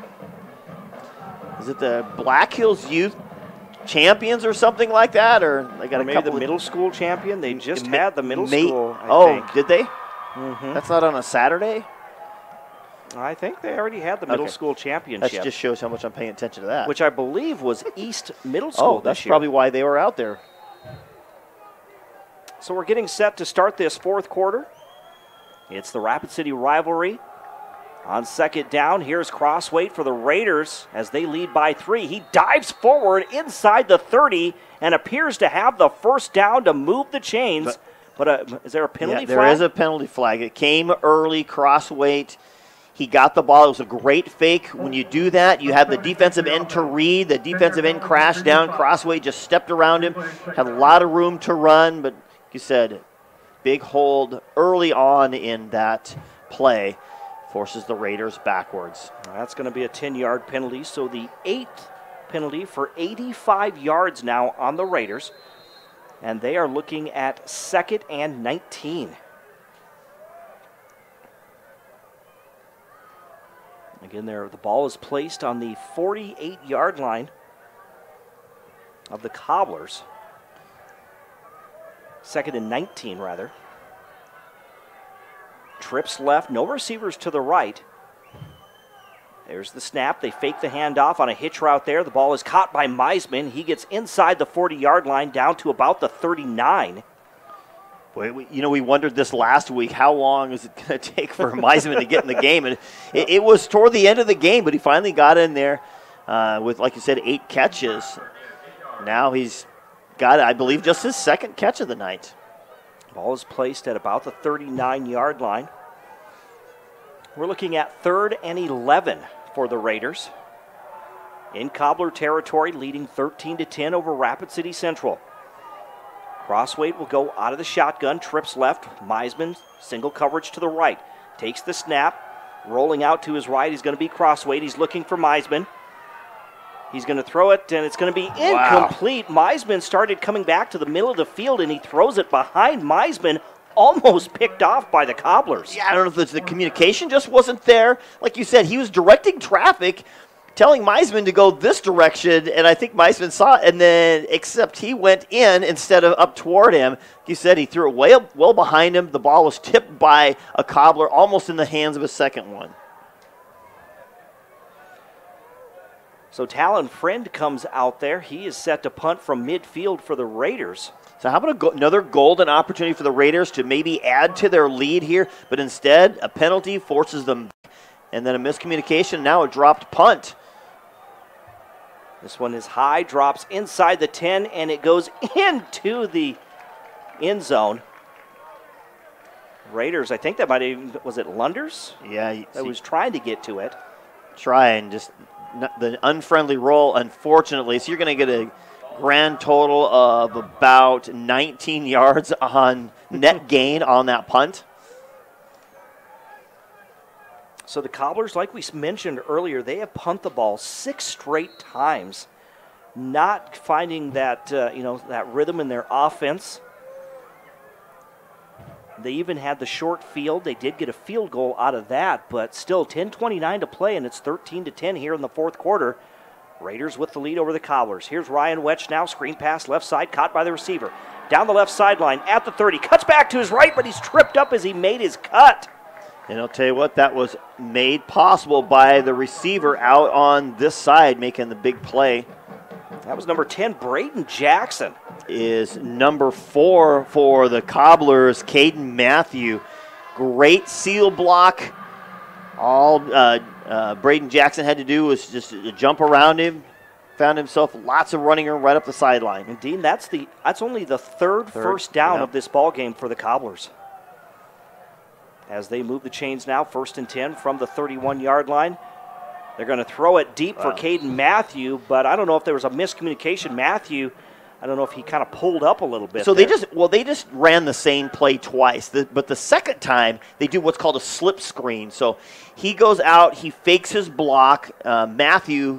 S5: Is it the Black Hills Youth Champions or something like that? Or they got
S8: maybe the middle school champion? They just had the middle school, I think.
S5: Did they? That's not on a Saturday?
S8: I think they already had the middle school championship.
S5: That just shows how much I'm paying attention to that.
S8: Which I believe was East Middle School
S5: that's
S8: this year.
S5: probably why they were out there.
S8: So we're getting set to start this fourth quarter. It's the Rapid City rivalry. On second down, here's Crossweight for the Raiders as they lead by 3. He dives forward inside the 30 and appears to have the first down to move the chains. But is there a penalty flag?
S5: There is a penalty flag. It came early, Crossweight. He got the ball. It was a great fake. When you do that, you have the defensive end to read. The defensive end crashed down. Crossweight just stepped around him. Had a lot of room to run, but like you said, big hold early on in that play. Forces the Raiders backwards.
S8: That's going to be a 10-yard penalty, so the 8th penalty for 85 yards now on the Raiders. And they are looking at 2nd and 19. Again, the ball is placed on the 48-yard line of the Cobblers. 2nd and 19, rather. Trips left, no receivers to the right. There's the snap. They fake the handoff on a hitch route there. The ball is caught by Meisman. He gets inside the 40-yard line down to about the 39.
S5: Boy, we wondered this last week. How long is it going to take for Meisman to get in the game? And it was toward the end of the game, but he finally got in there with, like you said, 8 catches. Now he's got, I believe, just his 2nd catch of the night.
S8: Ball is placed at about the 39-yard line. We're looking at 3rd and 11 for the Raiders. In Cobbler territory, leading 13-10 over Rapid City Central. Crossweight will go out of the shotgun, trips left. Meisman, single coverage to the right. Takes the snap, rolling out to his right. He's going to be Crossweight. He's looking for Meisman. He's going to throw it, and it's going to be incomplete. Wow. Meisman started coming back to the middle of the field, and he throws it behind Meisman, almost picked off by the Cobblers.
S5: Yeah, I don't know if the communication just wasn't there. Like you said, he was directing traffic telling Meisman to go this direction, and I think Meisman saw it, and then except he went in instead of up toward him. He said he threw it well behind him. The ball was tipped by a Cobbler, almost in the hands of a second one.
S8: So Talon Friend comes out there. He is set to punt from midfield for the Raiders.
S5: So how about another golden opportunity for the Raiders to maybe add to their lead here, but instead a penalty forces them, and then a miscommunication, now a dropped punt.
S8: This one is high, drops inside the 10, and it goes into the end zone. Raiders, I think that might have, was it Lunders?
S5: Yeah.
S8: That was trying to get to it.
S5: Trying, just the unfriendly roll, unfortunately. So you're going to get a grand total of about 19 yards on net gain on that punt.
S8: So the Cobblers, like we mentioned earlier, they have punt the ball 6 straight times, not finding that that rhythm in their offense. They even had the short field. They did get a field goal out of that, but still 10:29 to play, and it's 13-10 here in the fourth quarter. Raiders with the lead over the Cobblers. Here's Ryan Wetch now. Screen pass left side, caught by the receiver. Down the left sideline at the 30. Cuts back to his right, but he's tripped up as he made his cut.
S5: And I'll tell you what, that was made possible by the receiver out on this side making the big play.
S8: That was number 10, Braden Jackson.
S5: Is number 4 for the Cobblers, Caden Matthew. Great seal block. All Braden Jackson had to do was just jump around him. Found himself lots of running room right up the sideline.
S8: And Dean, that's only the third first down of this ball game for the Cobblers. As they move the chains now, 1st and 10 from the 31-yard line. They're going to throw it deep for Caden Matthew, but I don't know if there was a miscommunication. Matthew, I don't know if he kind of pulled up a little bit.
S5: So they just ran the same play twice, but the second time they do what's called a slip screen. So he goes out, he fakes his block. Matthew,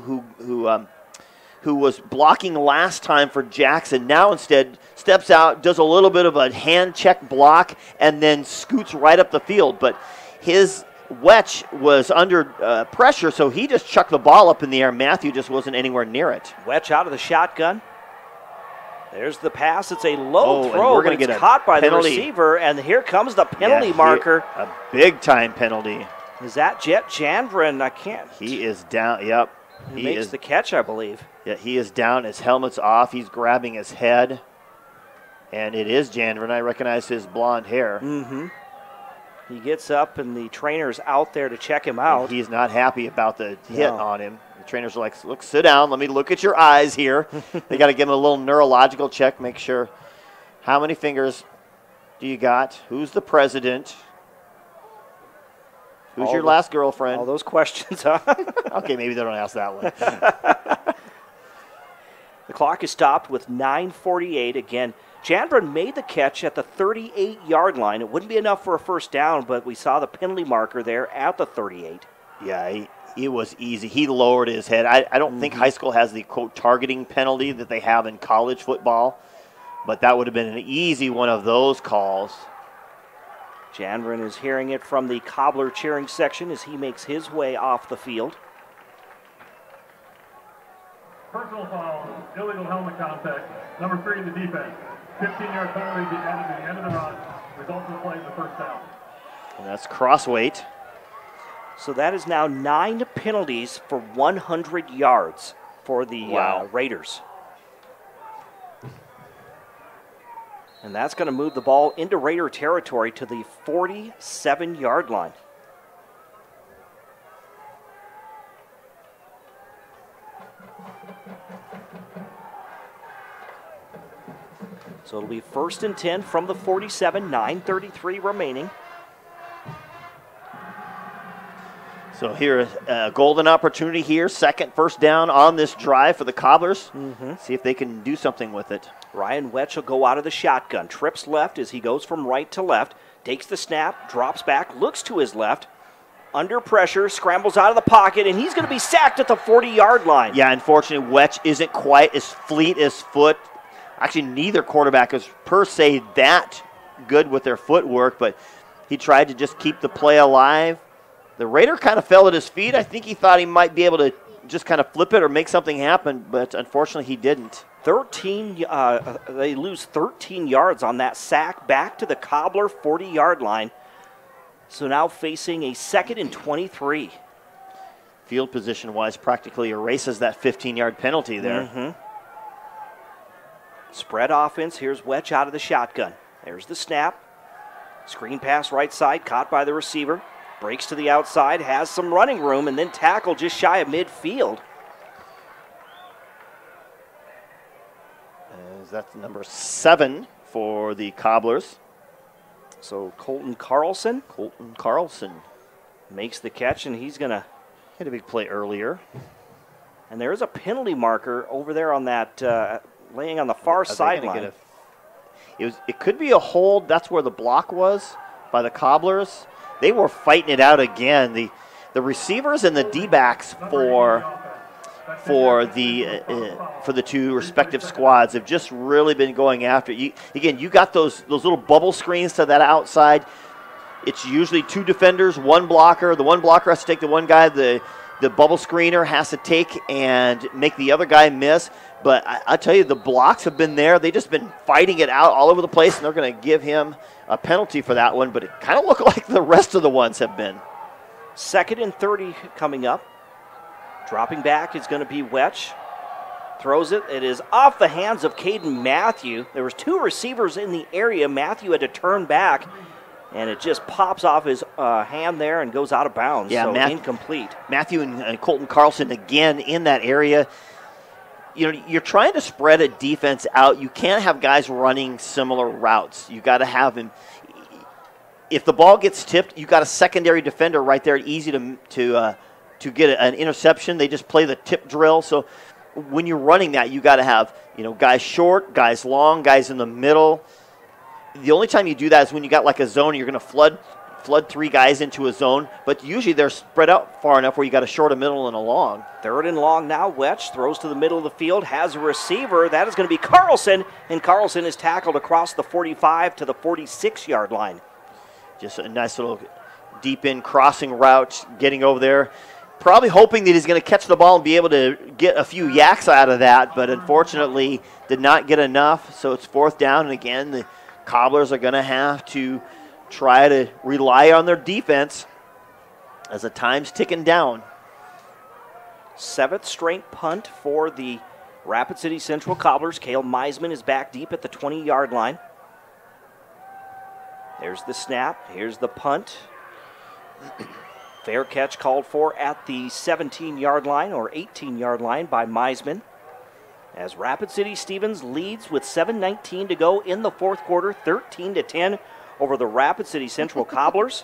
S5: who was blocking last time for Jackson, now instead steps out, does a little bit of a hand check block, and then scoots right up the field. But his Wetch was under pressure, so he just chucked the ball up in the air. Matthew just wasn't anywhere near it.
S8: Wetch out of the shotgun. There's the pass. It's a low throw,
S5: we're gonna
S8: but
S5: get
S8: it's
S5: a
S8: caught by
S5: penalty.
S8: the receiver, and here comes the penalty marker.
S5: A big-time penalty.
S8: Is that Jet Jandren? I can't.
S5: He is down, yep.
S8: He makes the catch, I believe.
S5: Yeah, he is down. His helmet's off. He's grabbing his head. And it is Jandren. I recognize his blonde hair.
S8: Mm-hmm. He gets up, and the trainer's out there to check him out.
S5: And he's not happy about the hit on him. The trainers are like, look, sit down. Let me look at your eyes here. They got to give him a little neurological check, make sure. How many fingers do you got? Who's the president? Who's your last girlfriend?
S8: All those questions, huh?
S5: Okay, maybe they don't ask that one.
S8: The clock is stopped with 9:48. Again, Jandren made the catch at the 38-yard line. It wouldn't be enough for a first down, but we saw the penalty marker there at the 38.
S5: Yeah, it was easy. He lowered his head. I don't think high school has the, quote, targeting penalty that they have in college football, but that would have been an easy one of those calls.
S8: Jandren is hearing it from the Cobbler cheering section as he makes his way off the field.
S9: Personal foul, illegal helmet contact, number 3 in the defense. 15-yard penalty be added to the end of the run. Results in the play is the first down.
S5: And that's crossweight.
S8: So that is now 9 penalties for 100 yards for the Raiders. And that's going to move the ball into Raider territory to the 47-yard line. So it'll be 1st and 10 from the 47, 9:33 remaining.
S5: So here, a golden opportunity here. Second first down on this drive for the Cobblers. See if they can do something with it.
S8: Ryan Wetch will go out of the shotgun. Trips left as he goes from right to left. Takes the snap, drops back, looks to his left. Under pressure, scrambles out of the pocket, and he's going to be sacked at the 40-yard line.
S5: Yeah, unfortunately, Wetch isn't quite as fleet as foot. Actually, neither quarterback is per se that good with their footwork, but he tried to just keep the play alive. The Raider kind of fell at his feet. I think he thought he might be able to just kind of flip it or make something happen, but unfortunately he didn't.
S8: They lose 13 yards on that sack back to the Cobbler 40-yard line. So now facing a 2nd and 23.
S5: Field position-wise practically erases that 15-yard penalty there.
S8: Mm-hmm. Spread offense. Here's Wetch out of the shotgun. There's the snap. Screen pass right side, caught by the receiver. Breaks to the outside, has some running room, and then tackle just shy of midfield.
S5: That's number 7 for the Cobblers.
S8: So Colton Carlson. Makes the catch, and he's going to
S5: hit a big play earlier.
S8: And there is a penalty marker over there on that, laying on the far sideline.
S5: It could be a hold. That's where the block was by the Cobblers. They were fighting it out again. The receivers and the D-backs for the two respective squads have just really been going after it. You got those little bubble screens to that outside. It's usually 2 defenders, 1 blocker. The 1 blocker has to take the one guy. The bubble screener has to take and make the other guy miss. But I tell you, the blocks have been there. They've just been fighting it out all over the place, and they're going to give him a penalty for that one. But it kind of looked like the rest of the ones have been.
S8: 2nd and 30 coming up. Dropping back is going to be Wetch. Throws it. It is off the hands of Caden Matthew. There was 2 receivers in the area. Matthew had to turn back, and it just pops off his hand there and goes out of bounds.
S5: Yeah,
S8: so incomplete.
S5: Matthew and Colton Carlson again in that area. You know, you're trying to spread a defense out. You can't have guys running similar routes. You got to have him. If the ball gets tipped, you got a secondary defender right there, easy to get an interception. They just play the tip drill. So when you're running that, you got to have, guys short, guys long, guys in the middle. The only time you do that is when you got like a zone. You're going to flood 3 guys into a zone, but usually they're spread out far enough where you got a short, a middle, and a long.
S8: 3rd and long now. Wetch throws to the middle of the field, has a receiver. That is going to be Carlson, and Carlson is tackled across the 45 to the 46-yard line.
S5: Just a nice little deep in crossing route, getting over there. Probably hoping that he's going to catch the ball and be able to get a few yaks out of that, but unfortunately did not get enough, so it's 4th down, and again, the Cobblers are going to have to try to rely on their defense as the time's ticking down.
S8: 7th straight punt for the Rapid City Central Cobblers. Cale Meisman is back deep at the 20-yard line. There's the snap. Here's the punt. Fair catch called for at the 17-yard line or 18-yard line by Meisman. As Rapid City Stevens leads with 7:19 to go in the 4th quarter, 13-10 over the Rapid City Central Cobblers.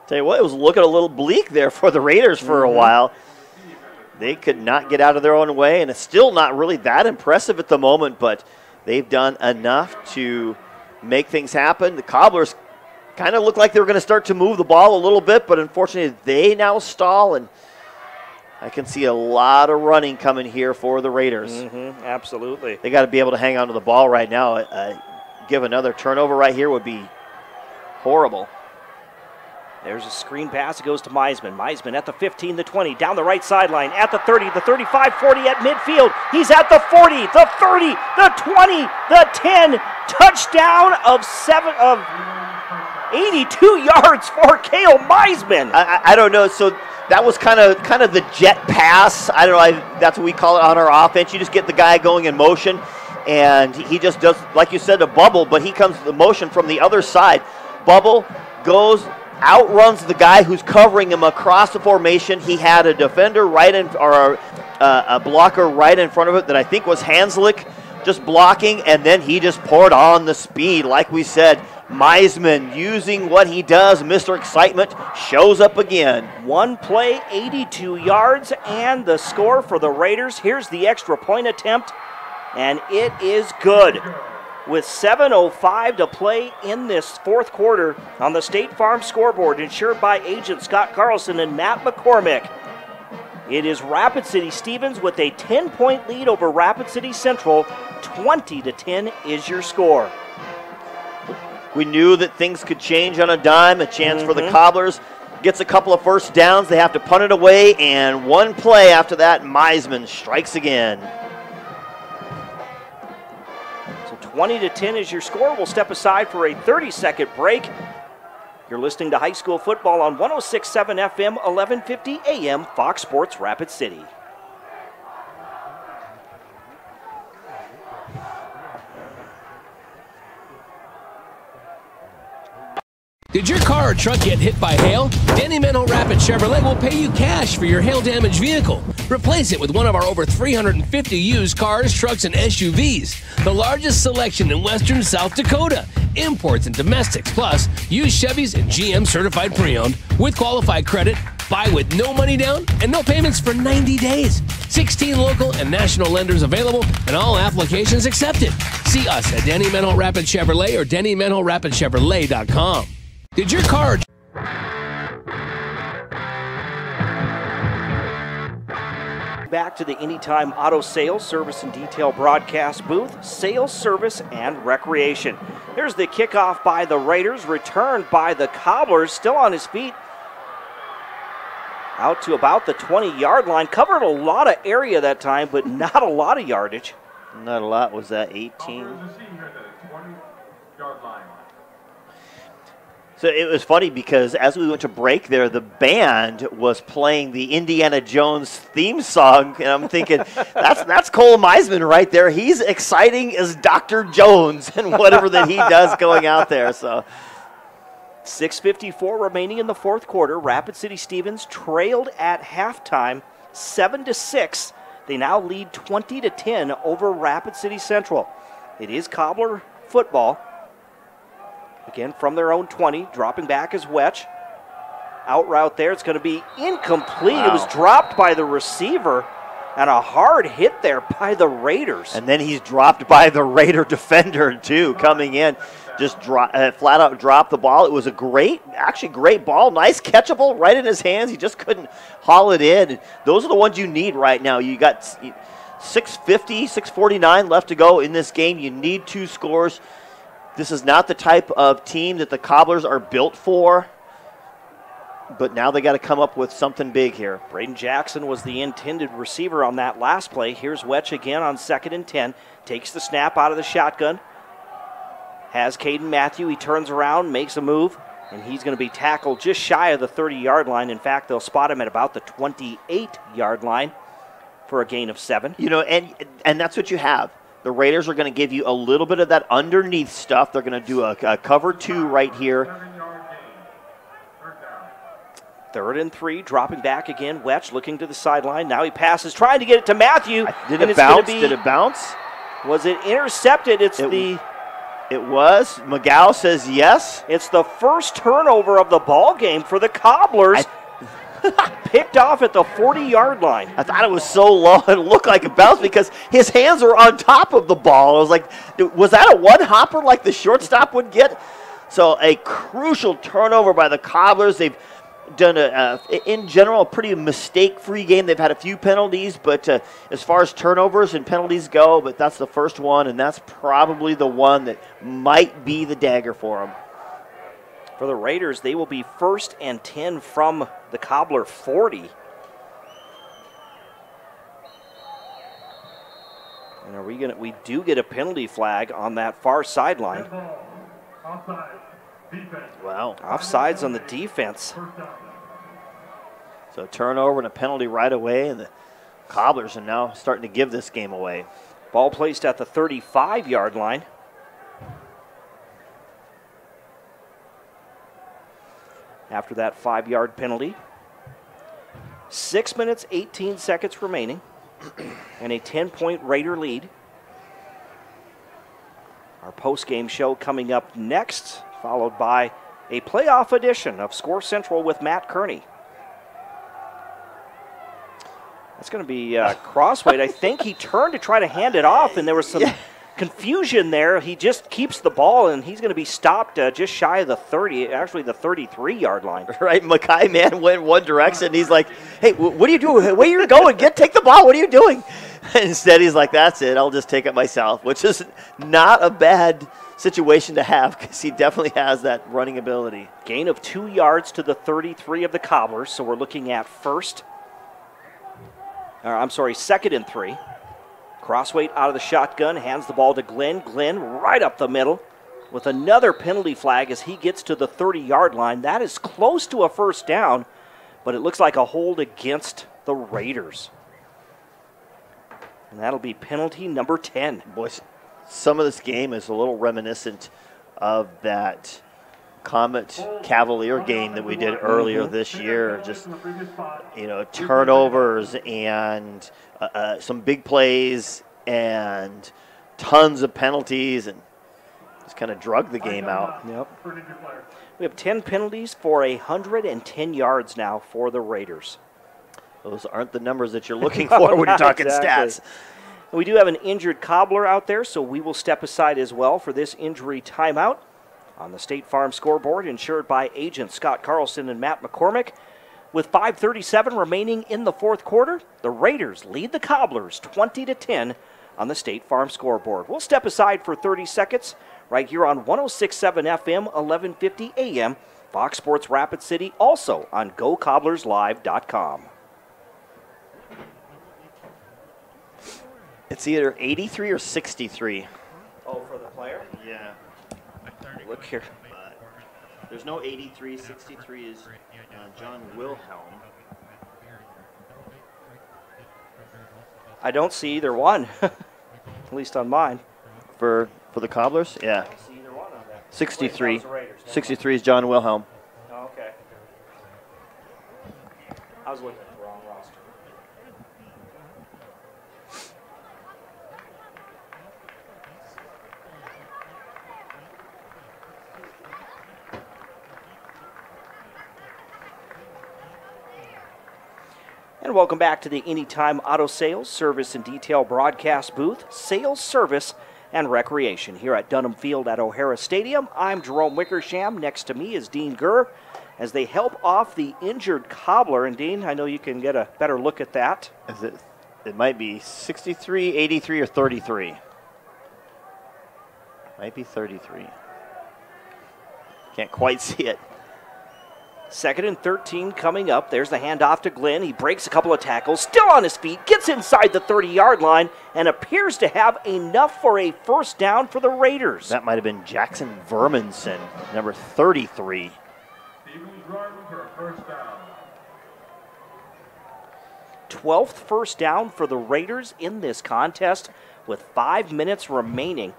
S5: Tell you what, it was looking a little bleak there for the Raiders for a while. They could not get out of their own way, and it's still not really that impressive at the moment, but they've done enough to make things happen. The Cobblers kind of looked like they were going to start to move the ball a little bit, but unfortunately they now stall, and I can see a lot of running coming here for the Raiders.
S8: Absolutely.
S5: They got to be able to hang on to the ball right now. Give another turnover right here would be horrible.
S8: There's a screen pass. It goes to Meisman. Meisman at the 15, the 20, down the right sideline, at the 30, the 35, 40 at midfield. He's at the 40, the 30, the 20, the 10. Touchdown of 82 yards for Cale Meisman.
S5: I don't know. So that was kind of the jet pass. I don't know. That's what we call it on our offense. You just get the guy going in motion, and he just does, like you said, a bubble, but he comes to the motion from the other side. Bubble goes, outruns the guy who's covering him across the formation. He had a defender or a blocker right in front of it that I think was Hanslick just blocking, and then he just poured on the speed. Like we said, Meisman using what he does, Mr. Excitement, shows up again.
S8: One play, 82 yards, and the score for the Raiders. Here's the extra point attempt, and it is good. With 7:05 to play in this 4th quarter on the State Farm scoreboard, insured by agent Scott Carlson and Matt McCormick. It is Rapid City Stevens with a 10-point lead over Rapid City Central. 20-10 is your score.
S5: We knew that things could change on a dime, a chance for the Cobblers. gets a couple of first downs. They have to punt it away, and one play after that, Meisman strikes again.
S8: So 20-10 is your score. We'll step aside for a 30-second break. You're listening to high school football on 106.7 FM, 1150 AM, Fox Sports Rapid City.
S1: Did your car or truck get hit by hail? Danny Menno Rapid Chevrolet will pay you cash for your hail-damaged vehicle. Replace it with one of our over 350 used cars, trucks, and SUVs. The largest selection in western South Dakota. Imports and domestics, plus used Chevys and GM certified pre-owned with qualified credit. Buy with no money down and no payments for 90 days. 16 local and national lenders available and all applications accepted. See us at Danny Menno Rapid Chevrolet or DannyMennoRapidChevrolet.com. Did your car...
S8: Back to the Anytime Auto Sales Service and Detail broadcast booth, sales, service, and recreation. Here's the kickoff by the Raiders, returned by the Cobblers, still on his feet. Out to about the 20-yard line. Covered a lot of area that time, but not a lot of yardage.
S5: Not a lot. Was that 18? So it was funny because as we went to break there, the band was playing the Indiana Jones theme song, and I'm thinking, that's Cole Meisman right there. He's exciting as Dr. Jones and whatever that he does going out there. So
S8: 6:54 remaining in the fourth quarter. Rapid City Stevens trailed at halftime 7-6. They now lead 20-10 over Rapid City Central. It is Cobbler football. Again, from their own 20, dropping back is Wetch. Out route there, it's going to be incomplete. Wow. It was dropped by the receiver, and a hard hit there by the Raiders.
S5: And then he's dropped by the Raider defender, too, coming in. Just flat out dropped the ball. It was a great ball. Nice catchable right in his hands. He just couldn't haul it in. Those are the ones you need right now. You got 6:49 left to go in this game. You need 2 scores. This is not the type of team that the Cobblers are built for, but now they got to come up with something big here.
S8: Braden Jackson was the intended receiver on that last play. Here's Wetch again on 2nd and 10. Takes the snap out of the shotgun. Has Caden Matthew. He turns around, makes a move, and he's going to be tackled just shy of the 30-yard line. In fact, they'll spot him at about the 28-yard line for a gain of 7.
S5: You know, and that's what you have. The Raiders are going to give you a little bit of that underneath stuff. They're going to do a cover 2 right here.
S8: 3rd and 3, dropping back again. Wetch looking to the sideline. Now he passes, trying to get it to Matthew.
S5: Did it bounce? Did it bounce?
S8: Was it intercepted? It
S5: was. McGow says yes.
S8: It's the first turnover of the ball game for the Cobblers. Picked off at the 40-yard line.
S5: I thought it was so low it looked like a bounce because his hands were on top of the ball. I was like, was that a one-hopper like the shortstop would get? So a crucial turnover by the Cobblers. They've done, in general, a pretty mistake-free game. They've had a few penalties, but as far as turnovers and penalties go, but that's the first one, and that's probably the one that might be the dagger for them.
S8: For the Raiders, they will be 1st and 10 from the Cobbler 40. And we do get a penalty flag on that far sideline.
S5: Wow.
S8: Offsides on the defense.
S5: So a turnover and a penalty right away, and the Cobblers are now starting to give this game away.
S8: Ball placed at the 35-yard line. After that 5-yard penalty. 6 minutes, 18 seconds remaining, and a 10-point Raider lead. Our post-game show coming up next, followed by a playoff edition of Score Central with Matt Kearney. That's going to be Crossway. I think he turned to try to hand it off, and there was some confusion there. He just keeps the ball, and he's going to be stopped just shy of the 30, actually the 33-yard line.
S5: Right, Mackay man went one direction. He's like, hey, what are you doing? Where are you going? Take the ball. What are you doing? And instead, he's like, that's it. I'll just take it myself, which is not a bad situation to have because he definitely has that running ability.
S8: Gain of 2 yards to the 33 of the Cobblers, so we're looking at second and 3. Crossweight out of the shotgun, hands the ball to Glenn. Glenn right up the middle with another penalty flag as he gets to the 30-yard line. That is close to a first down, but it looks like a hold against the Raiders. And that'll be penalty number 10.
S5: Boys, some of this game is a little reminiscent of that Comet Cavalier game that we did earlier this year. Just, turnovers and some big plays and tons of penalties and just kind of drug the game out.
S8: Yep. We have 10 penalties for 110 yards now for the Raiders.
S5: Those aren't the numbers that you're looking for when you're talking stats.
S8: We do have an injured Cobbler out there, so we will step aside as well for this injury timeout. On the State Farm scoreboard, insured by agents Scott Carlson and Matt McCormick. With 5:37 remaining in the fourth quarter, the Raiders lead the Cobblers 20-10 on the State Farm scoreboard. We'll step aside for 30 seconds right here on 106.7 FM, 1150 AM, Fox Sports Rapid City, also on GoCobblersLive.com.
S5: It's either 83 or 63.
S8: Oh, for the player?
S5: Yeah.
S8: Look here.
S5: There's no 83. 63 is John Wilhelm.
S8: I don't see either one, at least on mine.
S5: For the Cobblers? Yeah.
S8: I don't see either one on that.
S5: 63.
S8: Wait, that was the Raiders.
S5: 63 is John Wilhelm.
S8: Oh, okay. I was looking at the wrong roster. And welcome back to the Anytime Auto Sales Service and Detail broadcast booth, sales, service, and recreation here at Dunham Field at O'Hara Stadium. I'm Jerome Wickersham. Next to me is Dean Gurr as they help off the injured Cobbler. And Dean, I know you can get a better look at that.
S5: It might be 63, 83, or 33. Might be 33. Can't quite see it.
S8: Second and 13 coming up. There's the handoff to Glenn. He breaks a couple of tackles, still on his feet, gets inside the 30-yard line, and appears to have enough for a first down for the Raiders.
S5: That might have been Jackson Verminson, number 33.
S9: Stevens running for a first down.
S8: 12th first down for the Raiders in this contest with 5 minutes remaining.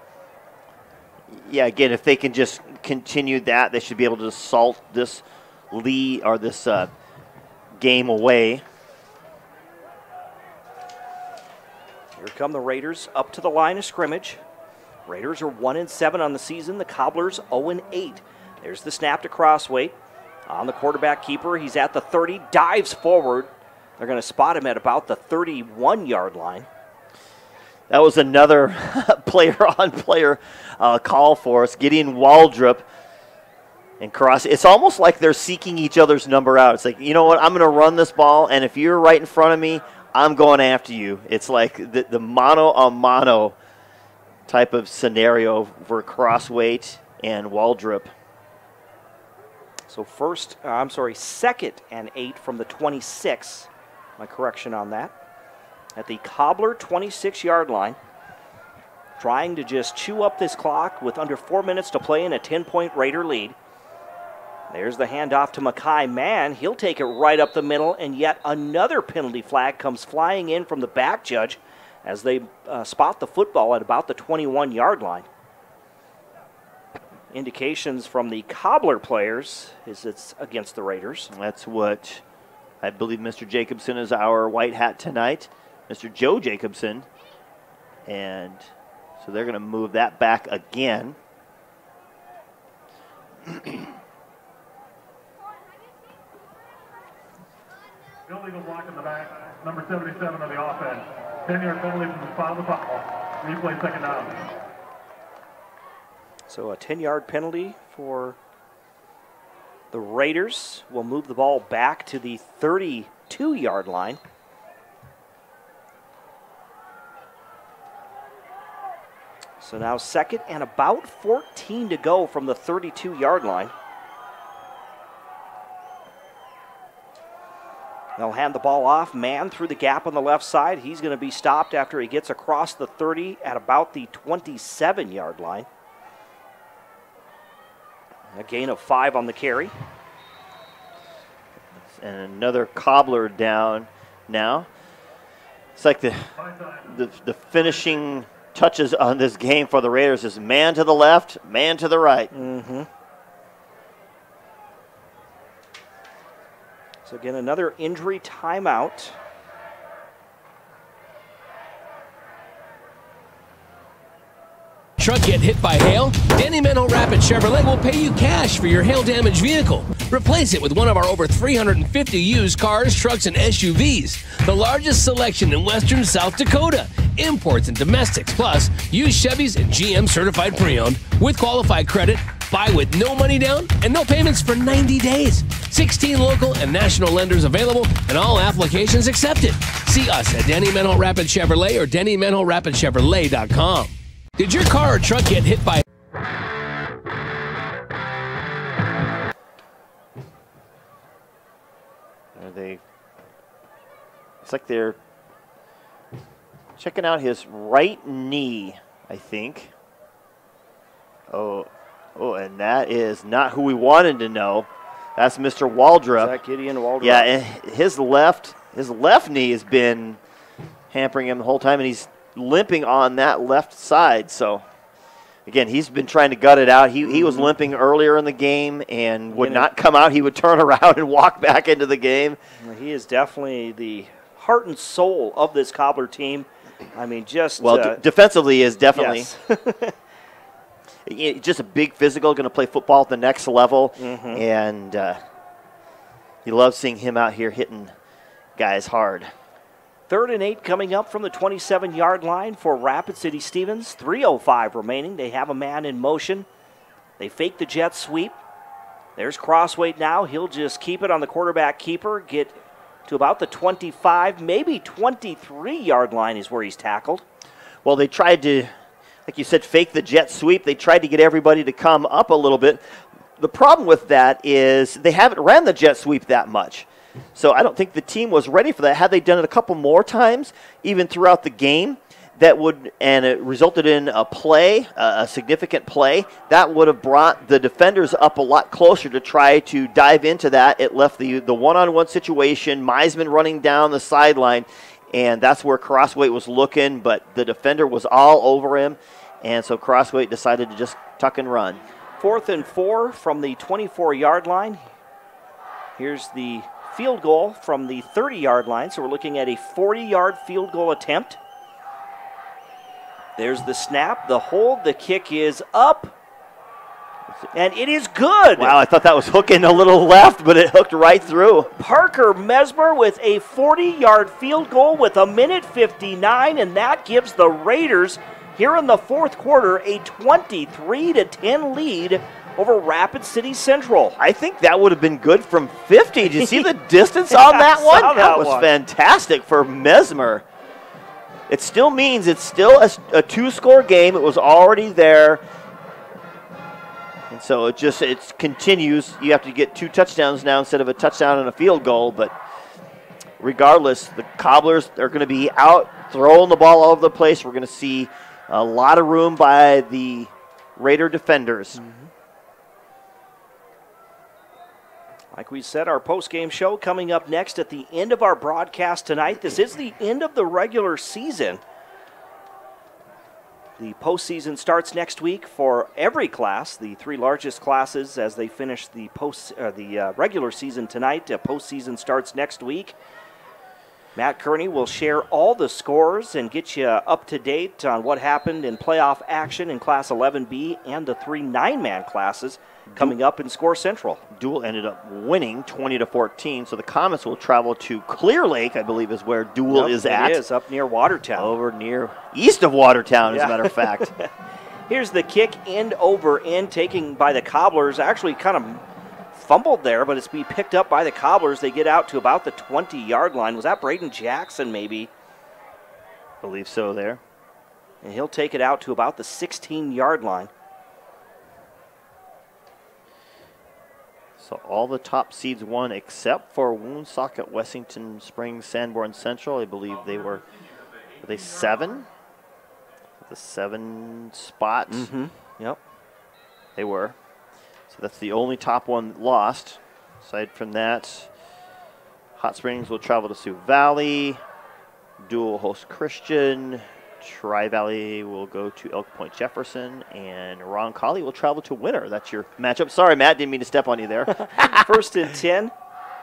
S5: Yeah, again, if they can just continue that, they should be able to salt this lead or this game away.
S8: Here come the Raiders up to the line of scrimmage. Raiders are 1-7 on the season. The Cobblers 0-8. There's the snap to Crossweight. On the quarterback keeper, he's at the 30, dives forward. They're going to spot him at about the 31-yard line.
S5: That was another player-on-player call for us. Gideon Waldrop and Cross. It's almost like they're seeking each other's number out. It's like, you know what, I'm going to run this ball, and if you're right in front of me, I'm going after you. It's like the mano-a-mano type of scenario for Crossweight and Waldrop.
S8: So second and 8 from the 26. My correction on that. At the Cobbler 26-yard line. Trying to just chew up this clock with under 4 minutes to play in a 10-point Raider lead. There's the handoff to Mackay Mann. He'll take it right up the middle, and yet another penalty flag comes flying in from the back judge as they spot the football at about the 21-yard line. Indications from the Cobbler players is it's against the Raiders.
S5: That's what I believe Mr. Jacobson is our white hat tonight, Mr. Joe Jacobson. And so they're going to move that back again.
S9: Illegal block in the back, number 77 of the offense. 10-yard penalty from the spot of the foul. Replay second down.
S8: So a 10-yard penalty for the Raiders. Will move the ball back to the 32-yard line. So now 2nd and about 14 to go from the 32-yard line. They'll hand the ball off. Man through the gap on the left side. He's going to be stopped after he gets across the 30 at about the 27-yard line. A gain of 5 on the carry.
S5: And another Cobbler down now. It's like the finishing touches on this game for the Raiders is man to the left, man to the right.
S8: Mm-hmm. So again, another injury timeout.
S1: Truck get hit by hail? Danny Menho Rapid Chevrolet will pay you cash for your hail-damaged vehicle. Replace it with one of our over 350 used cars, trucks, and SUVs. The largest selection in western South Dakota. Imports and domestics, plus used Chevys and GM certified pre-owned with qualified credit. Buy with no money down and no payments for 90 days. 16 local and national lenders available and all applications accepted. See us at Danny Menho Rapid Chevrolet or DannyMenhoRapidChevrolet.com. Did your car or truck get hit by...
S5: It's like they're checking out his right knee, I think. Oh, and that is not who we wanted to know. That's Mr. Waldrop.
S8: Is that Gideon Waldrop?
S5: Yeah, and his left knee has been hampering him the whole time, and he's limping on that left side. So, again, he's been trying to gut it out. He was limping earlier in the game and would not come out. He would turn around and walk back into the game.
S8: He is definitely the heart and soul of this Cobbler team. I mean, just...
S5: Well, defensively is definitely...
S8: Yes.
S5: Just a big physical, going to play football at the next level. And you love seeing him out here hitting guys hard.
S8: 3rd and 8 coming up from the 27-yard line for Rapid City Stevens. 3:05 remaining. They have a man in motion. They fake the jet sweep. There's Crossway now. He'll just keep it on the quarterback keeper, get to about the 25, maybe 23-yard line is where he's tackled.
S5: Well, they tried to, like you said, fake the jet sweep. They tried to get everybody to come up a little bit. The problem with that is they haven't ran the jet sweep that much. So I don't think the team was ready for that. Had they done it a couple more times, even throughout the game, and it resulted in a play, a significant play, that would have brought the defenders up a lot closer to try to dive into that. It left the one-on-one situation, Meisman running down the sideline, and that's where Crossway was looking, but the defender was all over him, and so Crossway decided to just tuck and run.
S8: 4th and 4 from the 24-yard line. Here's the field goal from the 30-yard line, so we're looking at a 40-yard field goal attempt. There's the snap, the hold, the kick is up, and it is good.
S5: Wow, I thought that was hooking a little left, but it hooked right through.
S8: Parker Mesmer with a 40-yard field goal with 1:59, and that gives the Raiders here in the 4th quarter a 23-10 lead over Rapid City Central.
S5: I think that would have been good from 50. Did you see the distance on that one? That was fantastic for Mesmer. It still means it's still a 2-score game. It was already there. And so it continues. You have to get 2 touchdowns now instead of a touchdown and a field goal. But regardless, the Cobblers are going to be out throwing the ball all over the place. We're going to see a lot of room by the Raider defenders.
S8: Like we said, our post-game show coming up next at the end of our broadcast tonight. This is the end of the regular season. The postseason starts next week for every class, the 3 largest classes as they finish the regular season tonight. Postseason starts next week. Matt Kearney will share all the scores and get you up to date on what happened in playoff action in Class 11B and the 3 9-man classes coming up in Score Central.
S5: Dual ended up winning 20-14, so the Comets will travel to Clear Lake, I believe is where Dual is at.
S8: It is, up near Watertown.
S5: Over near east of Watertown, as a matter of fact.
S8: Here's the kick, end over end, taken by the Cobblers. Actually kind of fumbled there, but it's being picked up by the Cobblers. They get out to about the 20-yard line. Was that Braden Jackson, maybe?
S5: Believe so there.
S8: And he'll take it out to about the 16-yard line.
S5: So all the top seeds won except for Woonsocket, Wessington Springs, Sanborn Central. I believe were they 7? The 7 spot.
S8: Mm-hmm. Yep.
S5: They were. So that's the only top one that lost. Aside from that, Hot Springs will travel to Sioux Valley. Dual host Christian. Tri-Valley will go to Elk Point Jefferson, and Roncalli will travel to Winter. That's your matchup. Sorry, Matt, didn't mean to step on you there.
S8: 1st and 10,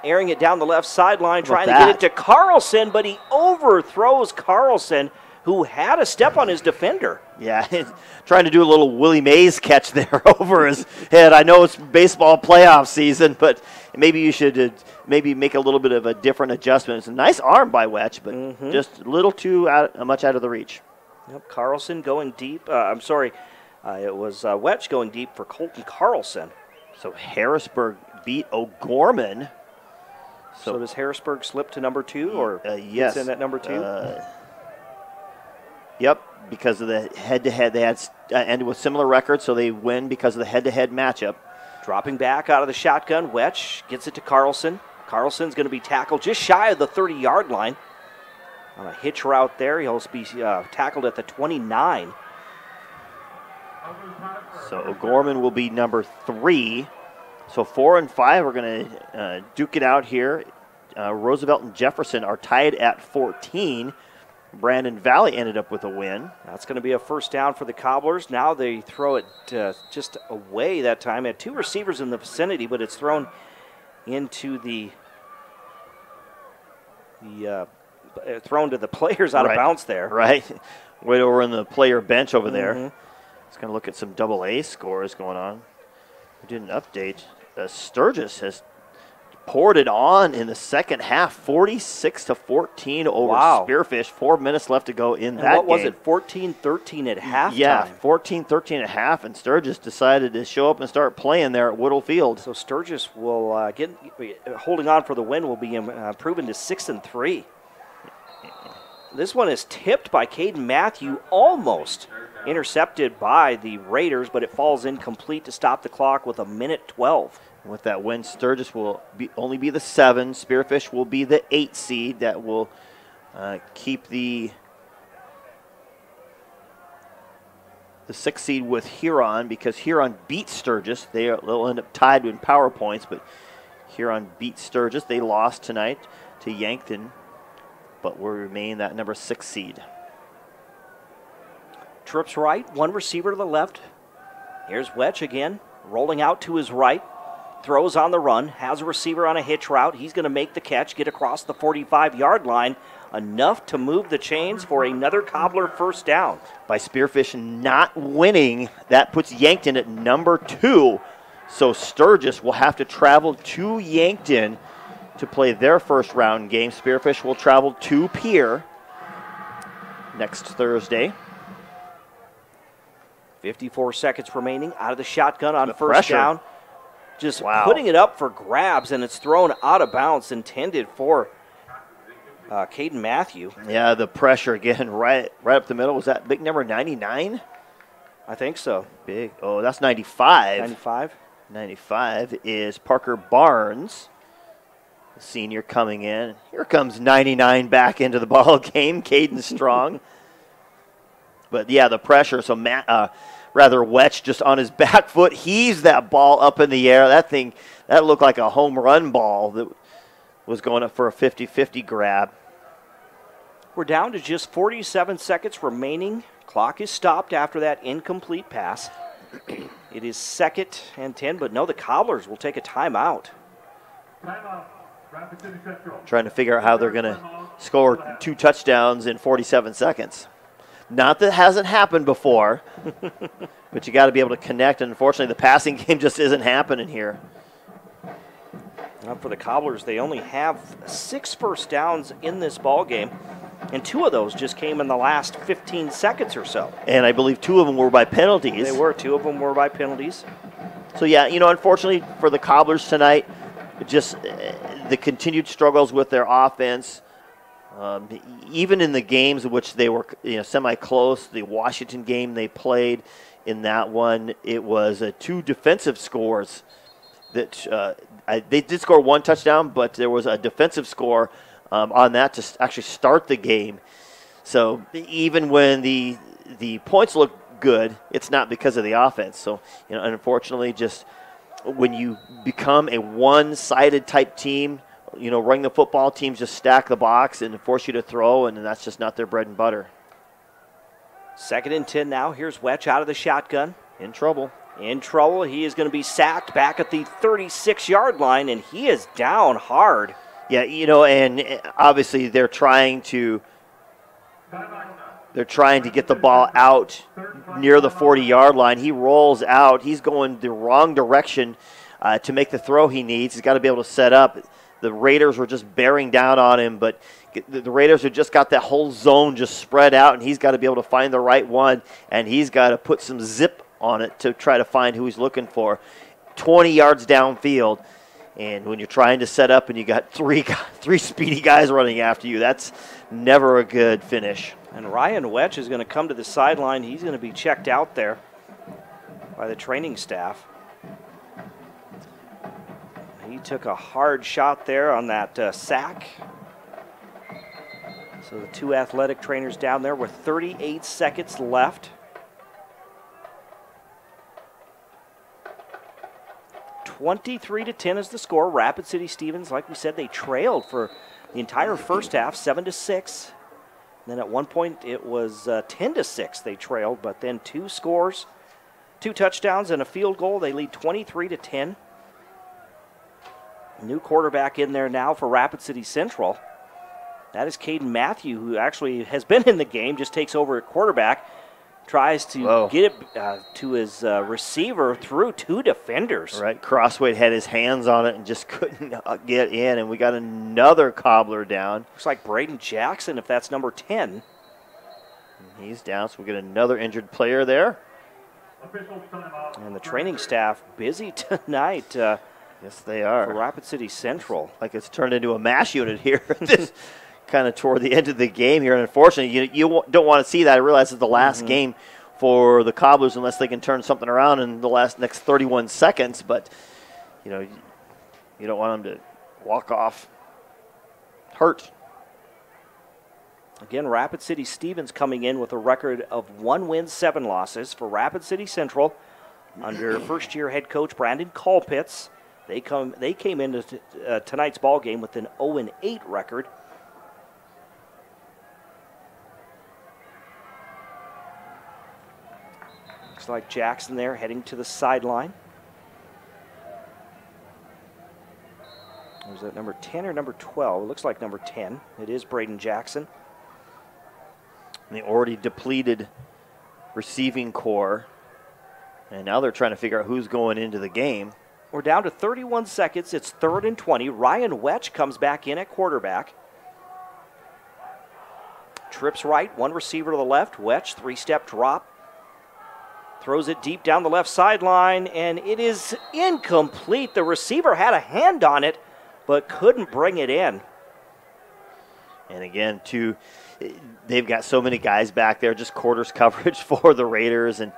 S8: airing it down the left sideline, trying to get it to Carlson, but he overthrows Carlson, who had a step on his defender.
S5: Yeah, trying to do a little Willie Mays catch there over his head. I know it's baseball playoff season, but maybe you should maybe make a little bit of a different adjustment. It's a nice arm by Wetch, but just a little too much out of the reach.
S8: Yep, Carlson going deep. It was Wetch going deep for Colton Carlson.
S5: So Harrisburg beat O'Gorman.
S8: So does Harrisburg slip to number 2, or
S5: yes,
S8: it's in at number 2?
S5: Yep, because of the head-to-head. They had ended with similar records, so they win because of the head-to-head matchup.
S8: Dropping back out of the shotgun, Wetch gets it to Carlson. Carlson's going to be tackled just shy of the 30-yard line. On a hitch route there, he'll be tackled at the 29.
S5: So O'Gorman will be number 3. So 4 and 5 are going to duke it out here. Roosevelt and Jefferson are tied at 14. Brandon Valley ended up with a win.
S8: That's going to be a first down for the Cobblers. Now they throw it just away that time. Had 2 receivers in the vicinity, but it's thrown into thrown to the players out of bounds there.
S5: Right. Right over in the player bench over there. It's going to look at some AA scores going on. We did an update. Sturgis has poured it on in the second half, 46-14 over Spearfish. 4 minutes left to go in that game.
S8: What was it, 14-13 at halftime?
S5: Yeah, 14-13 at half, and Sturgis decided to show up and start playing there at Whittle Field.
S8: So Sturgis will holding on for the win, will be proven to 6-3. This one is tipped by Caden Matthew, almost intercepted by the Raiders, but it falls incomplete to stop the clock with 1:12.
S5: With that win, Sturgis will only be the 7. Spearfish will be the 8 seed. That will keep the 6 seed with Huron, because Huron beat Sturgis. They'll end up tied in power points, but Huron beat Sturgis. They lost tonight to Yankton, but will remain that number 6 seed.
S8: Trips right, 1 receiver to the left. Here's Wetch again, rolling out to his right. Throws on the run, has a receiver on a hitch route. He's going to make the catch, get across the 45-yard line, enough to move the chains for another Cobbler first down.
S5: By Spearfish not winning, that puts Yankton at number 2. So Sturgis will have to travel to Yankton to play their first round game. Spearfish will travel to Pierre next Thursday.
S8: 54 seconds remaining, out of the shotgun on first down. Just putting it up for grabs, and it's thrown out of bounds, intended for Caden Matthew.
S5: Yeah, the pressure again, right up the middle. Was that big number 99?
S8: I think so.
S5: Big. Oh, that's 95.
S8: 95?
S5: 95 is Parker Barnes, the senior, coming in. Here comes 99 back into the ball game, Caden Strong. But yeah, the pressure. So Wetch just on his back foot, heaves that ball up in the air. That looked like a home run ball that was going up for a 50-50 grab.
S8: We're down to just 47 seconds remaining. Clock is stopped after that incomplete pass. It is 2nd and 10, but no, the Cobblers will take a timeout.
S5: Trying to figure out how they're going to score 2 touchdowns in 47 seconds. Not that it hasn't happened before, but you got to be able to connect. And unfortunately, the passing game just isn't happening here.
S8: For the Cobblers, they only have 6 first downs in this ball game, and 2 of those just came in the last 15 seconds or so.
S5: And I believe 2 of them were by penalties.
S8: They were. 2 of them were by penalties.
S5: So yeah, unfortunately for the Cobblers tonight, just the continued struggles with their offense. Even in the games in which they were semi-close, the Washington game they played, in that one, it was 2 defensive scores that they did score 1 touchdown, but there was a defensive score on that to actually start the game. So even when the points look good, it's not because of the offense. So, unfortunately, just when you become a one-sided type team, running the football, teams just stack the box and force you to throw, and that's just not their bread and butter.
S8: 2nd and 10 now. Here's Wetch out of the shotgun.
S5: In trouble.
S8: In trouble. He is going to be sacked back at the 36-yard line, and he is down hard.
S5: Yeah, and obviously they're trying to get the ball out near the 40-yard line. He rolls out. He's going the wrong direction to make the throw he needs. He's got to be able to set up. The Raiders were just bearing down on him, but the Raiders have just got that whole zone just spread out, and he's got to be able to find the right one, and he's got to put some zip on it to try to find who he's looking for. 20 yards downfield, and when you're trying to set up and you got three speedy guys running after you, that's never a good finish.
S8: And Ryan Wetch is going to come to the sideline. He's going to be checked out there by the training staff. He took a hard shot there on that sack. So the 2 athletic trainers down there with 38 seconds left. 23-10 is the score. Rapid City Stevens, like we said, they trailed for the entire first half, 7-6. Then at one point it was 10-6 they trailed, but then 2 scores, 2 touchdowns and a field goal. They lead 23-10. New quarterback in there now for Rapid City Central. That is Caden Matthew, who actually has been in the game, just takes over at quarterback. Tries to get it to his receiver through 2 defenders.
S5: Right, Crossway had his hands on it and just couldn't get in, and we got another Cobbler down.
S8: Looks like Braden Jackson, if that's number 10.
S5: And he's down, so we get another injured player there.
S8: And the training staff busy tonight.
S5: Yes, they are.
S8: For Rapid City Central.
S5: Like it's turned into a mash unit here. This kind of toward the end of the game here. And unfortunately, you don't want to see that. I realize it's the last game for the Cobblers unless they can turn something around in the next 31 seconds. But, you don't want them to walk off hurt.
S8: Again, Rapid City Stevens coming in with a record of 1 win, 7 losses. For Rapid City Central, under first-year head coach Brandon Colpitz, they came into tonight's ball game with an 0-8 record. Looks like Jackson there heading to the sideline. Was that number 10 or number 12? It looks like number 10. It is Braden Jackson.
S5: And the already depleted receiving core. And now they're trying to figure out who's going into the game.
S8: We're down to 31 seconds. It's 3rd and 20. Ryan Wetch comes back in at quarterback. Trips right, 1 receiver to the left. Wetch, 3-step drop. Throws it deep down the left sideline, and it is incomplete. The receiver had a hand on it, but couldn't bring it in.
S5: And again, they've got so many guys back there, just quarters coverage for the Raiders, and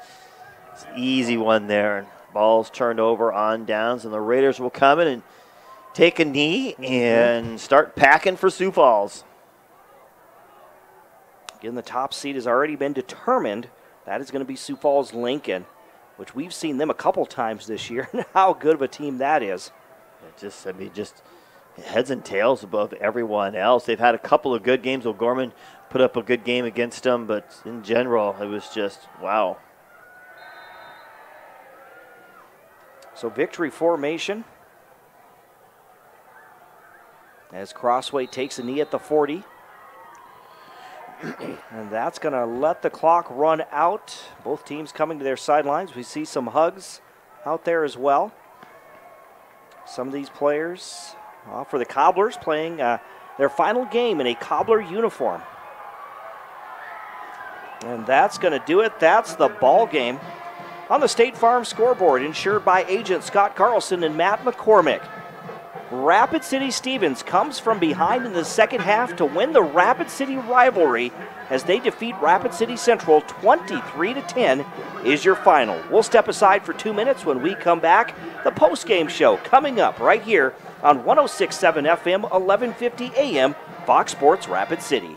S5: it's an easy one there. Ball's turned over on downs, and the Raiders will come in and take a knee and start packing for Sioux Falls.
S8: Again, the top seed has already been determined. That is going to be Sioux Falls Lincoln, which we've seen them a couple times this year, and how good of a team that is.
S5: Just heads and tails above everyone else. They've had a couple of good games. O'Gorman put up a good game against them, but in general, it was just, wow.
S8: So victory formation as Crossway takes a knee at the 40. And that's going to let the clock run out. Both teams coming to their sidelines. We see some hugs out there as well. Some of these players for the Cobblers playing their final game in a Cobbler uniform. And that's going to do it. That's the ball game on the State Farm scoreboard, insured by agent Scott Carlson and Matt McCormick. Rapid City Stevens comes from behind in the second half to win the Rapid City rivalry as they defeat Rapid City Central 23-10 is your final. We'll step aside for 2 minutes. When we come back, the postgame show coming up right here on 106.7 FM, 1150 AM, Fox Sports Rapid City.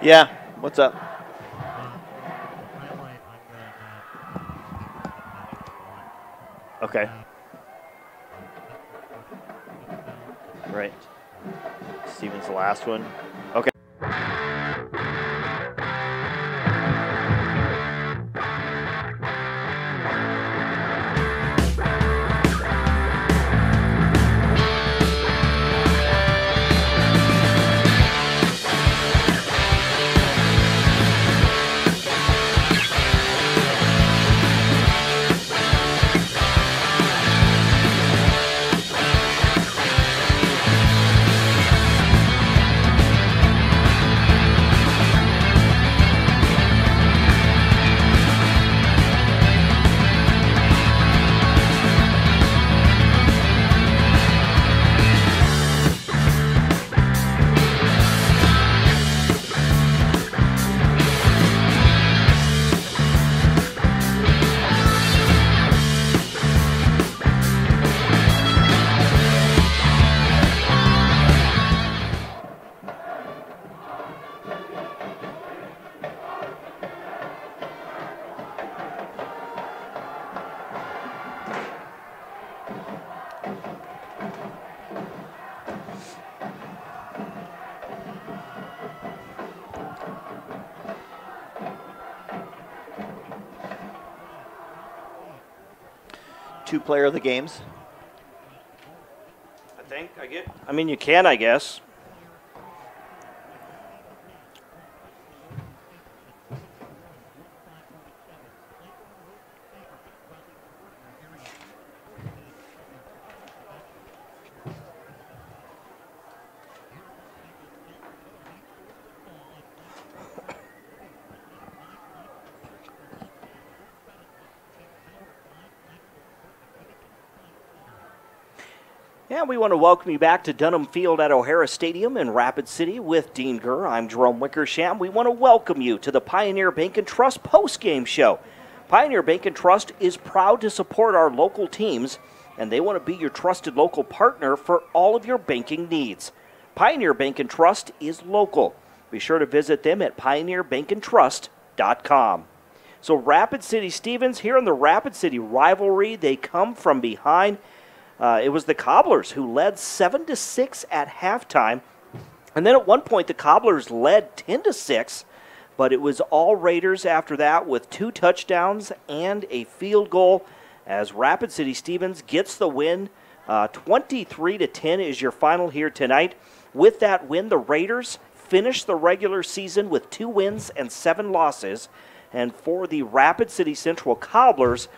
S5: Yeah, what's up? Okay. Right. Steven's the last one. Okay. Two player of the games.
S8: I mean, you can, I guess. And we want to welcome you back to Dunham Field at O'Hara Stadium in Rapid City with Dean Gurr. I'm Jerome Wickersham. We want to welcome you to the Pioneer Bank and Trust postgame show. Pioneer Bank and Trust is proud to support our local teams, and they want to be your trusted local partner for all of your banking needs. Pioneer Bank and Trust is local. Be sure to visit them at pioneerbankandtrust.com. So Rapid City Stevens here in the Rapid City rivalry, they come from behind. It was the Cobblers who led 7-6 at halftime. And then at one point, the Cobblers led 10-6, but it was all Raiders after that with 2 touchdowns and a field goal as Rapid City Stevens gets the win. 23-10 is your final here tonight. With that win, the Raiders finished the regular season with 2 wins and 7 losses. And for the Rapid City Central Cobblers,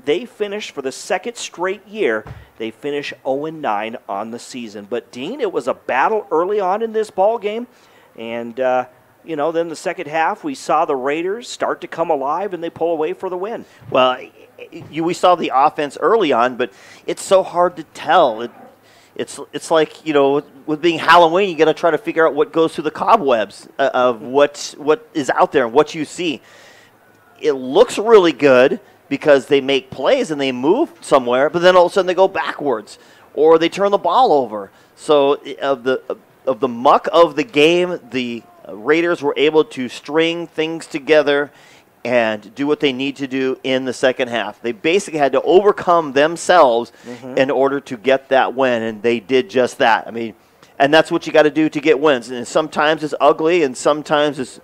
S8: they finished for the second straight year. They finish 0-9 on the season. But, Dean, it was a battle early on in this ball game. And, then the second half, we saw the Raiders start to come alive, and they pull away for the win.
S5: Well, we saw the offense early on, but it's so hard to tell. It's like, with being Halloween, you got to try to figure out what goes through the cobwebs of what is out there and what you see. It looks really good because they make plays and they move somewhere, but then all of a sudden they go backwards or they turn the ball over. So of the muck of the game, the Raiders were able to string things together and do what they need to do in the second half. They basically had to overcome themselves in order to get that win, and they did just that. I mean, and that's what you got to do to get wins. And sometimes it's ugly and sometimes it's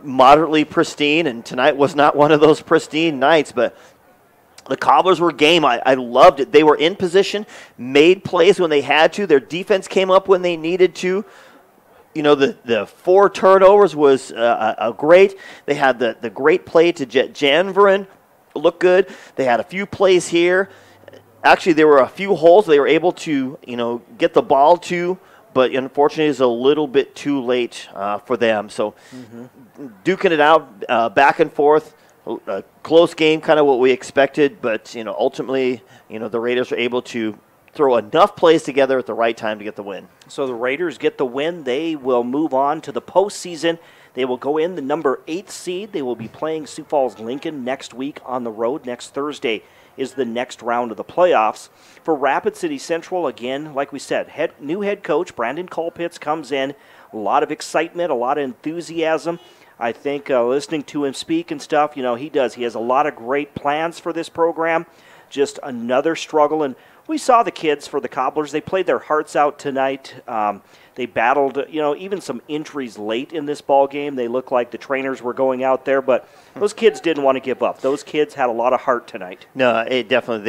S5: moderately pristine, and tonight was not one of those pristine nights, but the Cobblers were game. I loved it. They were in position, made plays when they had to. Their defense came up when they needed to. The 4 turnovers was great. They had the great play to Jet Janveren, look good. They had a few plays here. Actually, there were a few holes they were able to, get the ball to, but unfortunately it's a little bit too late for them. So duking it out back and forth a close game, kind of what we expected, but ultimately, the Raiders are able to throw enough plays together at the right time to get the win.
S8: So the Raiders get the win. They will move on to the postseason. They will go in the number 8 seed. They will be playing Sioux Falls Lincoln next week on the road. Next Thursday is the next round of the playoffs. For Rapid City Central, again, like we said, new head coach Brandon Colpitts comes in. A lot of excitement, a lot of enthusiasm. I think listening to him speak and stuff, he does. He has a lot of great plans for this program. Just another struggle. And we saw the kids for the Cobblers. They played their hearts out tonight. They battled, even some injuries late in this ball game. They looked like the trainers were going out there, but those kids didn't want to give up. Those kids had a lot of heart tonight.
S5: No, they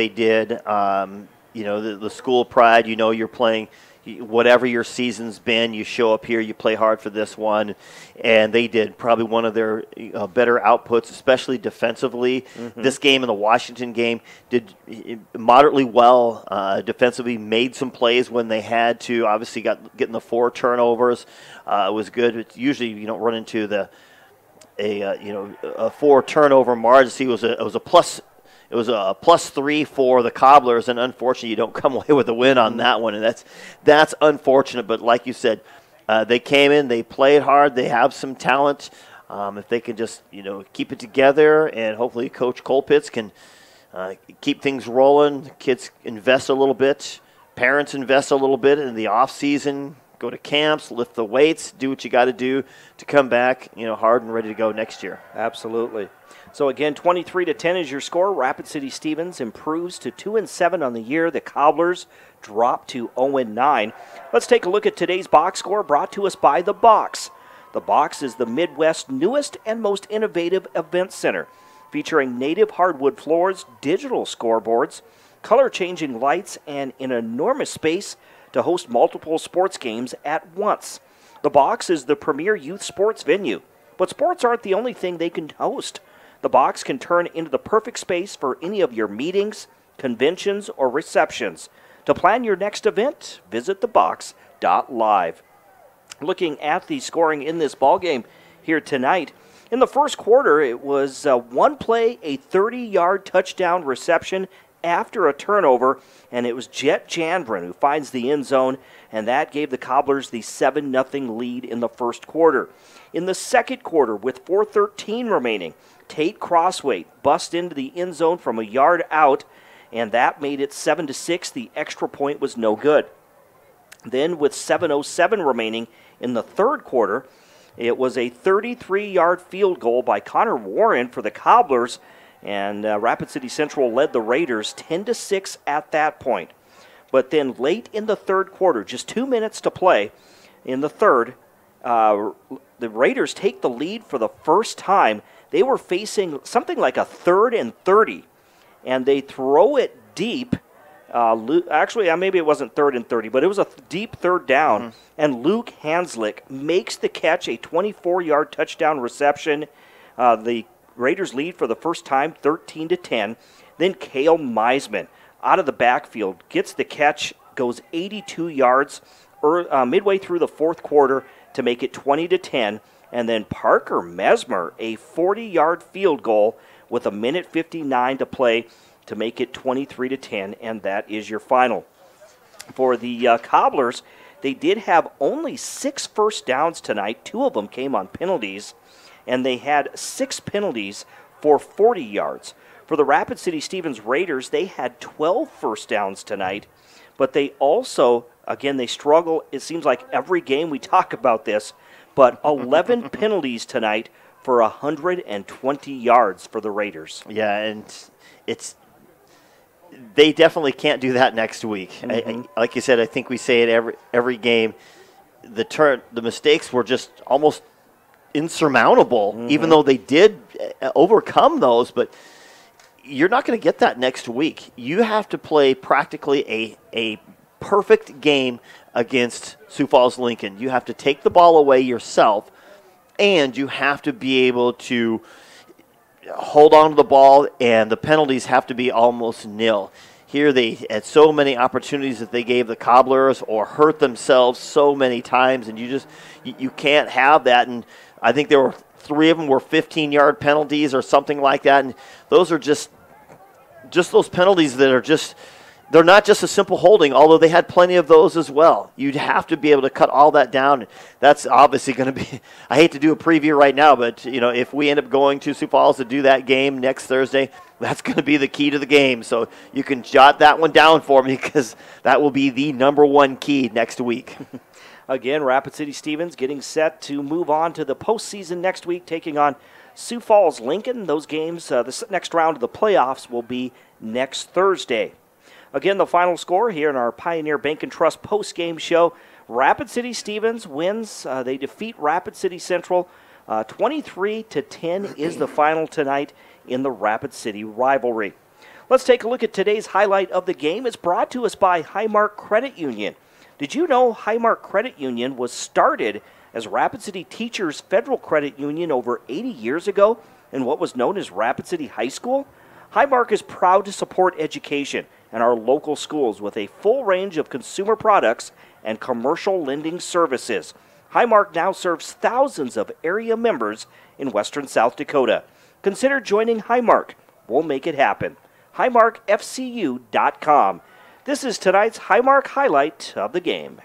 S5: did. The school pride, you're playing whatever your season's been, you show up here, you play hard for this one, and they did probably one of their better outputs, especially defensively. Mm-hmm. This game and the Washington game did moderately well defensively, made some plays when they had to, obviously getting the 4 turnovers. It was good. Usually you don't run into a 4 turnover margin. See, it was a plus. It was a +3 for the Cobblers, and unfortunately, you don't come away with a win on that one, and that's unfortunate. But like you said, they came in, they played hard, they have some talent. If they can just keep it together, and hopefully Coach Colpitts can keep things rolling. The kids invest a little bit, parents invest a little bit in the off season. Go to camps, lift the weights, do what you got to do to come back, hard and ready to go next year.
S8: Absolutely. So again, 23-10 is your score. Rapid City Stevens improves to 2-7 on the year. The Cobblers drop to 0-9. Let's take a look at today's box score, brought to us by The Box. The Box is the Midwest's newest and most innovative event center, featuring native hardwood floors, digital scoreboards, color-changing lights, and an enormous space to host multiple sports games at once. The Box is the premier youth sports venue, but sports aren't the only thing they can host. The Box can turn into the perfect space for any of your meetings, conventions, or receptions. To plan your next event, visit thebox.live. Looking at the scoring in this ballgame here tonight, in the first quarter, it was one play, a 30-yard touchdown reception after a turnover, and it was Jet Janbrin who finds the end zone, and that gave the Cobblers the 7-0 lead in the first quarter. In the second quarter, with 4:13 remaining, Tate Crossway bust into the end zone from a yard out, and that made it 7-6. The extra point was no good. Then with 7:07 remaining in the third quarter, it was a 33-yard field goal by Connor Warren for the Cobblers, and Rapid City Central led the Raiders 10-6 at that point. But then late in the third quarter, just 2 minutes to play in the third, the Raiders take the lead for the first time. They were facing something like a 3rd and 30, and they throw it deep. Actually, maybe it wasn't 3rd and 30, but it was a deep third down, and Luke Hanslick makes the catch, a 24-yard touchdown reception. The Raiders lead for the first time, 13-10. Then Cale Meisman, out of the backfield, gets the catch, goes 82 yards midway through the fourth quarter to make it 20-10. And then Parker Mesmer, a 40-yard field goal with 1:59 to play to make it 23-10, and that is your final. For the Cobblers, they did have only 6 first downs tonight. 2 of them came on penalties, and they had 6 penalties for 40 yards. For the Rapid City Stevens Raiders, they had 12 first downs tonight, but they also, again, they struggle. It seems like every game we talk about this, but 11 penalties tonight for 120 yards for the Raiders.
S5: Yeah, and they definitely can't do that next week. Like you said, I think we say it every game. The mistakes were just almost insurmountable, even though they did overcome those. But you're not going to get that next week. You have to play practically a perfect game against Sioux Falls Lincoln. You have to take the ball away yourself, and you have to be able to hold on to the ball, and the penalties have to be almost nil. Here they had so many opportunities that they gave the Cobblers or hurt themselves so many times, and you can't have that. And I think there were 3 of them were 15-yard penalties or something like that. And those are just those penalties that are just, they're not just a simple holding, although they had plenty of those as well. You'd have to be able to cut all that down. That's obviously going to be, I hate to do a preview right now, but, if we end up going to Sioux Falls to do that game next Thursday, that's going to be the key to the game. So you can jot that one down for me, because that will be the number 1 key next week.
S8: Again, Rapid City Stevens getting set to move on to the postseason next week, taking on Sioux Falls Lincoln. Those games, the next round of the playoffs will be next Thursday. Again, the final score here in our Pioneer Bank and Trust post-game show. Rapid City Stevens wins. They defeat Rapid City Central. 23-10 is the final tonight in the Rapid City rivalry. Let's take a look at today's highlight of the game. It's brought to us by Highmark Credit Union. Did you know Highmark Credit Union was started as Rapid City Teachers Federal Credit Union over 80 years ago in what was known as Rapid City High School? Highmark is proud to support education and our local schools with a full range of consumer products and commercial lending services. Highmark now serves thousands of area members in western South Dakota. Consider joining Highmark. We'll make it happen. HighmarkFCU.com. This is tonight's Highmark highlight of the game.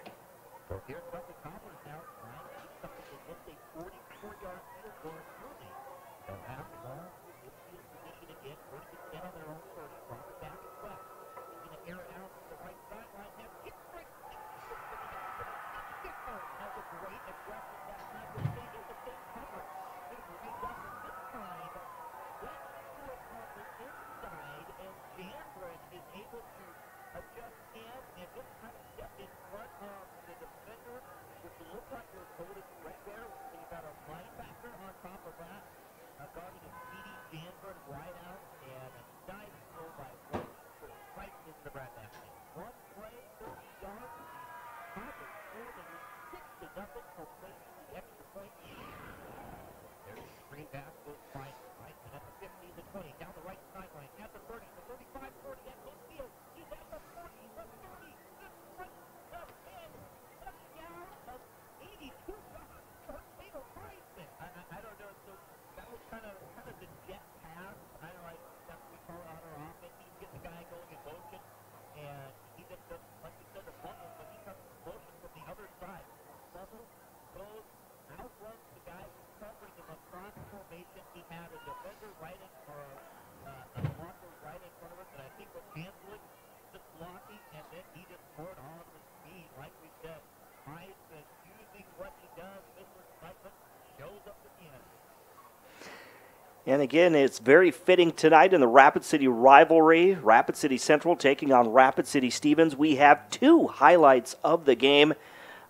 S8: And again, it's very fitting tonight in the Rapid City rivalry. Rapid City Central taking on Rapid City Stevens. We have 2 highlights of the game.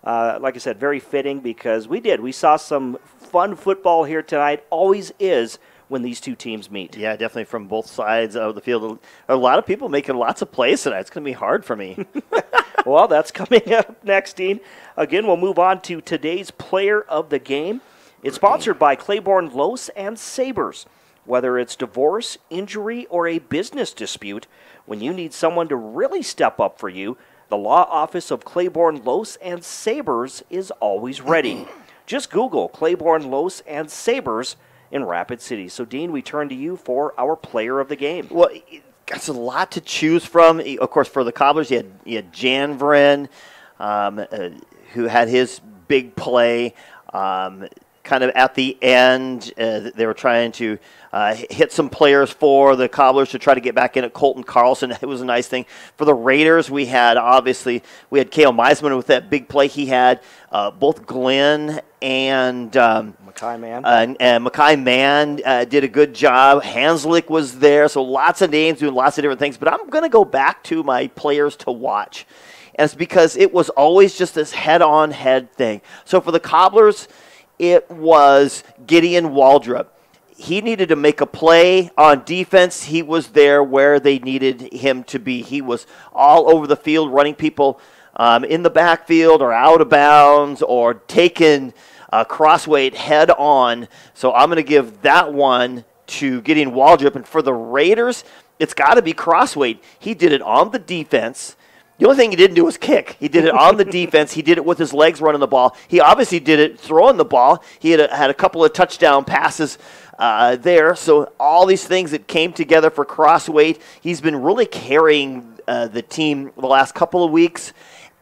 S8: Like I said, very fitting because we saw some fun football here tonight. Always is when these 2 teams meet.
S5: Yeah, definitely from both sides of the field. A lot of people making lots of plays tonight. It's going to be hard for me.
S8: Well, that's coming up next, Dean. Again, we'll move on to today's player of the game. It's sponsored by Claiborne Los and Sabres. Whether it's divorce, injury, or a business dispute, when you need someone to really step up for you, the law office of Claiborne Los and Sabres is always ready. Just Google Claiborne Los and Sabres in Rapid City. So, Dean, we turn to you for our player of the game.
S5: Well, that's a lot to choose from. Of course, for the Cobblers, you had Janvrin, who had his big play. Kind of at the end, they were trying to hit some players for the Cobblers to try to get back in at Colton Carlson. It was a nice thing. For the Raiders, we had Kale Meisman with that big play he had. Both Glenn and
S8: Mackay Mann.
S5: And Mackay Mann did a good job. Hanslick was there, so lots of names doing lots of different things. But I'm going to go back to my players to watch. And it's because it was always just this head-on-head thing. So for the Cobblers, it was Gideon Waldrop. He needed to make a play on defense. He was there where they needed him to be. He was all over the field running people in the backfield or out of bounds or taking crossweight head on. So I'm going to give that one to Gideon Waldrop. And for the Raiders, it's got to be crossweight. He did it on the defense. The only thing he didn't do was kick. He did it on the defense. He did it with his legs running the ball. He obviously did it throwing the ball. He had a couple of touchdown passes there. So all these things that came together for Crossway, he's been really carrying the team the last couple of weeks.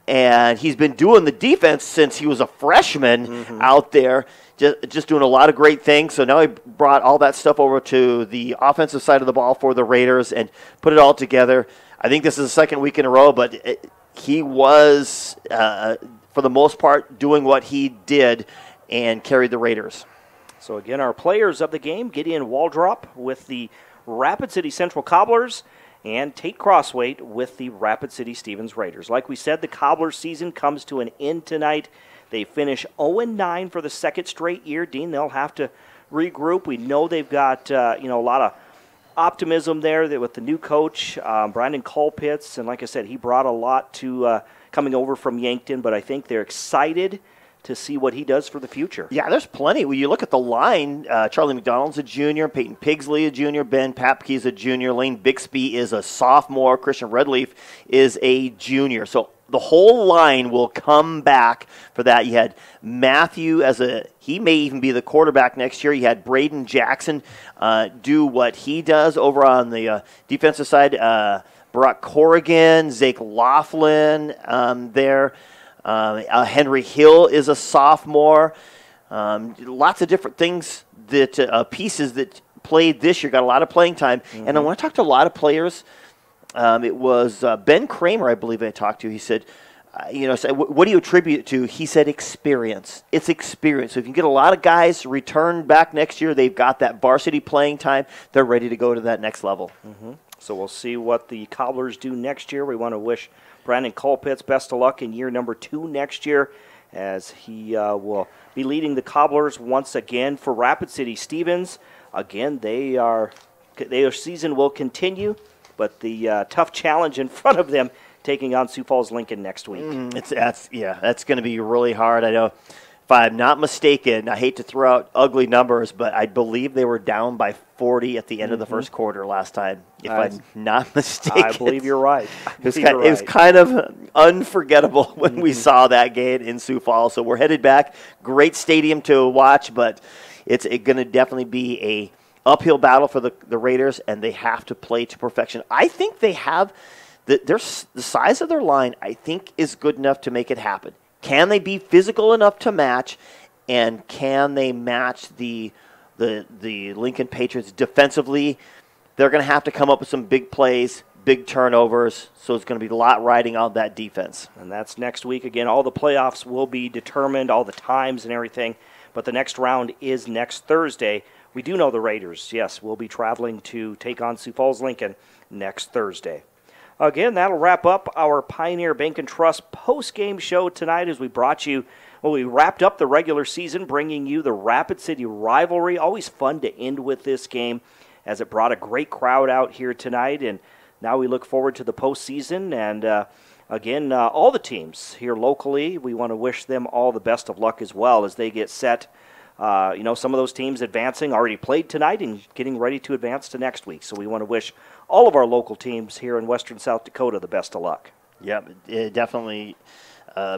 S5: And he's been doing the defense since he was a freshman out there, just doing a lot of great things. So now he brought all that stuff over to the offensive side of the ball for the Raiders and put it all together. I think this is the second week in a row, but he was, for the most part, doing what he did and carried the Raiders.
S8: So again, our players of the game, Gideon Waldrop with the Rapid City Central Cobblers, and Tate Crossway with the Rapid City Stevens Raiders. Like we said, the Cobblers season comes to an end tonight. They finish 0-9 for the second straight year. Dean, they'll have to regroup. We know they've got a lot of optimism there with the new coach, Brandon Colpitts, and like I said, he brought a lot to coming over from Yankton, but I think they're excited to see what he does for the future.
S5: Yeah, there's plenty. When you look at the line, Charlie McDonald's a junior, Peyton Pigsley a junior, Ben Papke is a junior, Lane Bixby is a sophomore, Christian Redleaf is a junior. So the whole line will come back for that. You had Matthew he may even be the quarterback next year. You had Braden Jackson do what he does over on the defensive side. Brock Corrigan, Zake Laughlin there. Henry Hill is a sophomore. Lots of different things pieces that played this year, got a lot of playing time. And I want to talk to a lot of players. It was Ben Kramer, I believe I talked to. He said, what do you attribute it to? He said experience. It's experience. So if you get a lot of guys return back next year, they've got that varsity playing time, they're ready to go to that next level.
S8: So we'll see what the Cobblers do next year. We want to wish Brandon Colpitts best of luck in year number 2 next year, as he will be leading the Cobblers once again for Rapid City Stevens. Again, their season will continue, but the tough challenge in front of them taking on Sioux Falls Lincoln next week.
S5: That's going to be really hard. I know, if I'm not mistaken, I hate to throw out ugly numbers, but I believe they were down by 40 at the end of the first quarter last time, if I'm not mistaken.
S8: I believe you're right.
S5: It was kind of unforgettable when we saw that game in Sioux Falls. So we're headed back. Great stadium to watch, but it's going to definitely be a uphill battle for the Raiders, and they have to play to perfection. I think they have the size of their line, I think, is good enough to make it happen. Can they be physical enough to match, and can they match the Lincoln Patriots defensively? They're going to have to come up with some big plays, big turnovers, so it's going to be a lot riding on that defense.
S8: And that's next week. Again, all the playoffs will be determined, all the times and everything, but the next round is next Thursday. We do know the Raiders, yes, will be traveling to take on Sioux Falls Lincoln next Thursday. Again, that'll wrap up our Pioneer Bank and Trust post-game show tonight as we wrapped up the regular season, bringing you the Rapid City rivalry. Always fun to end with this game, as it brought a great crowd out here tonight. And now we look forward to the postseason. And again, all the teams here locally, we want to wish them all the best of luck as well as they get set. Some of those teams advancing already played tonight and getting ready to advance to next week. So we want to wish all of our local teams here in western South Dakota the best of luck.
S5: Yeah, definitely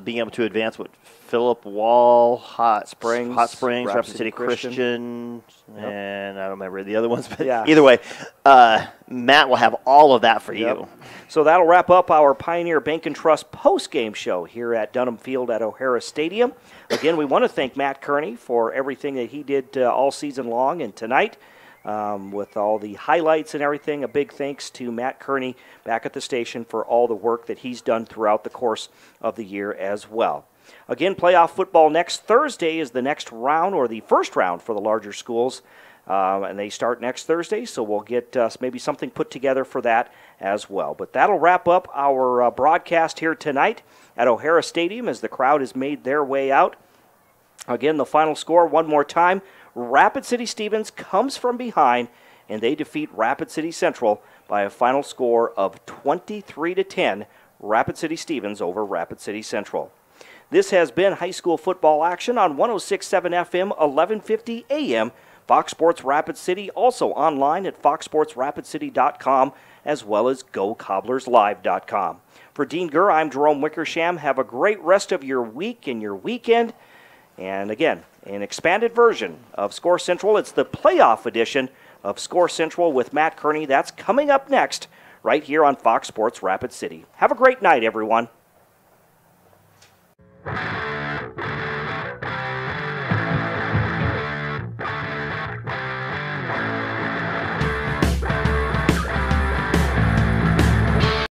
S5: being able to advance with Phillip Wall, Hot Springs, Rapid City Christian, and I don't remember the other ones, but either way, Matt will have all of that for you.
S8: So that'll wrap up our Pioneer Bank and Trust post-game show here at Dunham Field at O'Hara Stadium. Again, we want to thank Matt Kearney for everything that he did all season long, and tonight, with all the highlights and everything, a big thanks to Matt Kearney back at the station for all the work that he's done throughout the course of the year as well. Again, playoff football next Thursday is the next round, or the first round for the larger schools, and they start next Thursday, so we'll get maybe something put together for that as well. But that'll wrap up our broadcast here tonight at O'Hara Stadium as the crowd has made their way out. Again, the final score one more time. Rapid City Stevens comes from behind, and they defeat Rapid City Central by a final score of 23-10. Rapid City Stevens over Rapid City Central. This has been high school football action on 106.7 FM, 1150 AM, Fox Sports Rapid City, also online at foxsportsrapidcity.com. as well as GoCobblersLive.com. For Dean Gurr, I'm Jerome Wickersham. Have a great rest of your week and your weekend. And again, an expanded version of Score Central. It's the playoff edition of Score Central with Matt Kearney. That's coming up next right here on Fox Sports Rapid City. Have a great night, everyone.